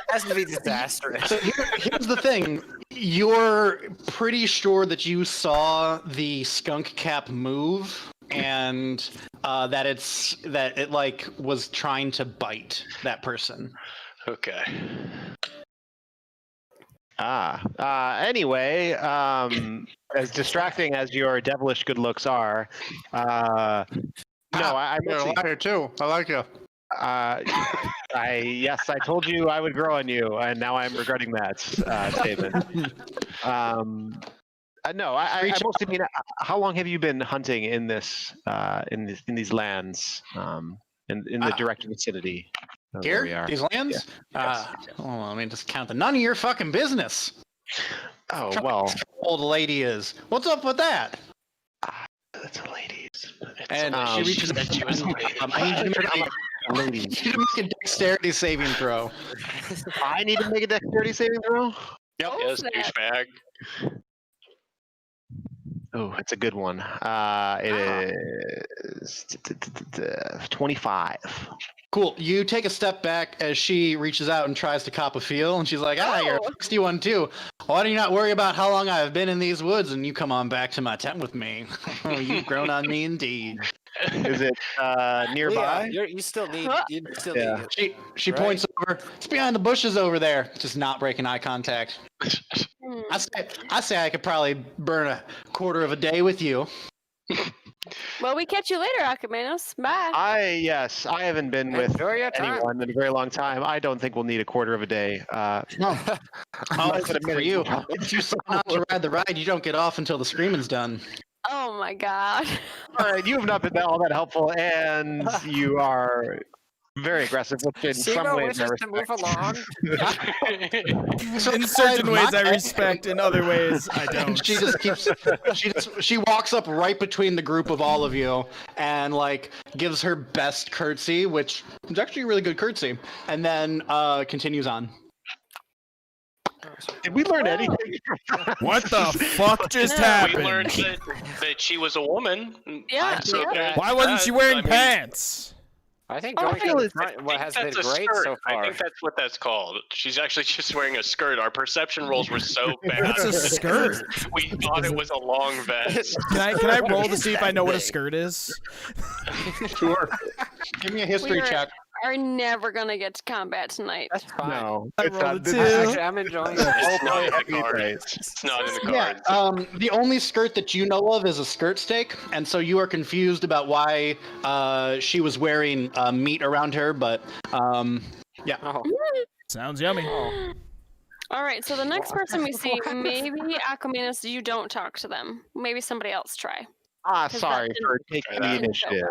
F: Has to be disastrous.
E: So here's the thing. You're pretty sure that you saw the skunk cap move and that it like was trying to bite that person.
A: Okay.
D: Anyway, as distracting as your devilish good looks are, no, I'm
E: You're a
D: actually,
E: liar too. I like you.
D: I told you I would grow on you, and now I'm regretting that statement. No, I mostly mean, how long have you been hunting in this, in these lands, in the direct vicinity of where we
E: Here,
D: are?
E: these lands.
D: Yes.
E: Hold on, let me just count them. None of your fucking business.
D: Oh well,
E: How old a lady is. What's up with that?
D: that's a ladies.
E: And she reaches
A: that she was a lady.
E: I need you to make
D: ladies.
E: you to make a dexterity saving throw.
D: I need to make a dexterity saving throw.
A: Yes,
B: snap.
A: douchebag.
D: Oh, it's a good one. It is 25.
E: Cool. You take a step back as she reaches out and tries to cop a feel, and she's like, you're
B: Oh.
E: 61 too. Why do you not worry about how long I've been in these woods and you come on back to my tent with me? Oh, you've grown on me indeed.
D: Is it nearby?
F: You still need. You still
D: Yeah.
F: need.
E: She
F: Right.
E: points over. It's behind the bushes over there. Just not breaking eye contact.
B: Hmm.
E: I say I could probably burn a quarter of a day with you.
B: Well, we catch you later, Akamenos. Bye.
D: I haven't been with
F: Enjoy your time.
D: anyone in a very long time. I don't think we'll need a quarter of a day.
E: Oh,
D: Less than a
E: for
D: minute.
E: you. If you sign on to ride the ride, you don't get off until the screaming's done.
B: Oh my god.
D: All right, you have not been all that helpful, and you are very aggressive, which in some
F: Sibo
D: ways I
F: wishes to move
D: respect.
F: along.
C: In certain ways, I respect. In other ways, I don't.
E: She just keeps. She walks up right between the group of all of you and like gives her best curtsy, which is actually a really good curtsy, and then continues on.
D: Did we learn anything?
C: What the fuck just
B: No.
A: We
C: happened?
A: learned that she was a woman.
B: Yeah,
A: So
B: yeah.
A: there's
C: Why wasn't she
A: that.
C: wearing
A: I mean,
C: pants?
F: I think
D: Oh,
F: going
D: I feel
F: to the
D: it's-
F: front what has been
A: that's a
F: great
A: skirt.
F: so far.
A: I think that's what that's called. She's actually just wearing a skirt. Our perception rolls were so bad.
C: What's a skirt?
A: We thought it was a long vest.
C: Can I roll to see if I know what a skirt is?
E: Sure. Give me a history
B: We're-
E: check.
B: Are never gonna get to combat tonight.
F: That's fine.
D: No,
C: I
D: it's
C: rolled
D: not.
C: a
D: This
C: two.
D: is
F: Actually, I'm enjoying it.
A: It's not in the
D: heavy
A: cards.
D: dice.
A: It's not in the
E: Yeah,
A: cards.
E: the only skirt that you know of is a skirt steak, and so you are confused about why she was wearing meat around her, but yeah.
F: Oh,
C: Sounds yummy.
B: All right, so the next person we see, maybe Aquamanus, you don't talk to them. Maybe somebody else try.
D: Ah,
B: 'Cause that
D: sorry
B: didn't-
D: for taking
A: Try
D: the
A: that.
D: initiative.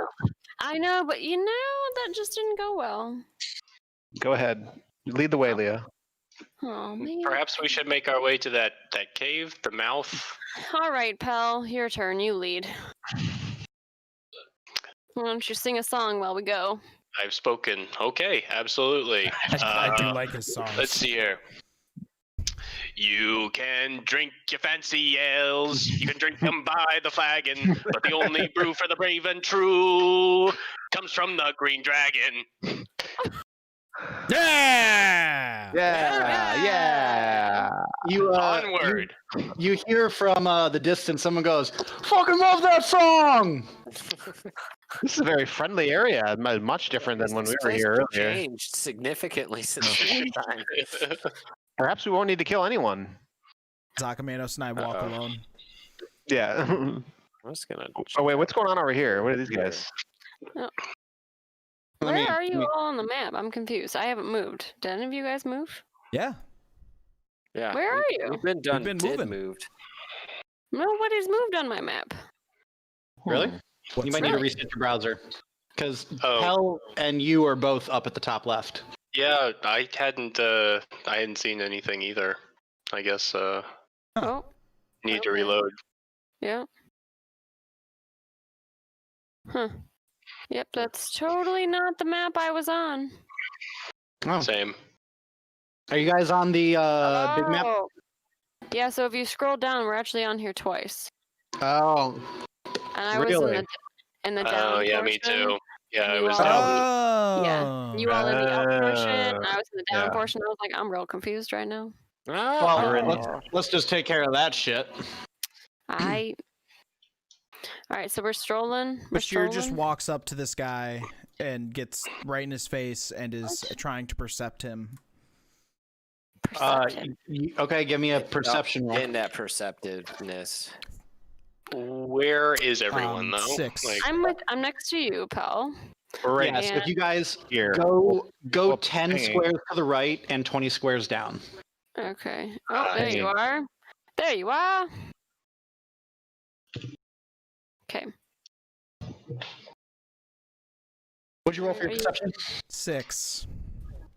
B: I know, but you know, that just didn't go well.
D: Go ahead. Lead the way, Leah.
B: Oh, man.
A: Perhaps we should make our way to that cave, the mouth.
B: All right, pal, your turn. You lead. Why don't you sing a song while we go?
A: I've spoken. Okay, absolutely.
C: I do like his songs.
A: Let's see here. You can drink your fancy ales. You can drink them by the flagon. But the only brew for the brave and true comes from the Green Dragon.
C: Yeah!
D: Yeah.
E: You
A: Onward.
E: You hear from the distance someone goes, "Fucking love that song!"
D: This is a very friendly area. Much different than when we were here earlier.
F: Changed significantly since the time.
D: Perhaps we won't need to kill anyone.
C: Zakamanos and I walk
F: Uh-oh.
C: alone.
D: Yeah.
F: I'm just gonna.
D: Oh wait, what's going on over here? What are these guys?
B: Where are you all on the map? I'm confused. I haven't moved. Did any of you guys move?
C: Yeah.
F: Yeah.
B: Where are you?
F: We've been done.
C: been
F: did
C: moving.
F: moved.
B: Nobody's moved on my map.
E: Really?
C: What's
E: You might need to
B: right?
E: reset your browser. Because
A: Oh.
E: Hell and you are both up at the top left.
A: Yeah, I hadn't seen anything either. I guess
B: Oh,
A: need to
B: Okay.
A: reload.
B: yeah. Huh. Yep, that's totally not the map I was on.
E: Oh.
A: Same.
E: Are you guys on the big map?
B: Oh. Yeah, so if you scroll down, we're actually on here twice.
E: Oh.
B: And I was
E: Really?
B: in the down
A: Oh yeah, me
B: portion.
A: too. Yeah, it
B: You
A: was
B: all-
A: down.
C: Oh.
B: Yeah, you all in the up portion, and I was in the down
D: Yeah.
B: portion. I was like, I'm real confused right now.
E: Well, let's just take care of that shit.
B: I. All right, so we're strolling. We're
C: Bashir just
B: strolling.
C: walks up to this guy and gets right in his face and is trying to percept him.
B: Perception.
E: Okay, give me a perception roll.
F: In that perceptiveness.
A: Where is everyone though?
C: 6.
A: Like,
B: I'm next to you, pal.
D: We're right
E: Yeah, so if you guys
D: here.
E: go
D: Whoops,
E: 10
D: hanging.
E: squares to the right and 20 squares down.
B: Okay. Oh, there you
D: Hanging.
B: are. There you are. Okay.
E: What'd you roll for your
B: Are you-
E: perception?
C: 6.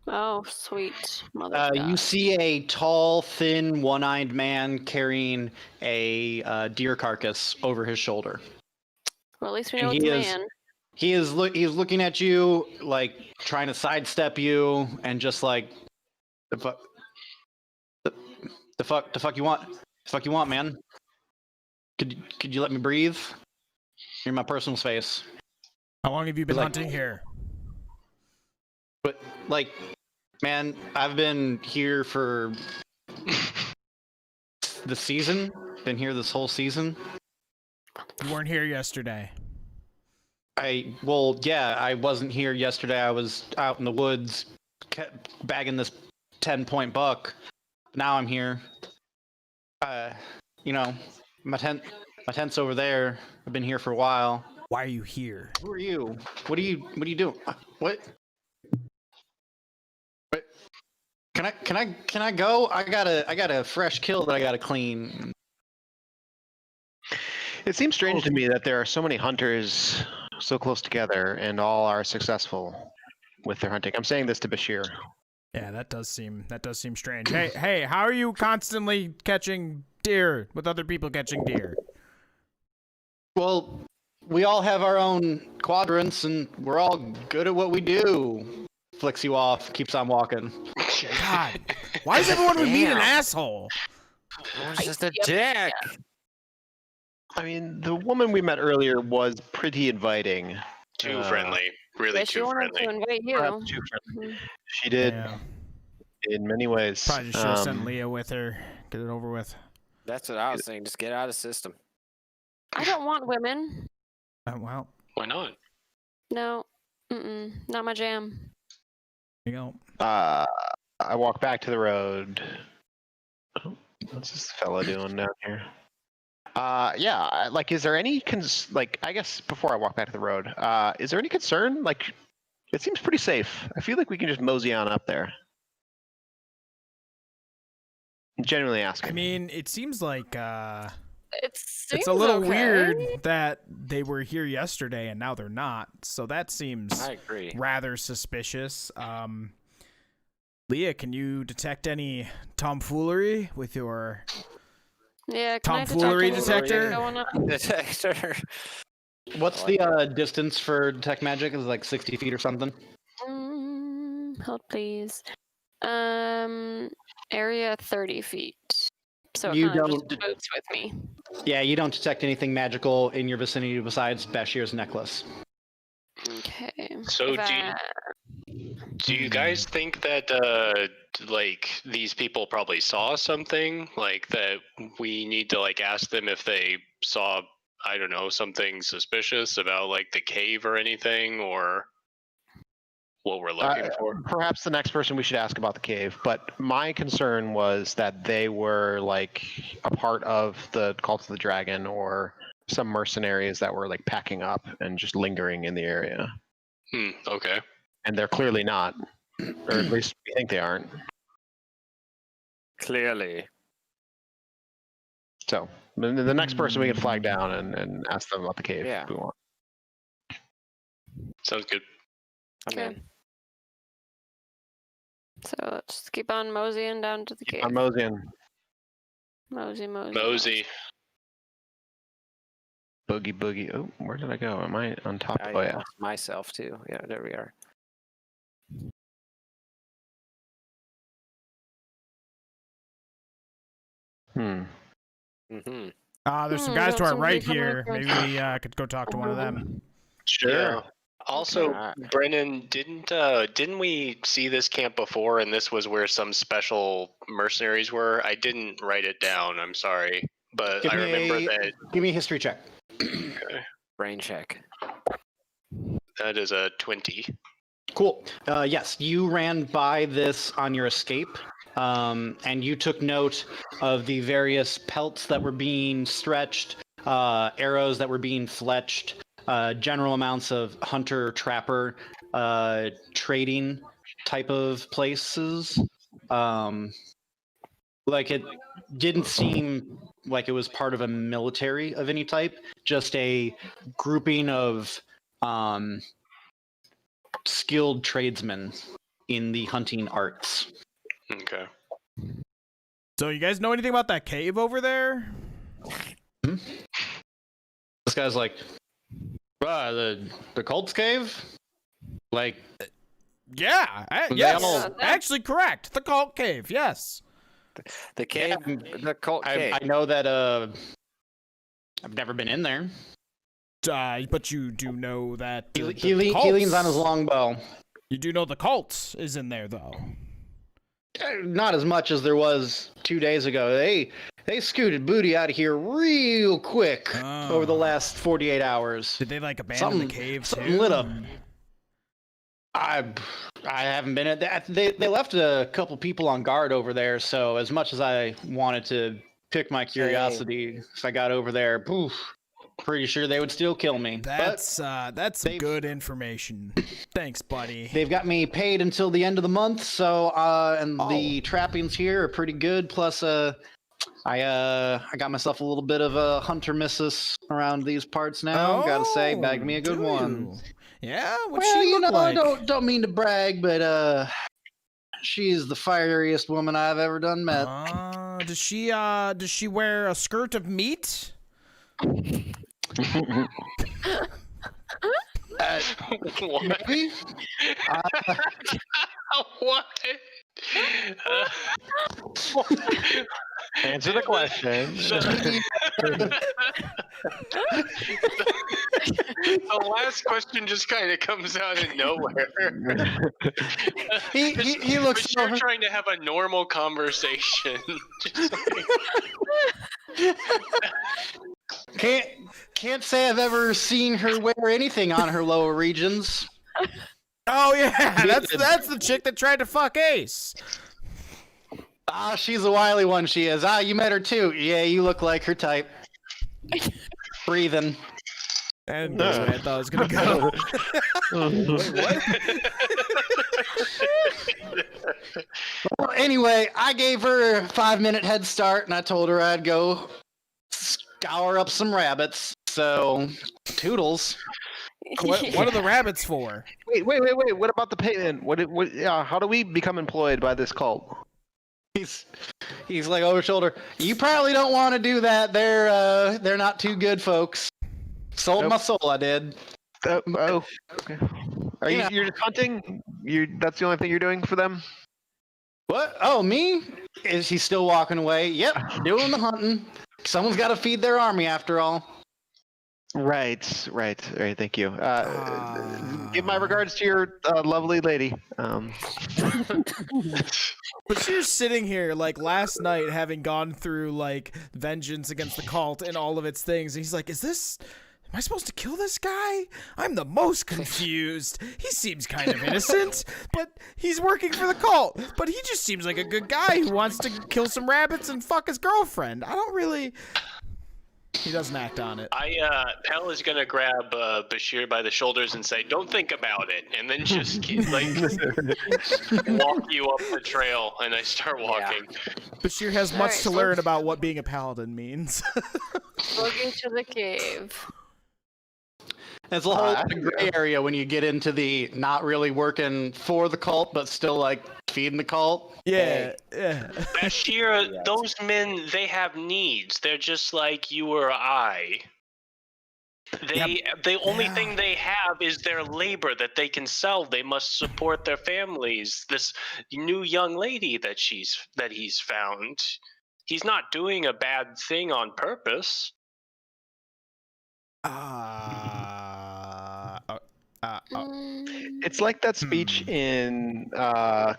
B: Oh, sweet mother.
E: You see a tall, thin, one-eyed man carrying a deer carcass over his shoulder.
B: Well, at least we
E: and
B: know it's
E: he
B: a
E: is-
B: man.
E: He's looking at you, like trying to sidestep you, and just like the fuck, the fuck you want? The fuck you want, man? Could you let me breathe? You're in my personal space.
C: How long have you been
E: Like-
C: hunting here?
E: But like, man, I've been here for the season. Been here this whole season.
C: You weren't here yesterday.
E: I wasn't here yesterday. I was out in the woods bagging this 10-point buck. Now I'm here. My tent's over there. I've been here for a while.
C: Why are you here?
E: Who are you? What are you doing? What? Can I go? I got a fresh kill that I gotta clean.
D: It seems strange to me that there are so many hunters so close together and all are successful with their hunting. I'm saying this to Bashir.
C: Yeah, that does seem strange. Hey, how are you constantly catching deer with other people catching deer?
E: Well, we all have our own quadrants, and we're all good at what we do. Flicks you off, keeps on walking.
C: God, why is everyone with me an
F: Damn.
C: asshole?
F: It's just a dick.
D: I mean, the woman we met earlier was pretty inviting.
A: too friendly. Really
B: Yeah, she
A: too
B: wanted
A: friendly.
B: to invite you.
D: Perhaps too friendly.
B: Mhm.
D: She did
C: Yeah,
D: in many ways.
C: probably just should have sent Leah with her. Get it over with.
F: That's what I was saying. Just get out of the system.
B: I don't want women.
C: Well,
A: Why not?
B: No. Not my jam.
C: you go.
D: I walk back to the road. Oh, what's this fella doing down here? Yeah, like, is there any I guess before I walk back to the road, is there any concern? Like, it seems pretty safe. I feel like we can just mosey on up there. Genuinely asking.
C: I mean, it seems like
B: It's
C: a little
B: okay.
C: weird that they were here yesterday and now they're not. So that seems
F: I agree.
C: rather suspicious. Leah, can you detect any tomfoolery with your
B: Yeah, can I detect
C: tomfoolery
B: anything
C: detector?
B: going on?
F: Detector.
E: What's the distance for detect magic? Is it like 60 feet or something?
B: Hold please. Area 30 feet. So it
E: You
B: kind of
E: don't
B: just moves with me.
E: Yeah, you don't detect anything magical in your vicinity besides Bashir's necklace.
B: Okay.
A: So
B: If
A: do you guys think that like these people probably saw something, like that we need to like ask them if they saw, I don't know, something suspicious about like the cave or anything, or what we're looking for?
D: Perhaps the next person we should ask about the cave. But my concern was that they were like a part of the Cult of the Dragon or some mercenaries that were like packing up and just lingering in the area.
A: Okay.
D: And they're clearly not, or at least we think they aren't.
F: Clearly.
D: So the next person we can flag down and ask them about the cave
F: Yeah.
D: if we want.
A: Sounds good.
F: I'm
B: Okay.
F: in.
B: So let's just keep on moseying down to the cave.
D: I'm moseying.
B: Mosey.
A: Mosey.
D: Boogie. Oh, where did I go? Am I on top? Oh yeah.
F: lost myself too. Yeah, there we are. Mm-hmm.
C: There's some
B: Hmm,
C: guys
B: got
C: to our
B: somebody
C: right
B: coming
C: here.
B: across.
C: Maybe we could go talk to one of them.
D: Sure.
A: Yeah. Also,
F: Okay.
A: Brennan, didn't we see this camp before, and this was where some special mercenaries were? I didn't write it down. I'm sorry, but
E: Give
A: I
E: me
A: remember
E: a-
A: that.
E: Give me a history check.
F: Brain check.
A: That is a 20.
E: Cool. Yes, you ran by this on your escape, and you took note of the various pelts that were being stretched, arrows that were being fletched, general amounts of hunter-trapper trading type of places. Like it didn't seem like it was part of a military of any type, just a grouping of skilled tradesmen in the hunting arts.
A: Okay.
C: So you guys know anything about that cave over there?
E: This guy's like, the Cult's cave? Like,
C: Yeah.
E: They
C: Yes.
E: all-
C: Actually, correct. The cult cave. Yes.
F: The cave, the cult cave.
E: I know that I've never been in there.
C: But you do know that
E: He,
C: the
E: he leans on his longbow.
C: You do know the cult is in there, though.
E: Not as much as there was 2 days ago. They scooted booty out of here real quick over the last 48 hours.
C: Did they like abandon the cave
E: Something
C: too?
E: lit up. I haven't been at that. They left a couple people on guard over there. So as much as I wanted to pick my curiosity, if I got over there, poof, pretty sure they would still kill me.
C: That's some
E: they've-
C: good information. Thanks, buddy.
E: They've got me paid until the end of the month, so and the trappings here are pretty good. Plus, I got myself a little bit of a hunter missus around these parts now. Gotta say, bagged me a good
C: do
E: one.
C: you? Yeah, what
E: Well,
C: she
E: you
C: look
E: know,
C: like?
E: don't mean to brag, but she's the fieriest woman I've ever done met.
C: Does she wear a skirt of meat?
A: What?
E: Maybe.
A: What?
D: Answer the question.
A: The last question just kind of comes out of nowhere.
E: He looks
A: But you're
E: over.
A: trying to have a normal conversation. Just like-
E: Can't say I've ever seen her wear anything on her lower regions.
C: Oh yeah, that's the chick that tried to fuck Ace.
E: Ah, she's a wily one, she is. Ah, you met her too. Yeah, you look like her type. Breathing.
C: And that's where I thought it was gonna go.
E: Well, anyway, I gave her a 5-minute head start, and I told her I'd go scour up some rabbits. So, toodles.
C: What are the rabbits for?
D: Wait. What about the payment? How do we become employed by this cult?
E: He's like over shoulder. You probably don't want to do that. They're not too good folks. Sold my soul, I did.
D: Okay. You're just hunting? That's the only thing you're doing for them?
E: What? Oh, me? Is he still walking away? Yep, doing the hunting. Someone's got to feed their army after all.
D: Right. Thank you. Give my regards to your lovely lady.
C: But you're sitting here like last night, having gone through like vengeance against the cult and all of its things. And he's like, am I supposed to kill this guy? I'm the most confused. He seems kind of innocent, but he's working for the cult. But he just seems like a good guy who wants to kill some rabbits and fuck his girlfriend. I don't really... He doesn't act on it.
A: Pell is gonna grab Bashir by the shoulders and say, "Don't think about it," and then just walk you up the trail. And I start walking.
C: Bashir has much to learn about what being a paladin means.
B: Looking to the cave.
E: It's a whole gray area when you get into the not really working for the cult, but still like feeding the cult.
C: Yeah.
A: Bashir, those men, they have needs. They're just like you or I. The only thing they have is their labor that they can sell. They must support their families. This new young lady that he's found, he's not doing a bad thing on purpose.
D: It's like that speech in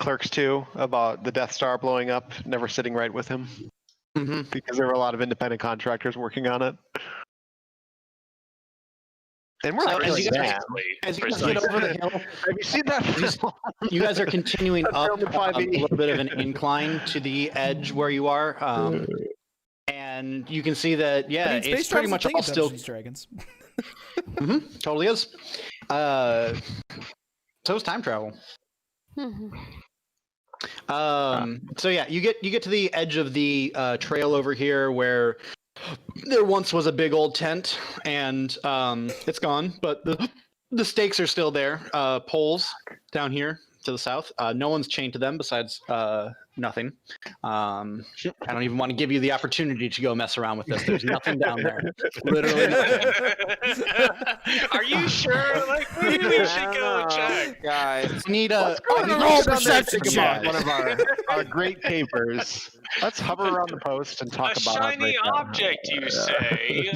D: Clerks 2 about the Death Star blowing up, never sitting right with him.
E: Mm-hmm.
D: Because there were a lot of independent contractors working on it. And we're like,
E: as you guys get over the hill,
D: have you seen that?
E: You guys are continuing up a little bit of an incline to the edge where you are. And you can see that, it's pretty much all still...
C: Dragons.
E: Totally is. So is time travel. So yeah, you get to the edge of the trail over here where there once was a big old tent, and it's gone, but the stakes are still there. Poles down here to the south. No one's chained to them besides nothing. I don't even want to give you the opportunity to go mess around with this. There's nothing down there. Literally nothing.
A: Are you sure? Like, maybe we should go check.
F: Guys,
E: Need a
C: roll perception check.
D: One of our great capers. Let's hover around the post and talk
A: A
D: about our
A: shiny
D: breakdown.
A: object, you say?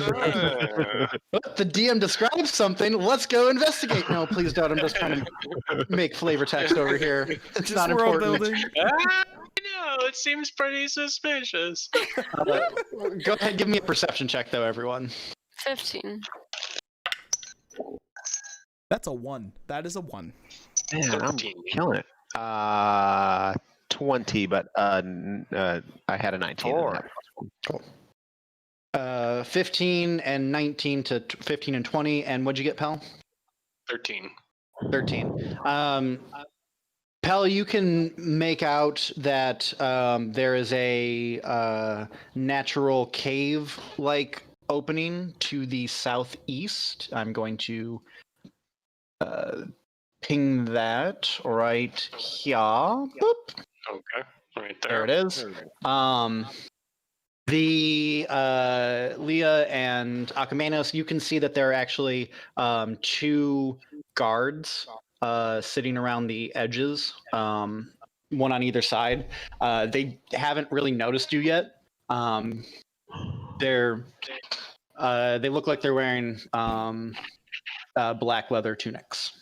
E: The DM describes something. Let's go investigate. No, please don't. I'm just trying to make flavor text over here. It's not
C: World
E: important.
C: building.
A: No, it seems pretty suspicious.
E: Go ahead, give me a perception check, though, everyone.
B: 15.
C: That's a 1. That is a 1.
D: Man, I'm killing it. 20, but I had a 19.
E: Cool. 15 and 19 to 15 and 20. And what'd you get, Pell?
A: 13.
E: 13. Pell, you can make out that there is a natural cave-like opening to the southeast. I'm going to ping that right here. Boop.
A: Okay, right
E: There
A: there.
E: it is. The Leah and Akamenos, you can see that there are actually 2 guards sitting around the edges, one on either side. They haven't really noticed you yet. They look like they're wearing black leather tunics.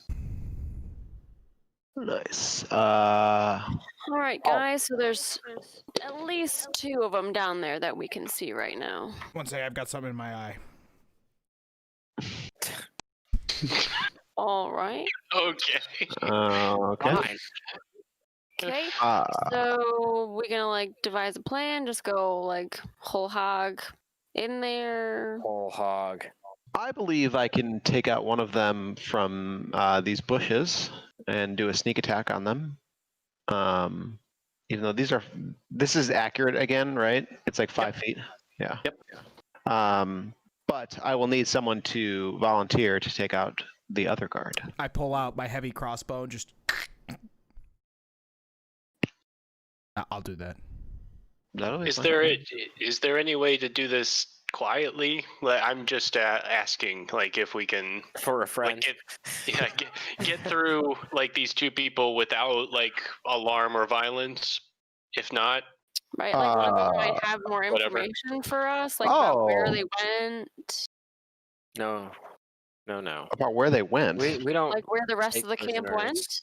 D: Nice.
B: All right, guys. So there's at least 2 of them down there that we can see right now.
C: One second, I've got something in my eye.
B: All right.
A: Okay.
D: Okay.
F: fine.
B: Okay. So we're gonna like devise a plan. Just go like whole hog in there.
F: Whole hog.
D: I believe I can take out one of them from these bushes and do a sneak attack on them. Even though this is accurate again, right? It's like 5 feet. Yeah.
E: Yep.
D: But I will need someone to volunteer to take out the other guard.
C: I pull out my heavy crossbow and just. I'll do that.
A: Is there any way to do this quietly? Like, I'm just asking, like, if we can
F: For a friend.
A: like, get through like these two people without like alarm or violence. If not,
B: Right, like one of them might have more
A: whatever.
B: information for us, like about where
D: Oh.
B: they went,
F: No.
D: About where they went.
F: We don't.
B: like where the rest
F: Take
B: of the camp
F: prisoners.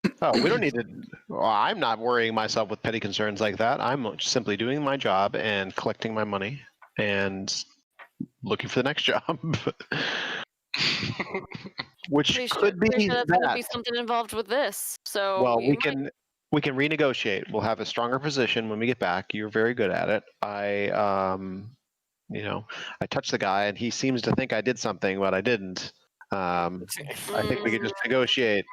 B: went.
D: Oh, we don't need to. Well, I'm not worrying myself with petty concerns like that. I'm simply doing my job and collecting my money and looking for the next job, which
B: Pretty
D: could be
B: pretty sure that's gonna
D: that.
B: be something involved with this. So
D: Well,
B: you
D: we
B: might-
D: can renegotiate. We'll have a stronger position when we get back. You're very good at it. I touched the guy and he seems to think I did something, but I didn't. I think we could just negotiate.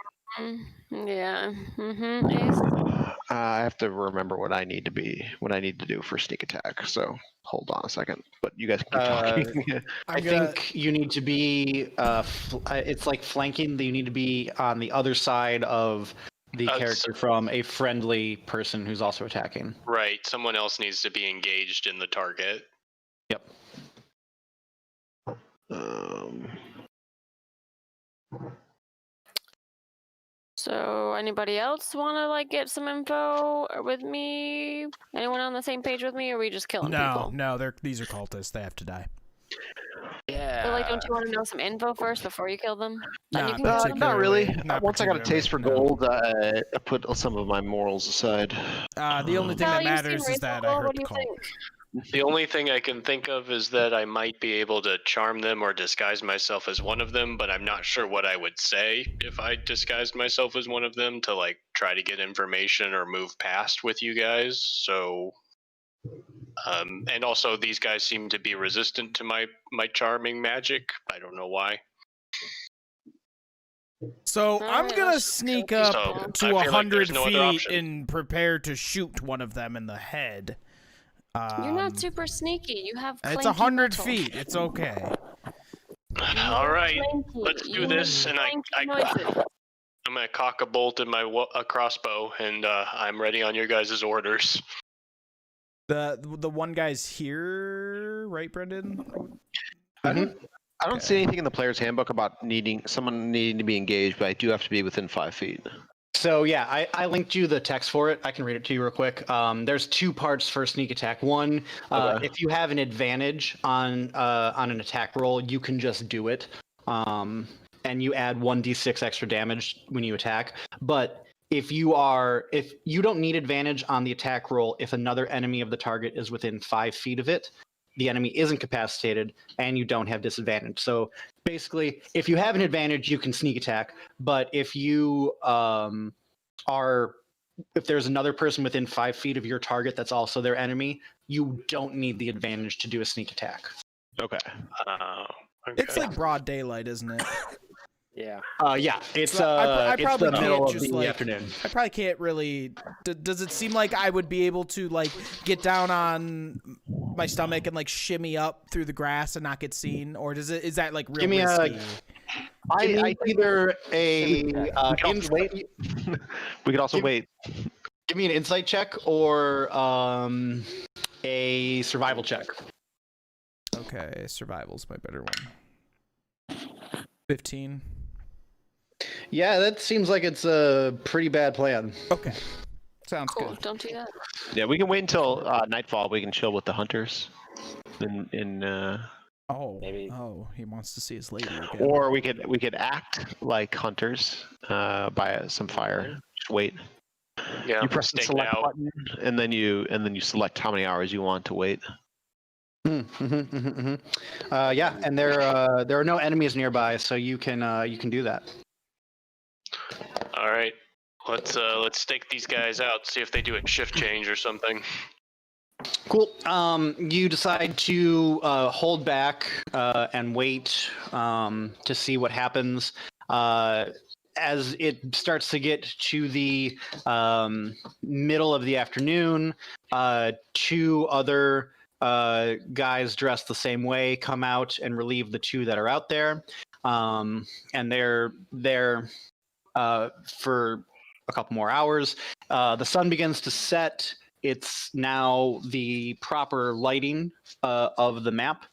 B: Yeah. Mm-hmm.
D: I have to remember what I need to do for sneak attack. So hold on a second. But you guys can keep talking.
E: I think you need to be. It's like flanking. You need to be on the other side of the character from a friendly person who's also attacking.
A: right? Someone else needs to be engaged in the target.
E: Yep.
B: So anybody else want to like get some info with me? Anyone on the same page with me, or are we just killing people?
C: No, these are cultists. They have to die.
B: But like, don't you want to know some info first before you kill them? Then you
C: Not
B: can kill them?
C: particularly.
D: Not really.
C: Not
D: Once I got a
C: particularly,
D: taste for
C: no.
D: gold, I put some of my morals aside.
C: The only thing
B: Cal,
C: that
B: you seem
C: matters is that I
B: reasonable.
C: heard
B: What do
C: the
B: you
C: call.
B: think?
A: The only thing I can think of is that I might be able to charm them or disguise myself as one of them, but I'm not sure what I would say if I disguised myself as one of them to like try to get information or move past with you guys. So, and also these guys seem to be resistant to my charming magic. I don't know why.
C: So I'm
B: Alright,
C: gonna
B: let's
C: sneak
B: go.
C: up
A: So, I
C: to
A: feel like
C: 100
A: there's no other
C: feet
A: option.
C: and prepare to shoot one of them in the head.
B: You're not super sneaky. You have.
C: It's
B: clanky
C: 100
B: metal.
C: feet. It's okay.
A: All right,
B: Clanky.
A: let's do
B: You
A: this,
B: make
A: and
B: clanky noises.
A: I'm gonna cock a bolt in my a crossbow, and I'm ready on your guys' orders.
C: The one guy's here, right, Brendan?
D: I don't see anything in the player's handbook about someone needing to be engaged, but I do have to be within 5 feet.
E: So yeah, I linked you the text for it. I can read it to you real quick. There's two parts for sneak attack. One,
D: Okay.
E: if you have an advantage on an attack roll, you can just do it, and you add 1d6 extra damage when you attack. But if you don't need advantage on the attack roll if another enemy of the target is within 5 feet of it, the enemy is incapacitated, and you don't have disadvantage. So basically, if you have an advantage, you can sneak attack. But if you if there's another person within 5 feet of your target that's also their enemy, you don't need the advantage to do a sneak attack.
D: Okay.
A: Okay.
C: It's like broad daylight, isn't it?
F: Yeah.
E: Yeah, it's
C: So I
E: it's
C: probably
E: the middle
C: can't
E: of
C: just,
E: the
C: like-
E: afternoon.
C: I probably can't really. Does it seem like I would be able to like get down on my stomach and like shimmy up through the grass and not get seen, or is that like real
E: Give me a-
C: risky?
E: Give me either a
D: We could also
E: insight,
D: wait. We could also
E: Give-
D: wait.
E: give me an insight check or a survival check.
C: Okay, survival's my better one. 15.
E: Yeah, that seems like it's a pretty bad plan.
C: Okay, sounds
B: Cool.
C: good.
B: Don't do that.
D: Yeah, we can wait until nightfall. We can chill with the hunters.
C: Oh,
F: Maybe.
C: oh, he wants to see his lady again.
D: Or we could act like hunters by some fire. Just wait.
A: Yeah,
D: You press the
A: stake
D: select
A: out.
D: button, and then you select how many hours you want to wait.
E: Yeah, and there are no enemies nearby, so you can do that.
A: All right, let's stake these guys out. See if they do a shift change or something.
E: Cool. You decide to hold back and wait to see what happens. as it starts to get to the middle of the afternoon, 2 other guys dressed the same way come out and relieve the 2 that are out there, and they're there for a couple more hours. The sun begins to set. It's now the proper lighting of the map,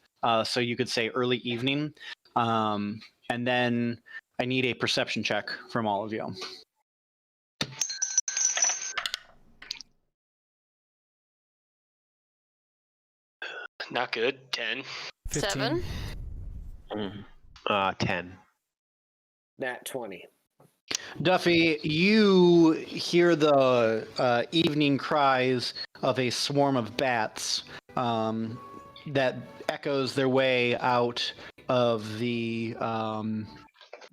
E: so you could say early evening. And then I need a perception check from all of you.
A: Not good. 10.
C: 15.
B: 7.
D: 10.
F: Nat 20.
E: Duffy, you hear the evening cries of a swarm of bats that echoes their way out of the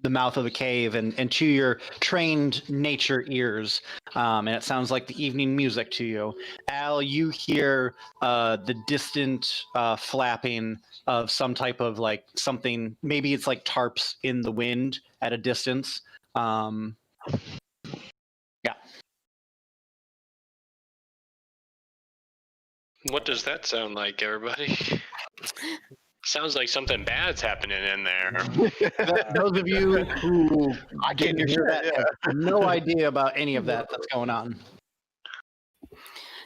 E: mouth of the cave and to your trained nature ears, and it sounds like the evening music to you. Al, you hear the distant flapping of some type of like something. Maybe it's like tarps in the wind at a distance. Yeah.
A: What does that sound like, everybody? Sounds like something bad's happening in there.
E: Those of you who
D: I
E: didn't
D: can
E: hear
D: hear
E: that
D: it,
E: have no idea about any of that that's going on.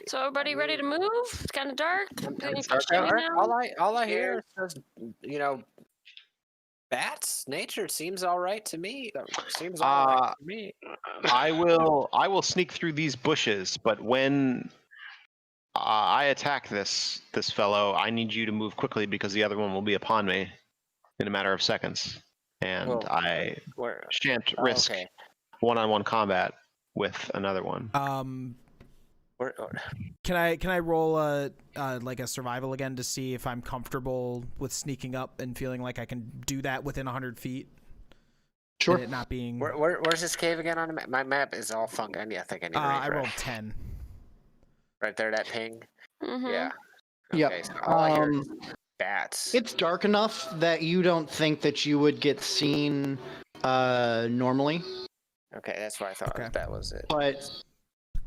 B: So everybody ready to move? It's kind of dark. Any
F: It's dark
B: questions
F: out.
B: now?
F: All I hear is, bats. Nature seems all right to me. Seems all right to me.
D: I will sneak through these bushes, but when I attack this fellow, I need you to move quickly because the other one will be upon me in a matter of seconds, and
F: Well,
D: I
F: Where?
D: shan't
F: Oh,
D: risk
F: okay.
D: one-on-one combat with another one.
F: Where,
C: Can I roll a like a survival again to see if I'm comfortable with sneaking up and feeling like I can do that within 100 feet?
E: Sure.
C: And it not being.
F: where's this cave again on the map? My map is all funky. I think I need to
C: I
F: refresh.
C: rolled 10.
F: Right there, that ping.
B: Mm-hmm.
F: Yeah.
E: Yep.
F: Okay, so all I hear is bats.
E: It's dark enough that you don't think that you would get seen normally,
F: Okay, that's what I thought.
C: Okay.
F: That was it.
E: but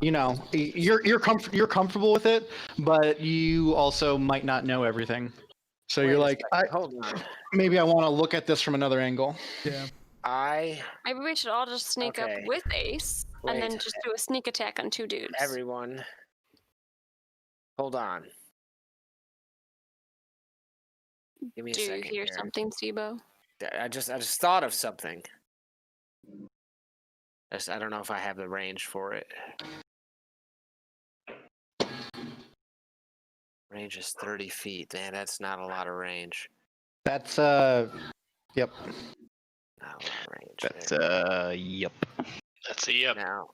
E: you're comfortable with it, but you also might not know everything. So
F: Wait
E: you're
F: a
E: like,
F: second, hold on.
E: maybe I want to look at this from another angle.
C: Yeah.
B: Maybe we should all just sneak up
F: Okay.
B: with Ace and then
F: Wait.
B: just do a sneak attack on 2 dudes.
F: Everyone, hold on. Give me a
B: Do you
F: second
B: hear
F: here.
B: something, Sibo?
F: I just thought of something. I don't know if I have the range for it. Range is 30 feet. Man, that's not a lot of range.
E: That's yep.
F: Not a lot of range.
D: That's
F: there.
D: yep.
A: That's a yep.
F: Now,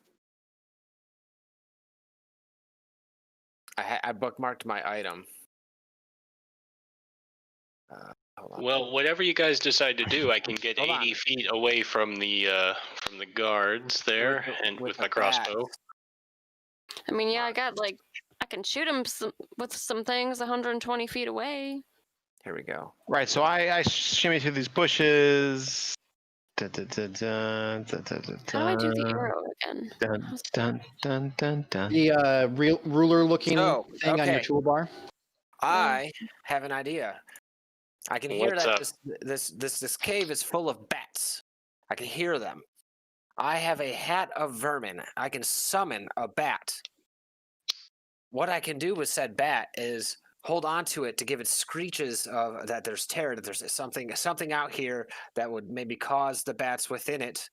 F: I bookmarked my item. Hold on.
A: Well, whatever you guys decide to do, I can get
F: Hold
A: 80
F: on.
A: feet away from the guards there, and with my
F: the
A: crossbow.
F: bats.
B: I mean, yeah, I can shoot him with some things 120 feet away.
F: Here we go.
D: Right, so I shimmy through these bushes. Dun, dun, dun, dun, dun, dun, dun,
B: How do I do the
D: dun,
B: arrow again?
D: Dun, dun, dun, dun, dun.
E: The ruler-looking
F: So,
E: thing on your
F: okay.
E: toolbar.
F: I have an idea. I can hear
A: What's
F: that
A: up?
F: this cave is full of bats. I can hear them. I have a hat of vermin. I can summon a bat. What I can do with said bat is hold on to it to give it screeches of that there's terror, that there's something out here that would maybe cause the bats within it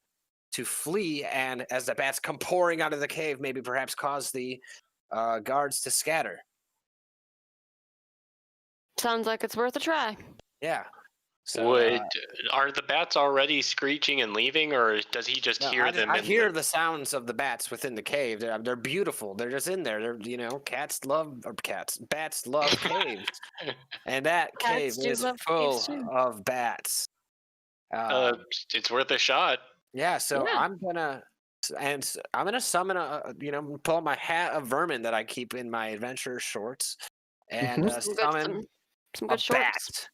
F: to flee, and as the bats come pouring out of the cave, maybe perhaps cause the guards to scatter.
B: Sounds like it's worth a try.
F: Yeah. So,
A: Are the bats already screeching and leaving, or does he just
F: no,
A: hear them?
F: I hear the sounds of the bats within the cave. They're beautiful. They're just in there. Bats love caves, and that
B: Cats
F: cave
B: do
F: is
B: love
F: full
B: caves too.
F: of bats.
A: It's worth a shot.
F: Yeah. So
B: Yeah.
F: I'm gonna summon pull out my hat of vermin that I keep in my adventure shorts, and summon
B: Some
F: a
B: good shorts.
F: bat.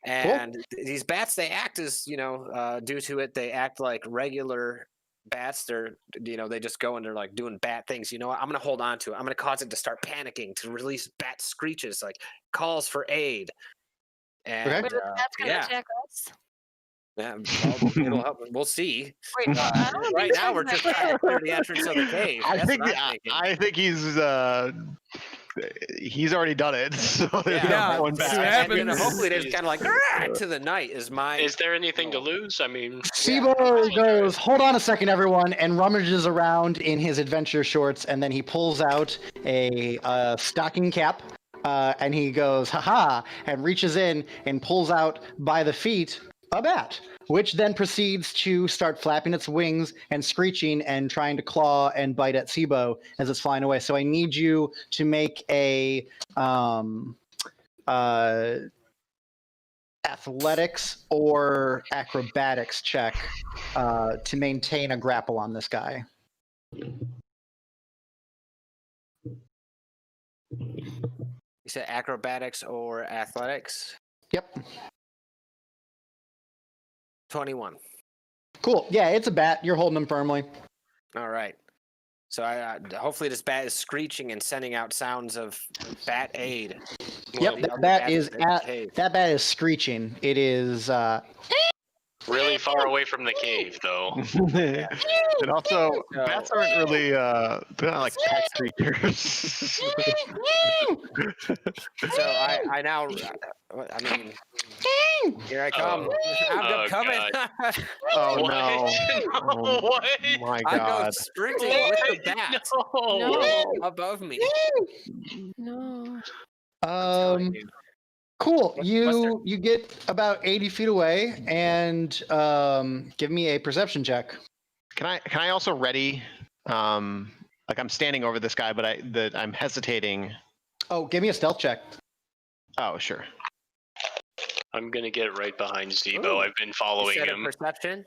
F: And these bats, they act as due to it, they act like regular bats, they're they just go and they're like doing bat things. You know what? I'm gonna hold on to it. I'm gonna cause it to start panicking, to release bat screeches, like calls for aid. And
B: Wait, the bat's gonna
F: yeah,
B: attack us?
F: yeah, well, it'll help. We'll see.
B: Wait, I don't
F: Right
B: think
F: now,
B: so.
F: we're just trying to clear the entrance of the cave.
D: I
F: That's
D: think
F: what I'm thinking.
D: I think he's already done it. So there's no
C: Yeah,
D: going
C: see what
D: back.
F: And,
C: happens.
F: hopefully, there's kind of like "Rah!" to the night is my.
A: Is there anything to lose? I mean,
G: Sibo goes, hold on a second, everyone, and rummages around in his adventure shorts, and then he pulls out a stocking cap, and he goes, haha, and reaches in and pulls out by the feet a bat, which then proceeds to start flapping its wings and screeching and trying to claw and bite at Sibo as it's flying away. So I need you to make a athletics or acrobatics check to maintain a grapple on this guy.
F: You said acrobatics or athletics?
G: Yep.
F: 21.
G: Cool. Yeah, it's a bat. You're holding him firmly.
F: All right. So I hopefully this bat is screeching and sending out sounds of bat aid.
G: Yep,
F: The
G: that
F: other
G: bat
F: bats
G: is
F: in the cave.
G: that bat is screeching. It is
A: really far away from the cave, though.
D: And also,
F: So-
D: bats aren't really they're not like pet creatures.
F: So I now, I mean, here I come.
A: Oh,
F: I'm coming.
D: Oh
A: What?
D: no!
A: No, what?
D: My
F: I go
D: God!
F: sprinting with the bat
B: No.
F: above me.
B: No.
F: Telling you.
G: cool.
F: What's
G: You get about 80 feet away and give me a perception check.
D: Can I also ready? Like I'm standing over this guy, but I'm hesitating.
G: Oh, give me a stealth check.
D: Oh sure.
A: I'm gonna get right behind Zebo.
F: Ooh.
A: I've been
F: You
A: following
F: said a
A: him.
F: perception?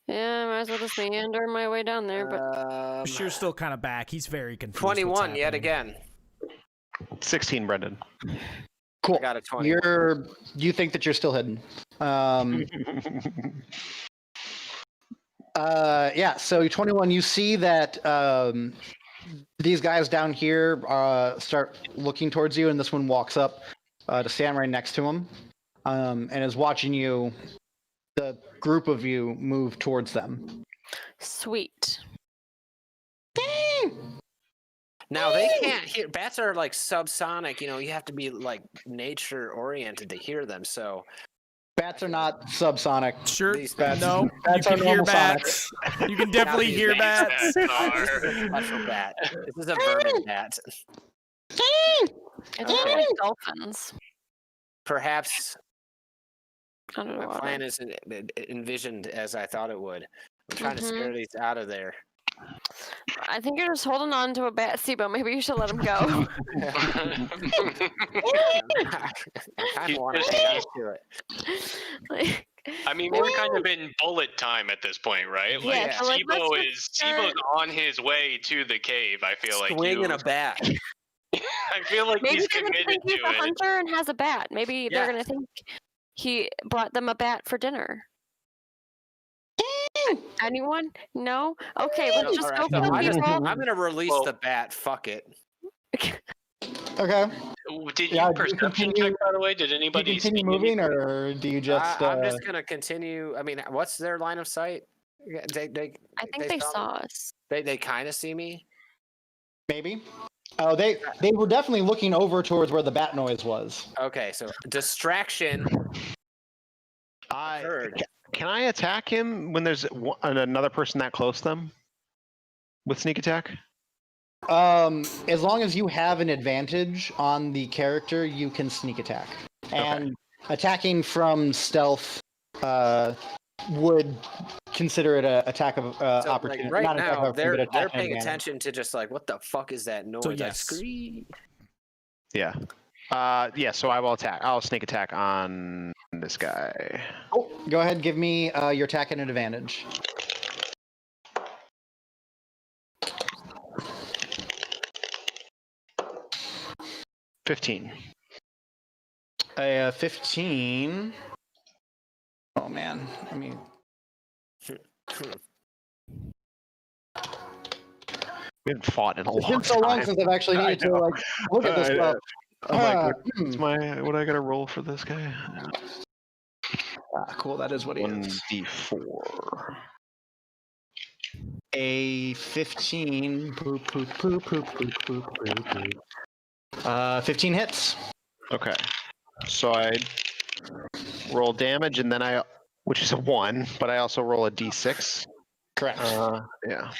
B: Yeah, I might as well just meander my way down there, but
C: You're still kind of back. He's very confused. what's
F: 21 yet
C: happening.
F: again.
D: 16, Brendan.
G: Cool.
F: I got a 20.
G: You think that you're still hidden. Yeah, so 21, you see that these guys down here start looking towards you, and this one walks up to stand right next to him and is watching you, the group of you, move towards them.
B: sweet.
F: Now they can't hear. Bats are like subsonic. You have to be like nature oriented to hear them. So
G: Bats are not subsonic.
C: Sure.
F: These bats-
C: No,
G: bats
C: you
G: are
C: can hear
G: normal
C: bats. You can definitely
F: these
C: hear
F: bats.
C: bats.
F: this is a special bat. This is a vermin bat.
B: I think
F: Okay.
B: like dolphins.
F: Perhaps
B: I don't know
F: my
B: why.
F: plan isn't envisioned as I thought it would. I'm trying to scare these out of there.
B: I think you're just holding on to a bat, Sibo. Maybe you should let him go.
F: I kind of want to hang on to it.
B: Like,
A: I mean, we're kind of in bullet time at this point, right? Like,
B: Yeah, so, like, let's just
A: Sibo's on his way to the cave. I feel like
F: Swinging a bat.
A: I feel like
B: maybe
A: he's
B: they're gonna
A: committed
B: think he's
A: to
B: a
A: it.
B: hunter and has a bat. Maybe they're
F: Yeah.
B: gonna think he brought them a bat for dinner. Anyone? No? Okay, let's just
F: Alright,
B: go
F: so
B: kill people.
F: I'm gonna release
A: Well-
F: the bat. Fuck it.
G: Okay.
A: Did
G: Yeah,
A: you
G: do you
A: perception
G: continue-
A: check, by the way? Did
G: Do you
A: anybody
G: continue
A: see
G: moving,
A: anything?
G: or do you just...
F: I'm just gonna continue. I mean, what's their line of sight? Yeah,
B: I think they
F: me?
B: saw us.
F: They kind of see me.
G: Maybe. Oh, they were definitely looking over towards where the bat noise was.
F: Okay, so distraction.
D: I
F: Heard.
D: can I attack him when there's another person that close to them with sneak attack?
G: As long as you have an advantage on the character, you can sneak attack. And attacking from stealth would consider it an attack of
F: So, like,
G: opportunity.
F: right
G: not attack of
F: now,
G: opportunity, but
F: they're
G: attack of
F: paying
G: advantage.
F: attention to just like, what the fuck is that noise? I
C: yes.
F: scream.
D: Yeah. Yeah. So I will attack. I'll sneak attack on this guy.
G: Oh, go ahead, give me your attack at an advantage.
D: $15.
G: 15. Oh man, I mean,
D: We haven't fought in a
G: It's
D: long
G: been so long
D: time.
G: since I've actually
D: I
G: needed to
D: know.
G: like look at this
D: I-
G: stuff.
D: I'm like,
G: Hmm.
D: what's my what I gotta roll for this guy?
E: Cool. That is what he is.
D: 1d4.
E: A 15. Poop, poop, poop, poop, poop, poop, poop, poop. 15 hits.
D: Okay. So I roll damage, and then which is a 1, but I also roll a d6.
E: Correct.
D: Yeah,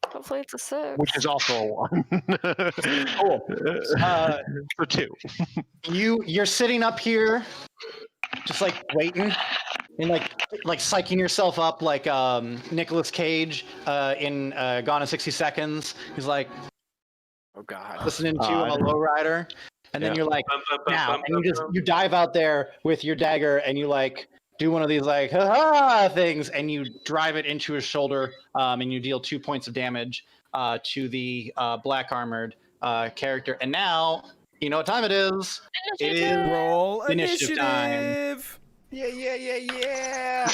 B: Hopefully it's a 6.
D: which is also a 1.
E: Cool.
D: For 2.
G: You're sitting up here, just like waiting, and like psyching yourself up like Nicolas Cage in Gone in 60 Seconds. He's like
F: Oh God.
G: listening to
D: God.
G: a lowrider, and then
D: Yeah.
G: you're like, now, and you dive out there with your dagger, and you like do one of these like ha things, and you drive it into his shoulder, and you deal 2 points of damage to the black armored character. And now you know what time it is. It is
C: Roll
G: Initiative
C: initiative.
F: Yeah.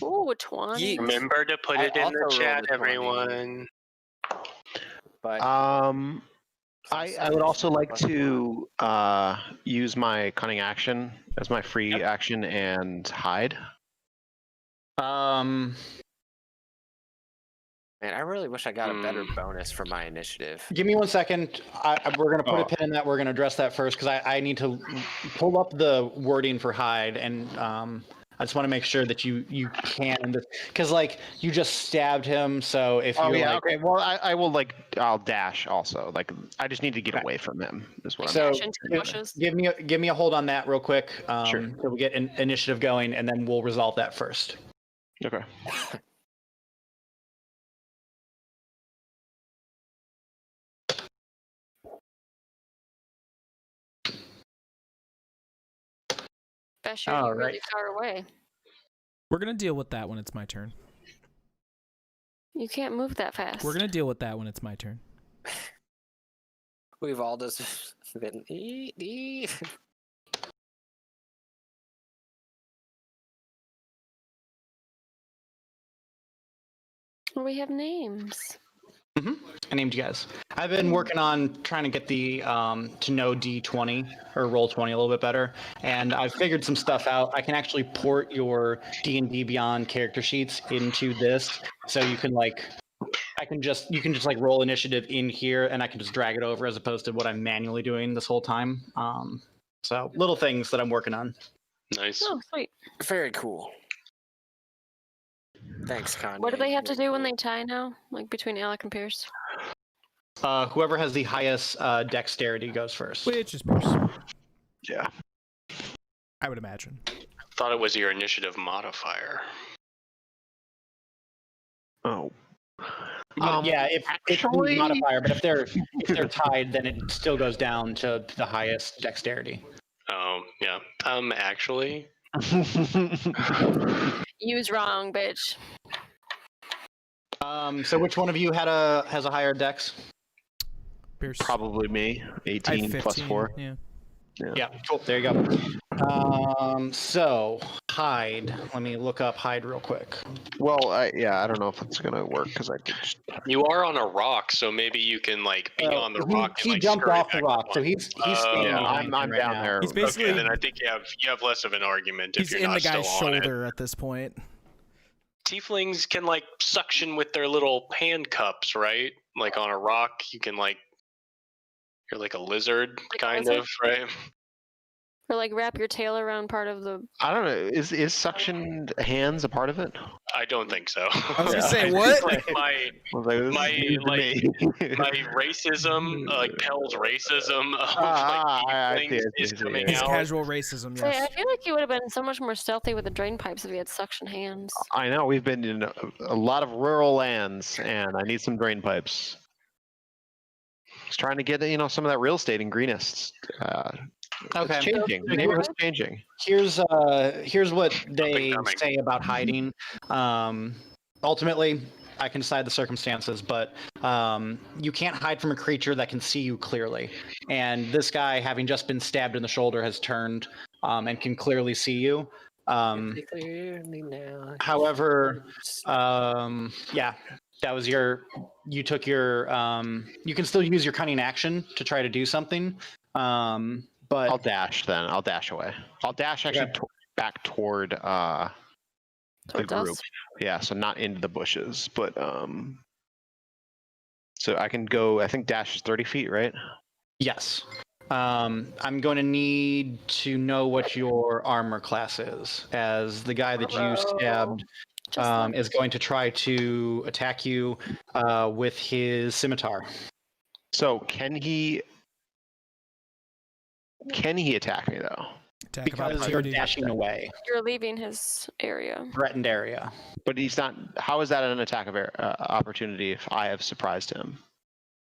B: Ooh, 20.
A: Remember to put
F: I
A: it in
F: also
A: the
F: rolled
A: chat,
F: a 20.
A: everyone.
F: But
D: I would also like to use my cunning action as my free action and hide.
F: man, I really wish I got a better bonus for my initiative.
G: Give me 1 second. We're going to put
D: Oh.
G: a pin in that. We're going to address that first because I need to pull up the wording for hide, and I just want to make sure that you can, because like you just stabbed him. So if
D: Oh
G: you're
D: yeah,
G: like,
D: okay. Well, I will I'll dash also. Like I just need to get away from him. Is what
G: So,
B: Dash into the bushes.
G: give me a hold on that real quick.
D: Sure.
G: So we get initiative going, and then we'll resolve that first.
D: I'm. Okay.
B: Besher,
G: All
B: you're really
G: right.
B: far away.
C: We're gonna deal with that when it's my turn.
B: You can't move that fast.
C: We're gonna deal with that when it's my turn.
F: We've all just been.
B: We have names.
G: I named you guys. I've been working on trying to get the to know D20 or roll 20 a little bit better, and I've figured some stuff out. I can actually port your D&D Beyond character sheets into this, so you can like, you can just like roll initiative in here, and I can just drag it over as opposed to what I'm manually doing this whole time. So little things that I'm working on.
A: Nice.
B: Oh, sweet.
F: Very cool. Thanks, Kanye.
B: What do they have to do when they tie now? Like between Alec and Pierce?
G: Whoever has the highest dexterity goes first.
C: Which is Pierce,
D: Yeah.
C: I would imagine.
A: Thought it was your initiative modifier.
D: Oh.
G: Yeah, if it's a
D: actually-
G: modifier, but if they're tied, then it still goes down to the highest dexterity.
A: Oh, yeah. Actually,
B: Use wrong, bitch.
G: So which one of you has a higher dex?
C: Pierce.
D: Probably me.
C: I have
D: 18 plus
C: 15,
D: 4.
C: Yeah.
G: Yeah, cool. There you go. So hide. Let me look up hide real quick.
D: Well, I don't know if it's gonna work because I could just.
A: you are on a rock, so maybe you can like be on the rock.
G: He
A: and, like,
G: jumped
A: scurry
G: off the
A: back
G: rock,
A: up
G: so
A: on-
G: he's
A: Oh,
G: standing.
A: yeah,
G: behind
D: I'm
G: him right
D: down
G: now.
D: there.
C: He's basically
A: Okay, then I think you have less of an argument if
C: he's
A: you're
C: in
A: not
C: the guy's
A: still on it.
C: shoulder at this point.
A: Tieflings can like suction with their little hand cups, right? Like on a rock, you can like you're like a lizard,
B: Like a
A: kind
B: lizard?
A: of, right?
B: Or like wrap your tail around part of the.
D: I don't know. Is suction hands a part of it?
A: I don't think so.
C: I was gonna say,
A: I think,
C: what?
A: Like my
D: I was like, this
A: My,
D: is news to me.
A: my racism, like Pell's racism of
D: I
A: like
D: see,
A: tieflings
D: I see,
A: is
D: I see,
A: coming
C: It's
A: out.
C: casual racism,
B: Say, I
C: yes.
B: feel like you would have been so much more stealthy with the drain pipes if you had suction hands.
D: I know we've been in a lot of rural lands, and I need some drain pipes. Just trying to get some of that real estate in Greenest.
G: Okay.
D: It's changing. The neighborhood's changing.
G: Here's what they
A: coming.
G: say about hiding. Ultimately, I can decide the circumstances, but you can't hide from a creature that can see you clearly. And this guy, having just been stabbed in the shoulder, has turned and can clearly see you.
E: However, yeah, that was you took your, you can still use your cunning action to try to do something. But
D: I'll dash then. I'll dash away. I'll dash actually
E: Okay.
D: back toward the
B: Towards
D: group.
B: us.
D: Yeah, so not into the bushes, but so I can go. I think dash is 30 feet, right?
E: yes. I'm going to need to know what your armor class is, as the guy that you stabbed
B: Just
E: is going to try to attack you with his scimitar.
D: So can he attack me though?
C: Attack of
E: Because you're
C: opportunity.
E: dashing away,
B: you're leaving his area.
E: threatened area.
D: But he's not. How is that an attack of opportunity if I have surprised him?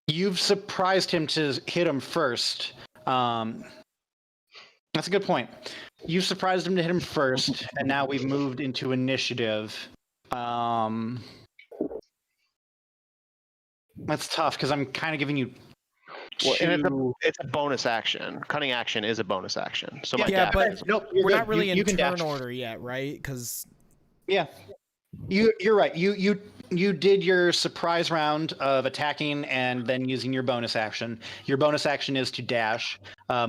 E: You've surprised him to hit him first. That's a good point. You've surprised him to hit him first, and now we've moved into initiative. That's tough because I'm kind of giving you.
D: Well, and
E: two-
D: it's a bonus action. Cunning action is a bonus action. So my
C: Yeah,
D: dash
C: but
D: is-
E: nope, you're
C: We're
E: good.
C: not really
E: you
C: in
E: can
C: turn
E: dash.
C: order yet, right? Because
E: Yeah, you're right. You did your surprise round of attacking and then using your bonus action. Your bonus action is to dash,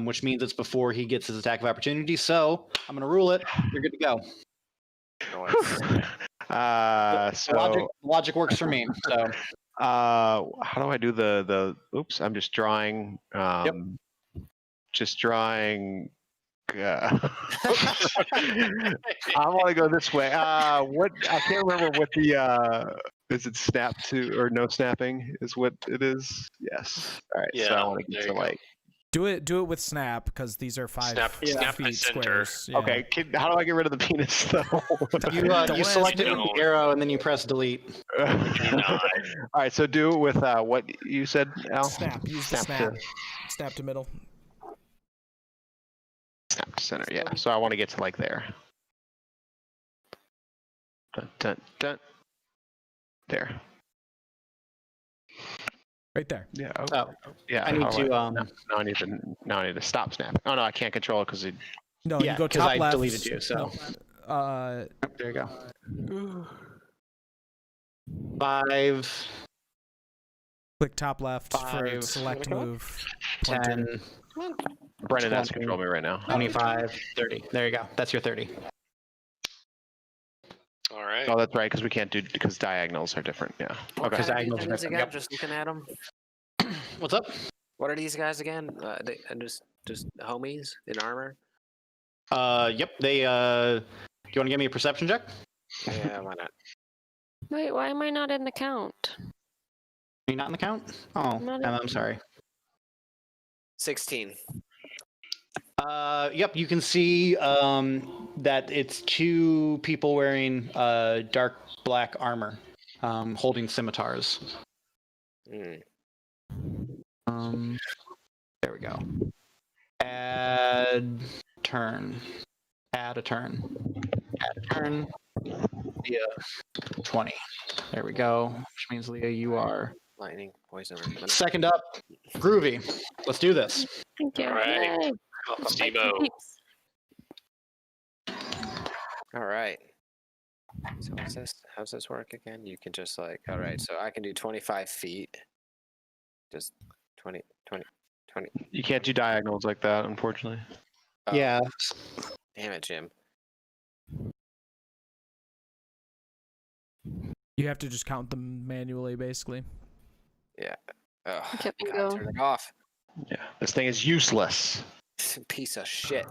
E: which means it's before he gets his attack of opportunity. So I'm gonna rule it. You're good to go.
D: so
E: Logic works for me. So
D: how do I do the oops, I'm just drawing just drawing I want to go this way. What I can't remember what the is it snap to or no snapping is what it is. Yes. All right. So I
A: Yeah,
D: want to
A: there
D: get
A: you
D: to
A: go.
D: like
C: do it with snap because these are 5
A: Snap the
C: feet
A: center.
C: squares. Yeah.
D: okay. How do I get rid of the penis though?
E: you
C: Don't
E: you
C: ask
E: selected
C: me.
E: the arrow and then you press delete.
D: All right. So do it with what you said, Al.
C: Snap. Use the snap. Snap to middle.
D: Snap to center. Yeah. So I want to get to like there. Dun, dun, dun. There.
C: Right there.
D: Yeah.
E: Oh,
D: Yeah.
E: I need
D: how do
E: to
D: now I need to stop snapping. Oh no, I can't control it because it.
C: No,
E: Yeah,
C: you go
E: 'cause
C: top
E: I
C: left.
E: deleted you, so.
C: No,
E: there you go. 5,
C: click top left for
E: 5,
C: select move.
E: 10,
D: Brennan has
E: 20.
D: control me right now.
E: 25, 30. There you go. That's your 30.
A: All right.
D: Oh, that's right, because we can't do because diagonals are different. Yeah.
F: What
D: Okay.
E: Because
F: kind of
E: diagonals are
F: defense
E: different,
F: again?
E: yep.
F: Just looking at them.
E: What's up?
F: What are these guys again? They just homies in armor.
E: Yep. They. Do you want to give me a perception check?
F: Yeah, why not?
B: Wait, why am I not in the count?
E: Are you not in the count? Oh,
B: Not in-
E: I'm sorry.
F: 16.
E: Yep. You can see that it's 2 people wearing dark black armor, holding scimitars.
F: Mm.
E: There we go. Add turn. Add a turn. Add a turn. Leah, 20. There we go. Which means, Leah, you are
F: Lightning, poison, or venom.
E: second up. Groovy. Let's do this.
B: Thank you.
A: All right.
B: Yay.
A: Steve-O.
B: Peeps.
F: All right. So how's this work again? You can just like, all right, so I can do 25 feet. Just 20.
D: You can't do diagonals like that, unfortunately.
F: Oh,
E: Yeah.
F: Damn it, Jim.
C: You have to just count them manually, basically.
F: Oh,
B: Kept me
F: God,
B: go.
F: turn it off.
D: Yeah. This thing is useless.
F: Piece of shit.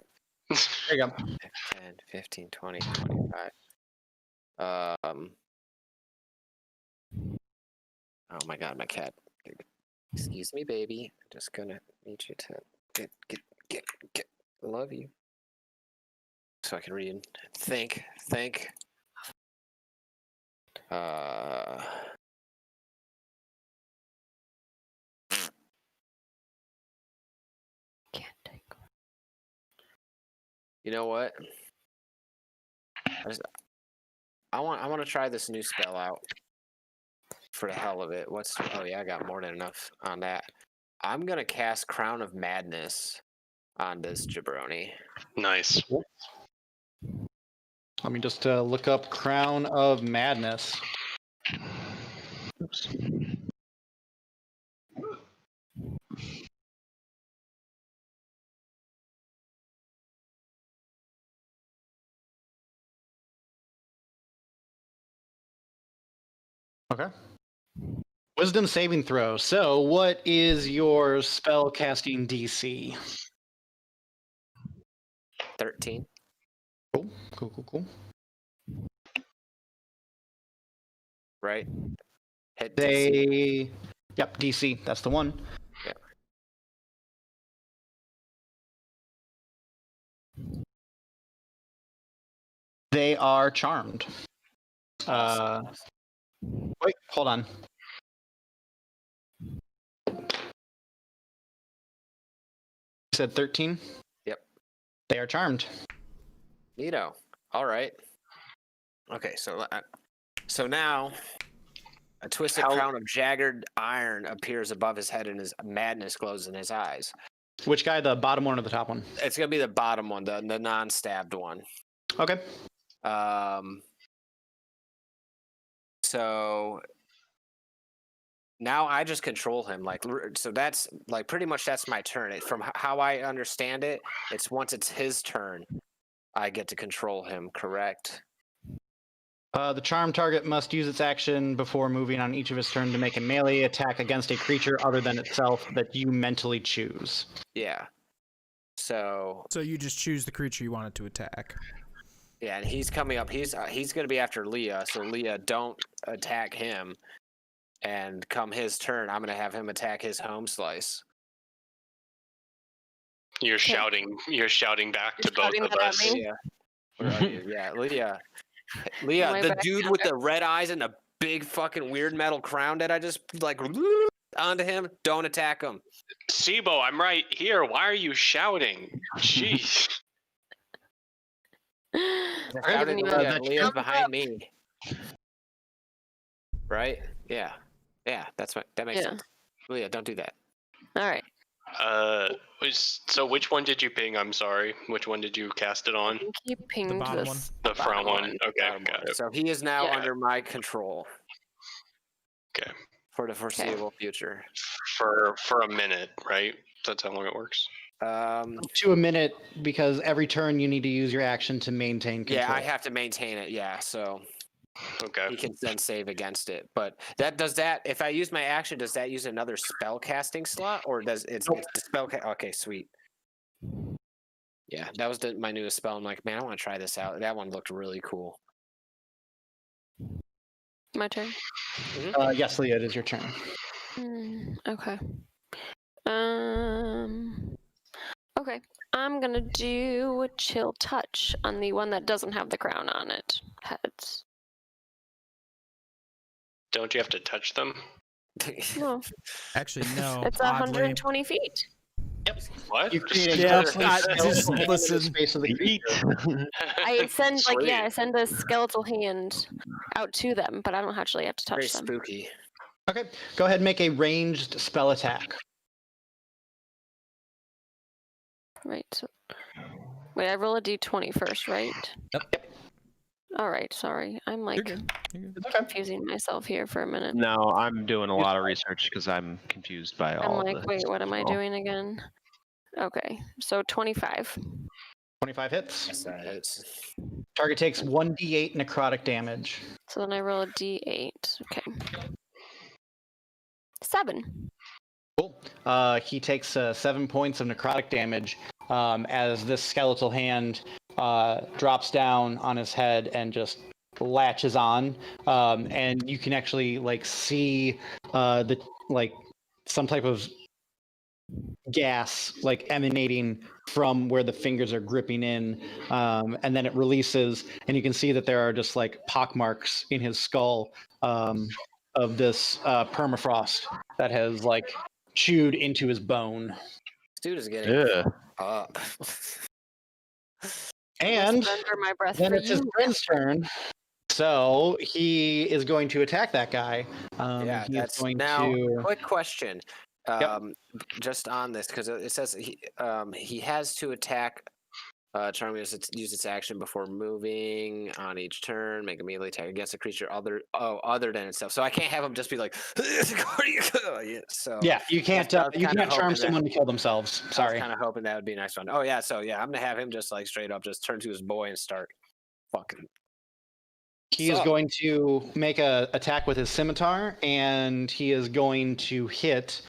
E: There you go.
F: 10, 15, 20, 25. Oh my God, my cat. Excuse me, baby. I'm just gonna need you to get. Love you. So I can read. Think.
B: Can't take.
F: You know what? I want to try this new spell out. For the hell of it. Oh yeah, I got more than enough on that. I'm gonna cast Crown of Madness on this jabroni.
A: Nice.
G: Let me just look up Crown of Madness.
D: Oops.
G: Okay. Wisdom saving throw. So, what is your spell casting DC?
F: 13.
G: Cool.
F: Right? Hit DC.
G: Yep, DC. That's the one.
F: Yeah.
G: They are charmed. Wait, hold on. You said 13?
F: Yep.
G: They are charmed.
F: Neato. All right. Okay, so now a twisted crown of jagged iron appears above his head, and his madness glows in his eyes.
G: Which guy? The bottom one or the top one?
F: It's gonna be the bottom one, the non-stabbed one.
G: Okay.
F: So now I just control him. So that's pretty much that's my turn. From how I understand it, it's once it's his turn, I get to control him. Correct?
G: The charm target must use its action before moving on each of his turn to make a melee attack against a creature other than itself that you mentally choose.
F: Yeah. So
C: you just choose the creature you wanted to attack.
F: yeah, and he's coming up. He's going to be after Leah. So Leah, don't attack him. And come his turn, I'm going to have him attack his home slice.
A: You're shouting back to both of us.
F: Leah. Where are you? Yeah, Leah. Leah, the dude with the red eyes and the big fucking weird metal crown that I just onto him, don't attack him.
A: Sibo, I'm right here. Why are you shouting? Jeez.
F: Leah's behind me. Right? Yeah. Yeah, that makes sense. Leah, don't do that.
B: All right.
A: So which one did you ping? I'm sorry. Which one did you cast it on?
B: I think he pinged
C: The bottom
B: this.
C: one.
A: The front one. Okay, got it.
F: So he is now under my control.
A: Okay.
F: For the foreseeable future.
A: For a minute, right? That's how long it works.
G: To a minute, because every turn you need to use your action to maintain control.
F: Yeah, I have to maintain it. Yeah, so
A: Okay.
F: he can then save against it. But if I use my action, does that use another spell casting slot, or does it's the spell? Okay, sweet. Yeah, that was my newest spell. I'm like, man, I want to try this out. That one looked really cool.
B: My turn.
G: Yes, Leah, it is your turn.
B: Okay. Okay. I'm gonna do a chill touch on the one that doesn't have the crown on it. Heads.
A: Don't you have to touch them?
B: No,
C: Actually, no.
B: it's
C: oddly.
B: 120 feet.
A: What?
G: You create a
C: Yeah,
G: just
C: listen.
G: space of the creature.
B: I send
A: Sweet.
B: I send a skeletal hand out to them, but I don't actually have to touch
F: Very
B: them.
F: spooky.
G: Okay, go ahead and make a ranged spell attack.
B: Right. So, wait, I roll a d20 first, right?
C: Yep.
B: All right. Sorry, I'm
C: You're
B: like
C: good. You're good.
G: It's okay.
B: confusing myself here for a minute.
D: No, I'm doing a lot of research because I'm confused by
B: I'm
D: all
B: like,
D: this.
B: wait, what am I
D: Well,
B: doing again? Okay, so 25.
G: 25 hits.
F: Yes, that hits.
G: Target takes 1d8 necrotic damage.
B: So then I roll a d8. Okay. 7.
G: Cool. He takes 7 points of necrotic damage as this skeletal hand drops down on his head and just latches on. And you can actually see some type of gas emanating from where the fingers are gripping in, and then it releases, and you can see that there are just pock marks in his skull of this permafrost that has chewed into his bone.
F: This dude is getting up.
G: And
B: Under my breath
G: then
B: for
G: it's his
B: you.
G: friend's turn. So he is going to attack that guy.
F: Yeah,
G: he is
F: that's
G: going
F: now.
G: to.
F: Quick question, just on this because it says he has to attack Charming is use its action before moving on each turn. Make a melee attack against a creature other than itself. So I can't have him just be like. So
G: Yeah, you can't
F: kinda
G: charm
F: hoping
G: someone to kill themselves.
F: I was
G: Sorry.
F: kind of hoping that would be a nice one. Oh yeah, so yeah, I'm gonna have him just like straight up just turn to his boy and start fucking.
G: He is going to make a attack with his scimitar, and he is going to hit.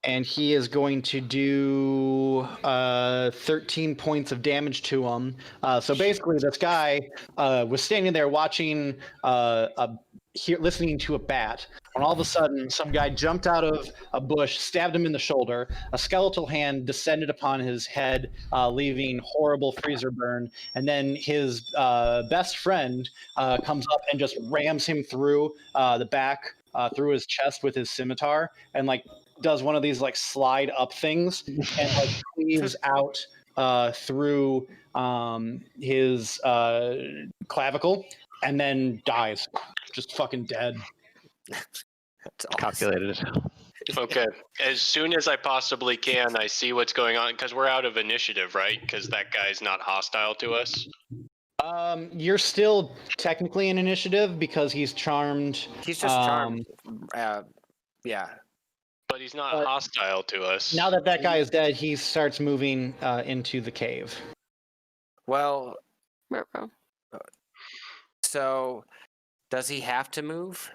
G: And he is going to do 13 points of damage to him. So basically, this guy was standing there watching, listening to a bat, and all of a sudden, some guy jumped out of a bush, stabbed him in the shoulder. A skeletal hand descended upon his head, leaving horrible freezer burn. And then his best friend comes up and just rams him through the back, through his chest with his scimitar, and like does one of these like slide up things and like cleaves out through his clavicle and then dies, just fucking dead.
F: That's awesome.
D: Calculated.
A: Okay. As soon as I possibly can, I see what's going on because we're out of initiative, right? Because that guy's not hostile to us.
G: You're still technically in initiative because he's charmed.
F: He's just charmed. Yeah.
A: But he's not hostile to us.
G: Now that guy is dead, he starts moving into the cave.
F: Well,
B: Ruh-roh.
F: so does he have to move?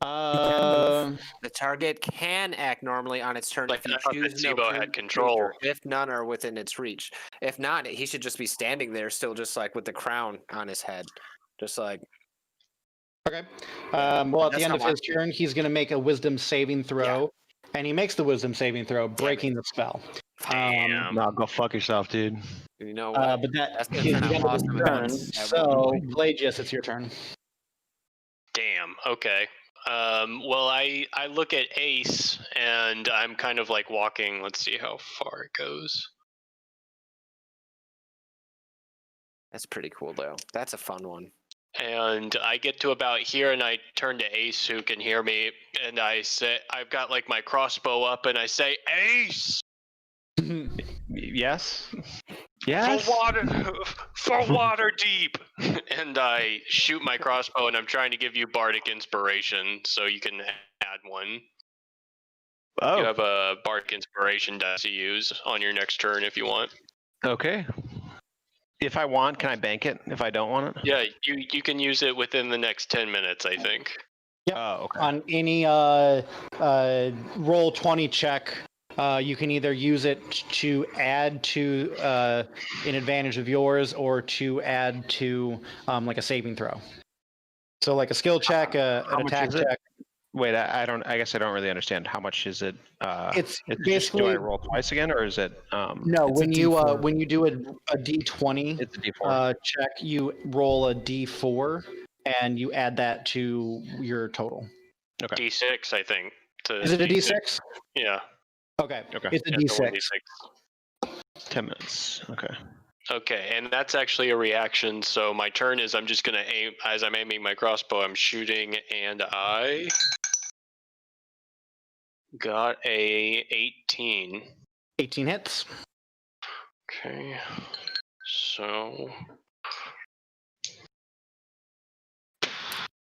G: Uh,
F: The target can act normally on its turn
A: Like
F: if he
A: I thought that
F: chooses no
A: Zebo had control.
F: creature, if none are within its reach. If not, he should just be standing there, still just like with the crown on his head, just like.
G: okay. Well, at the
F: That's
G: end
F: not
G: of his turn, he's going to make a Wisdom saving throw, and he makes the Wisdom saving throw, breaking the spell.
A: Damn.
D: No, go fuck yourself, dude.
F: You know what?
G: But
F: That's
G: that
F: gonna
G: is
F: turn
G: the
F: out
G: end of
F: awesome
G: his
F: at
G: turn.
F: once.
G: So, Pelagius, it's your turn.
A: Damn. Okay. Well, I look at Ace and I'm kind of like walking. Let's see how far it goes.
F: That's pretty cool, though. That's a fun one.
A: And I get to about here and I turn to Ace who can hear me and I say, I've got like my crossbow up and I say, Ace!
D: Yes. Yes.
A: For water deep. And I shoot my crossbow and I'm trying to give you bardic inspiration so you can add one.
D: Oh.
A: You have a bardic inspiration dice to use on your next turn if you want.
D: Okay. If I want, can I bank it? If I don't want it?
A: Yeah, you can use it within the next 10 minutes, I think.
G: Yep.
D: Oh, okay.
G: On any roll 20 check, you can either use it to add to an advantage of yours or to add to like a saving throw. So like a skill check, an
D: much
G: attack
D: is it?
G: check.
D: Wait, I don't. I guess I don't really understand. How much is it?
G: It's
D: just,
G: basically
D: do I roll twice again, or is it?
G: no.
C: It's a
G: When you
C: D4.
G: do a D20
D: It's a D4.
G: check, you roll a D4 and you add that to your total.
D: Okay.
A: D6, I think.
G: Is it a D6?
A: Yeah.
G: Okay.
D: Okay.
G: It's a
A: Yeah, it's a
G: D6.
D: 10 minutes. Okay.
A: Okay, and that's actually a reaction. So my turn is I'm just gonna aim as I'm aiming my crossbow. I'm shooting, and I got a 18.
G: 18 hits.
A: Okay, so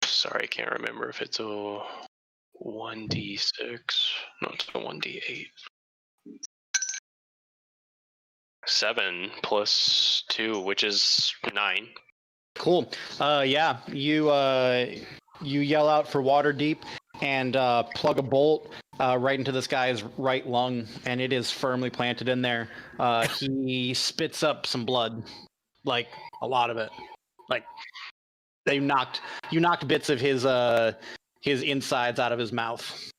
A: sorry, I can't remember if it's a 1d6. No, it's a 1d8. 7 plus 2, which is 9.
G: Cool. Yeah, you yell out for water deep and plug a bolt right into this guy's right lung, and it is firmly planted in there. He spits up some blood, like a lot of it. Like you knocked bits of his insides out of his mouth.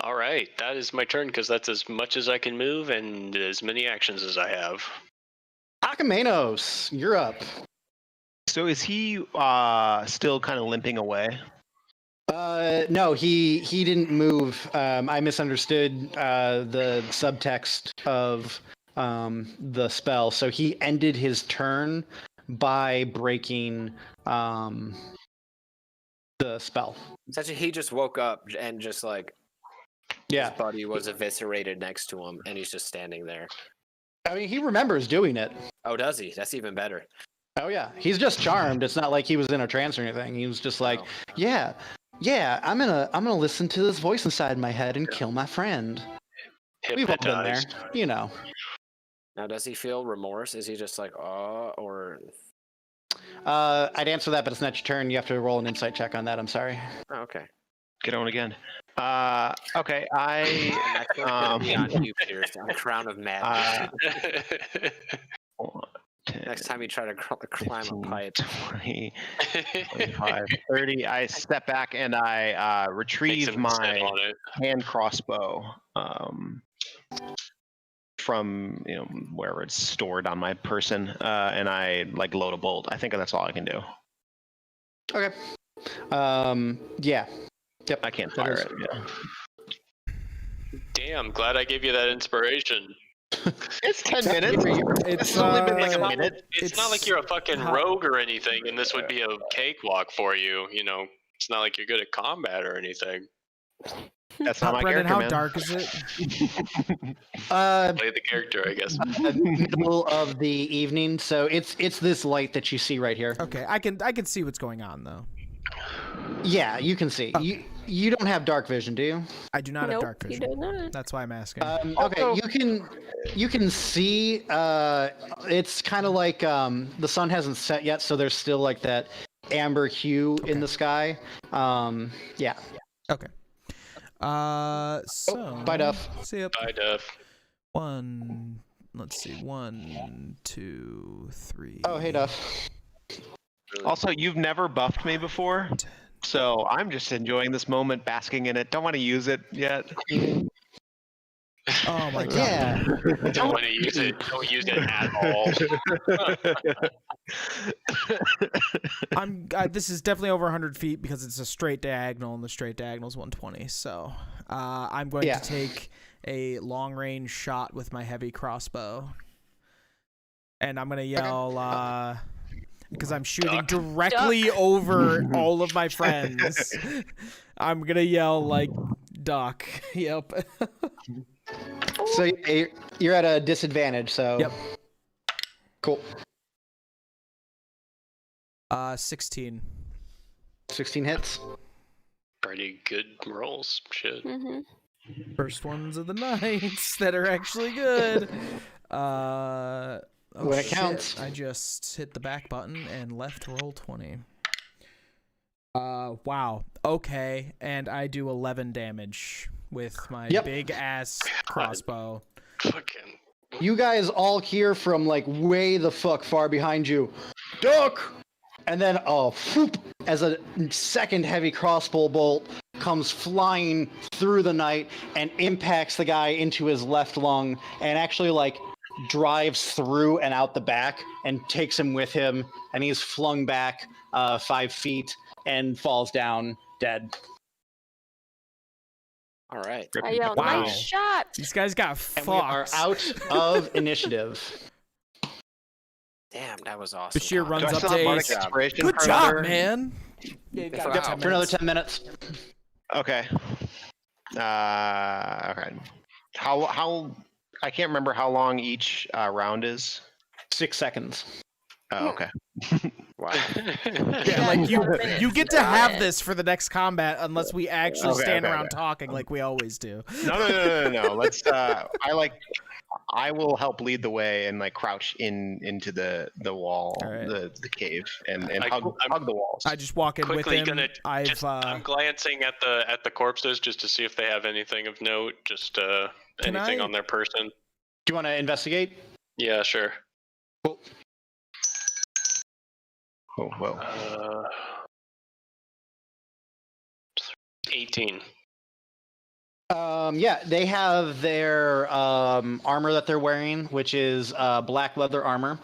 A: All right, that is my turn because that's as much as I can move and as many actions as I have.
G: Akamenos, you're up.
D: So is he still kind of limping away?
G: No, he didn't move. I misunderstood the subtext of the spell. So he ended his turn by breaking the spell.
F: Essentially, he just woke up and just like
G: Yeah.
F: his buddy was eviscerated next to him, and he's just standing there.
G: I mean, he remembers doing it.
F: Oh, does he? That's even better.
G: Oh yeah, he's just charmed. It's not like he was in a trance or anything. He was just like,
F: Oh.
G: yeah, I'm gonna listen to this voice inside my head and kill my friend. We've all been there,
A: Hypnotized.
G: you know.
F: Now, does he feel remorse? Is he just like, oh, or?
G: I'd answer that, but it's not your turn. You have to roll an insight check on that. I'm sorry.
F: Oh, okay.
D: Get on again. Okay,
F: Next one's gonna be on you, Pierce. On Crown of Madness.
D: 10,
F: Next time you try to climb
D: 15,
F: a pipe.
D: 20, 25, 30. I step back and I
A: Makes
D: retrieve
A: him sit
D: my
A: on it.
D: hand crossbow from wherever it's stored on my person, and I like load a bolt. I think that's all I can do.
G: Okay. Yeah. Yep.
D: I can't
G: That
D: fire
G: is-
D: it. Yeah.
A: Damn, glad I gave you that inspiration.
D: It's 10 minutes.
C: It's
D: only been like a minute.
A: It's not like you're a fucking rogue or anything, and this would be a cakewalk for you. It's not like you're good at combat or anything.
D: That's not my
C: Brendan,
D: character,
C: how
D: man.
C: dark is it?
A: Play the character, I guess.
G: Middle of the evening, so it's this light that you see right here.
C: Okay, I can see what's going on though.
G: Yeah, you can see. You don't have dark vision, do you?
C: I do not have
B: Nope,
C: dark
B: you
C: vision.
B: did not.
C: That's why I'm asking.
G: Okay, you can see. It's kind of like the sun hasn't set yet, so there's still like that amber hue in the sky. Yeah.
C: Okay. So.
G: Bye, Duff.
C: See ya.
A: Bye, Duff.
C: Let's see. 1, 2, 3.
G: Oh, hey, Duff.
D: Also, you've never buffed me before, so I'm just enjoying this moment, basking in it. Don't want to use it yet.
C: Oh my god.
G: Yeah.
A: Don't want to use it. Don't use it at all.
C: This is definitely over 100 feet because it's a straight diagonal, and the straight diagonal is 120. So, I'm going
G: Yeah.
C: to take a long range shot with my heavy crossbow, and I'm gonna yell because I'm shooting
A: Duck.
C: directly over all of my friends. I'm gonna yell like duck. Yep.
G: So you're at a disadvantage. So.
C: Yep.
G: Cool.
C: 16.
G: 16 hits.
A: Pretty good rolls. Shit.
B: Mm-hmm.
C: First ones of the nights that are actually good.
G: When it counts.
C: I just hit the back button and left roll 20. Wow. Okay, and I do 11 damage with my
G: Yep.
C: big ass crossbow.
A: Fucking.
G: You guys all hear from like way the fuck far behind you, duck, and then whoop, as a second heavy crossbow bolt comes flying through the night and impacts the guy into his left lung and actually like drives through and out the back and takes him with him, and he's flung back 5 feet and falls down dead.
F: All right.
B: I yelled,
C: Wow.
B: nice shot.
C: These guys got
G: And we are
C: fucked.
G: out of initiative.
F: Damn, that was awesome.
C: Bashir
F: Connor.
C: runs
D: Do I
C: up
D: still
C: to
D: have bardic
C: Ace.
D: inspiration
C: Good
D: for
C: job,
D: another-
C: man. Yeah, you've
F: For
C: got
F: how-
C: 10
G: For another
C: minutes.
G: 10 minutes.
D: Okay. Okay. How? I can't remember how long each round is.
G: 6 seconds.
D: Oh, okay.
F: Wow.
C: Yeah, like you
B: 4 minutes.
C: get to
B: Got
C: have
B: it.
C: this for the next combat unless we actually
D: Okay,
C: stand
D: okay,
C: around
D: okay.
C: talking like we always do.
D: No. Let's. I will help lead the way and like crouch into the wall,
C: All right.
D: the cave, and
A: I'm-
D: hug the walls.
C: I just walk in with
A: Quickly
C: him.
A: gonna just, I'm glancing at the corpses just to see if they have anything of note, just
C: Can
A: anything
C: I-
A: on their person.
G: Do you want to investigate?
A: Yeah, sure.
D: Oh, whoa.
A: 18.
G: Yeah, they have their armor that they're wearing, which is black leather armor.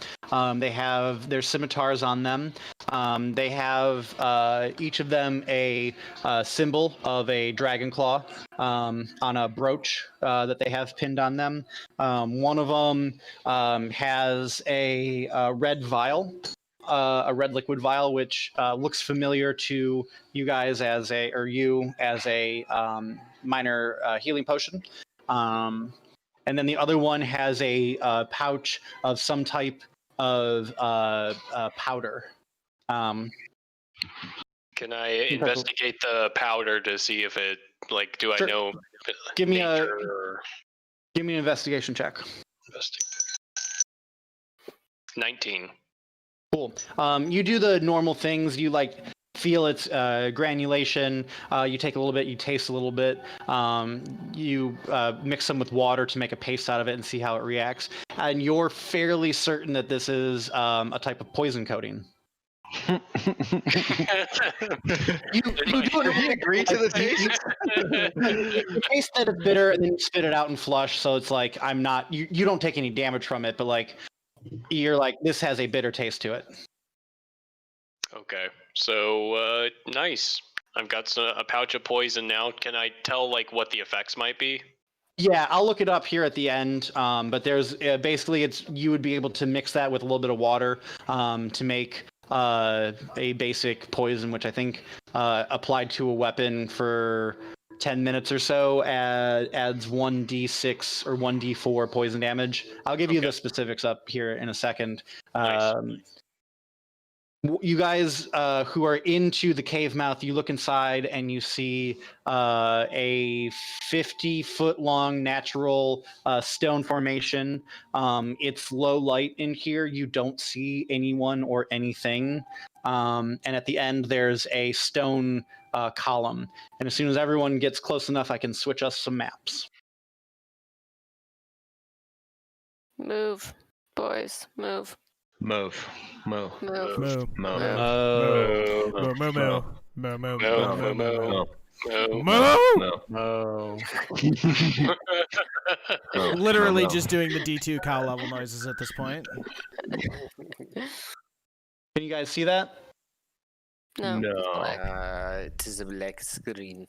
G: They have their scimitars on them. They have each of them a symbol of a dragon claw on a brooch that they have pinned on them. One of them has a red vial. A red liquid vial, which looks familiar to you guys as a minor healing potion. And
E: and then the other one has a pouch of some type of powder.
A: Can I investigate the powder to see if it do
E: Sure.
A: I know?
E: Give me
A: nature
E: give me an investigation check.
A: 19.
E: Cool. You do the normal things. You feel its granulation. You take a little bit. You taste a little bit. You mix some with water to make a paste out of it and see how it reacts. And you're fairly certain that this is a type of poison coating.
D: Did he agree to the taste?
E: You taste that it's bitter, and then you spit it out and flush. So it's like I'm not. You don't take any damage from it, but you're this has a bitter taste to it.
A: Okay, so nice. I've got a pouch of poison now. Can I tell what the effects might be?
E: Yeah, I'll look it up here at the end. But there's basically you would be able to mix that with a little bit of water to make a basic poison, which I think applied to a weapon for 10 minutes or so adds 1d6 or 1d4 poison damage. I'll give you the specifics up here in a second.
A: Nice.
E: You guys who are into the cave mouth, you look inside and you see a 50-foot long natural stone formation. It's low light in here. You don't see anyone or anything. And at the end, there's a stone column. And as soon as everyone gets close enough, I can switch us some maps.
B: Move, boys, move.
D: Move.
B: Move.
C: Moo.
A: Moo.
C: Moo. Moo. Moo. Moo. Literally just doing the D2 cow level noises at this point.
E: Can you guys see that?
B: No.
F: It is a black screen.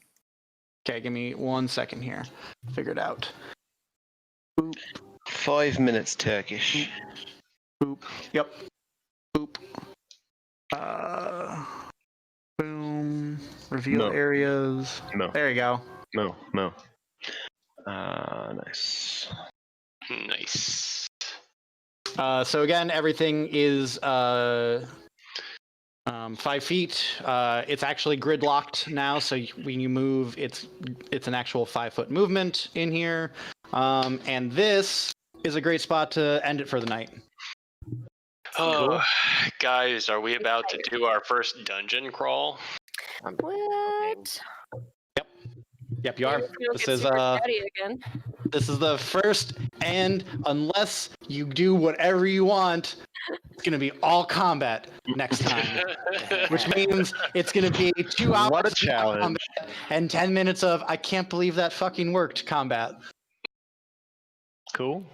E: Okay, give me 1 second here. Figure it out.
D: 5 minutes Turkish.
E: Boop. Yep. Boop. Boom. Reveal areas.
D: No.
E: There you go.
D: No. Nice.
A: Nice.
E: So again, everything is 5 feet. It's actually grid locked now, so when you move, it's an actual 5-foot movement in here. And this is a great spot to end it for the night.
A: Oh, guys, are we about to do our first dungeon crawl?
B: What?
E: Yep, you are. This is
B: again.
E: This is the first, and unless you do whatever you want, it's gonna be all combat next time. Which means it's gonna be 2 hours
D: What a
E: of
D: challenge.
E: combat and 10 minutes of I can't believe that fucking worked combat.
D: Cool.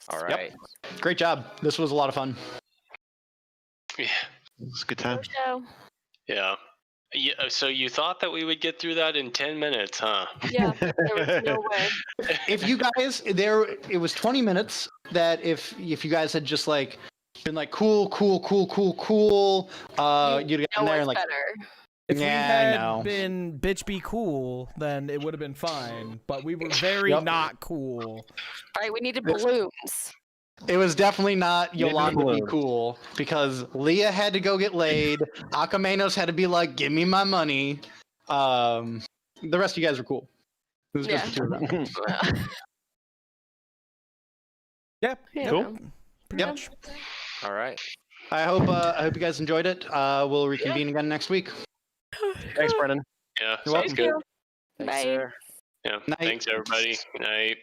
F: All right.
E: Great job. This was a lot of fun.
A: Yeah.
D: It's a good time.
B: Show.
A: Yeah. So you thought that we would get through that in 10 minutes, huh?
B: Yeah, there was no way.
E: If you guys it was 20 minutes that if you guys had just been cool, you'd get in there and
B: better.
C: If we
E: Yeah, I
C: had
E: know.
C: been bitch be cool, then it would have been fine. But we were very not cool.
B: All right, we needed balloons.
E: It was definitely not
D: Maybe
E: Yolanda be
D: balloons.
E: cool because Leah had to go get laid. Akamenos had to be like, "Give me my money." The rest of you guys were cool. It was just the two of them.
C: Yep.
B: Yeah.
D: Cool.
C: Pretty
E: Yep.
C: much.
F: All right.
E: I hope you guys enjoyed it. We'll reconvene again next week.
D: Thanks, Brennan.
A: Yeah,
E: You're
A: sounds
E: welcome.
A: good.
F: Thanks,
B: Bye.
F: sir.
A: Yeah,
E: Night.
A: thanks everybody. Good night.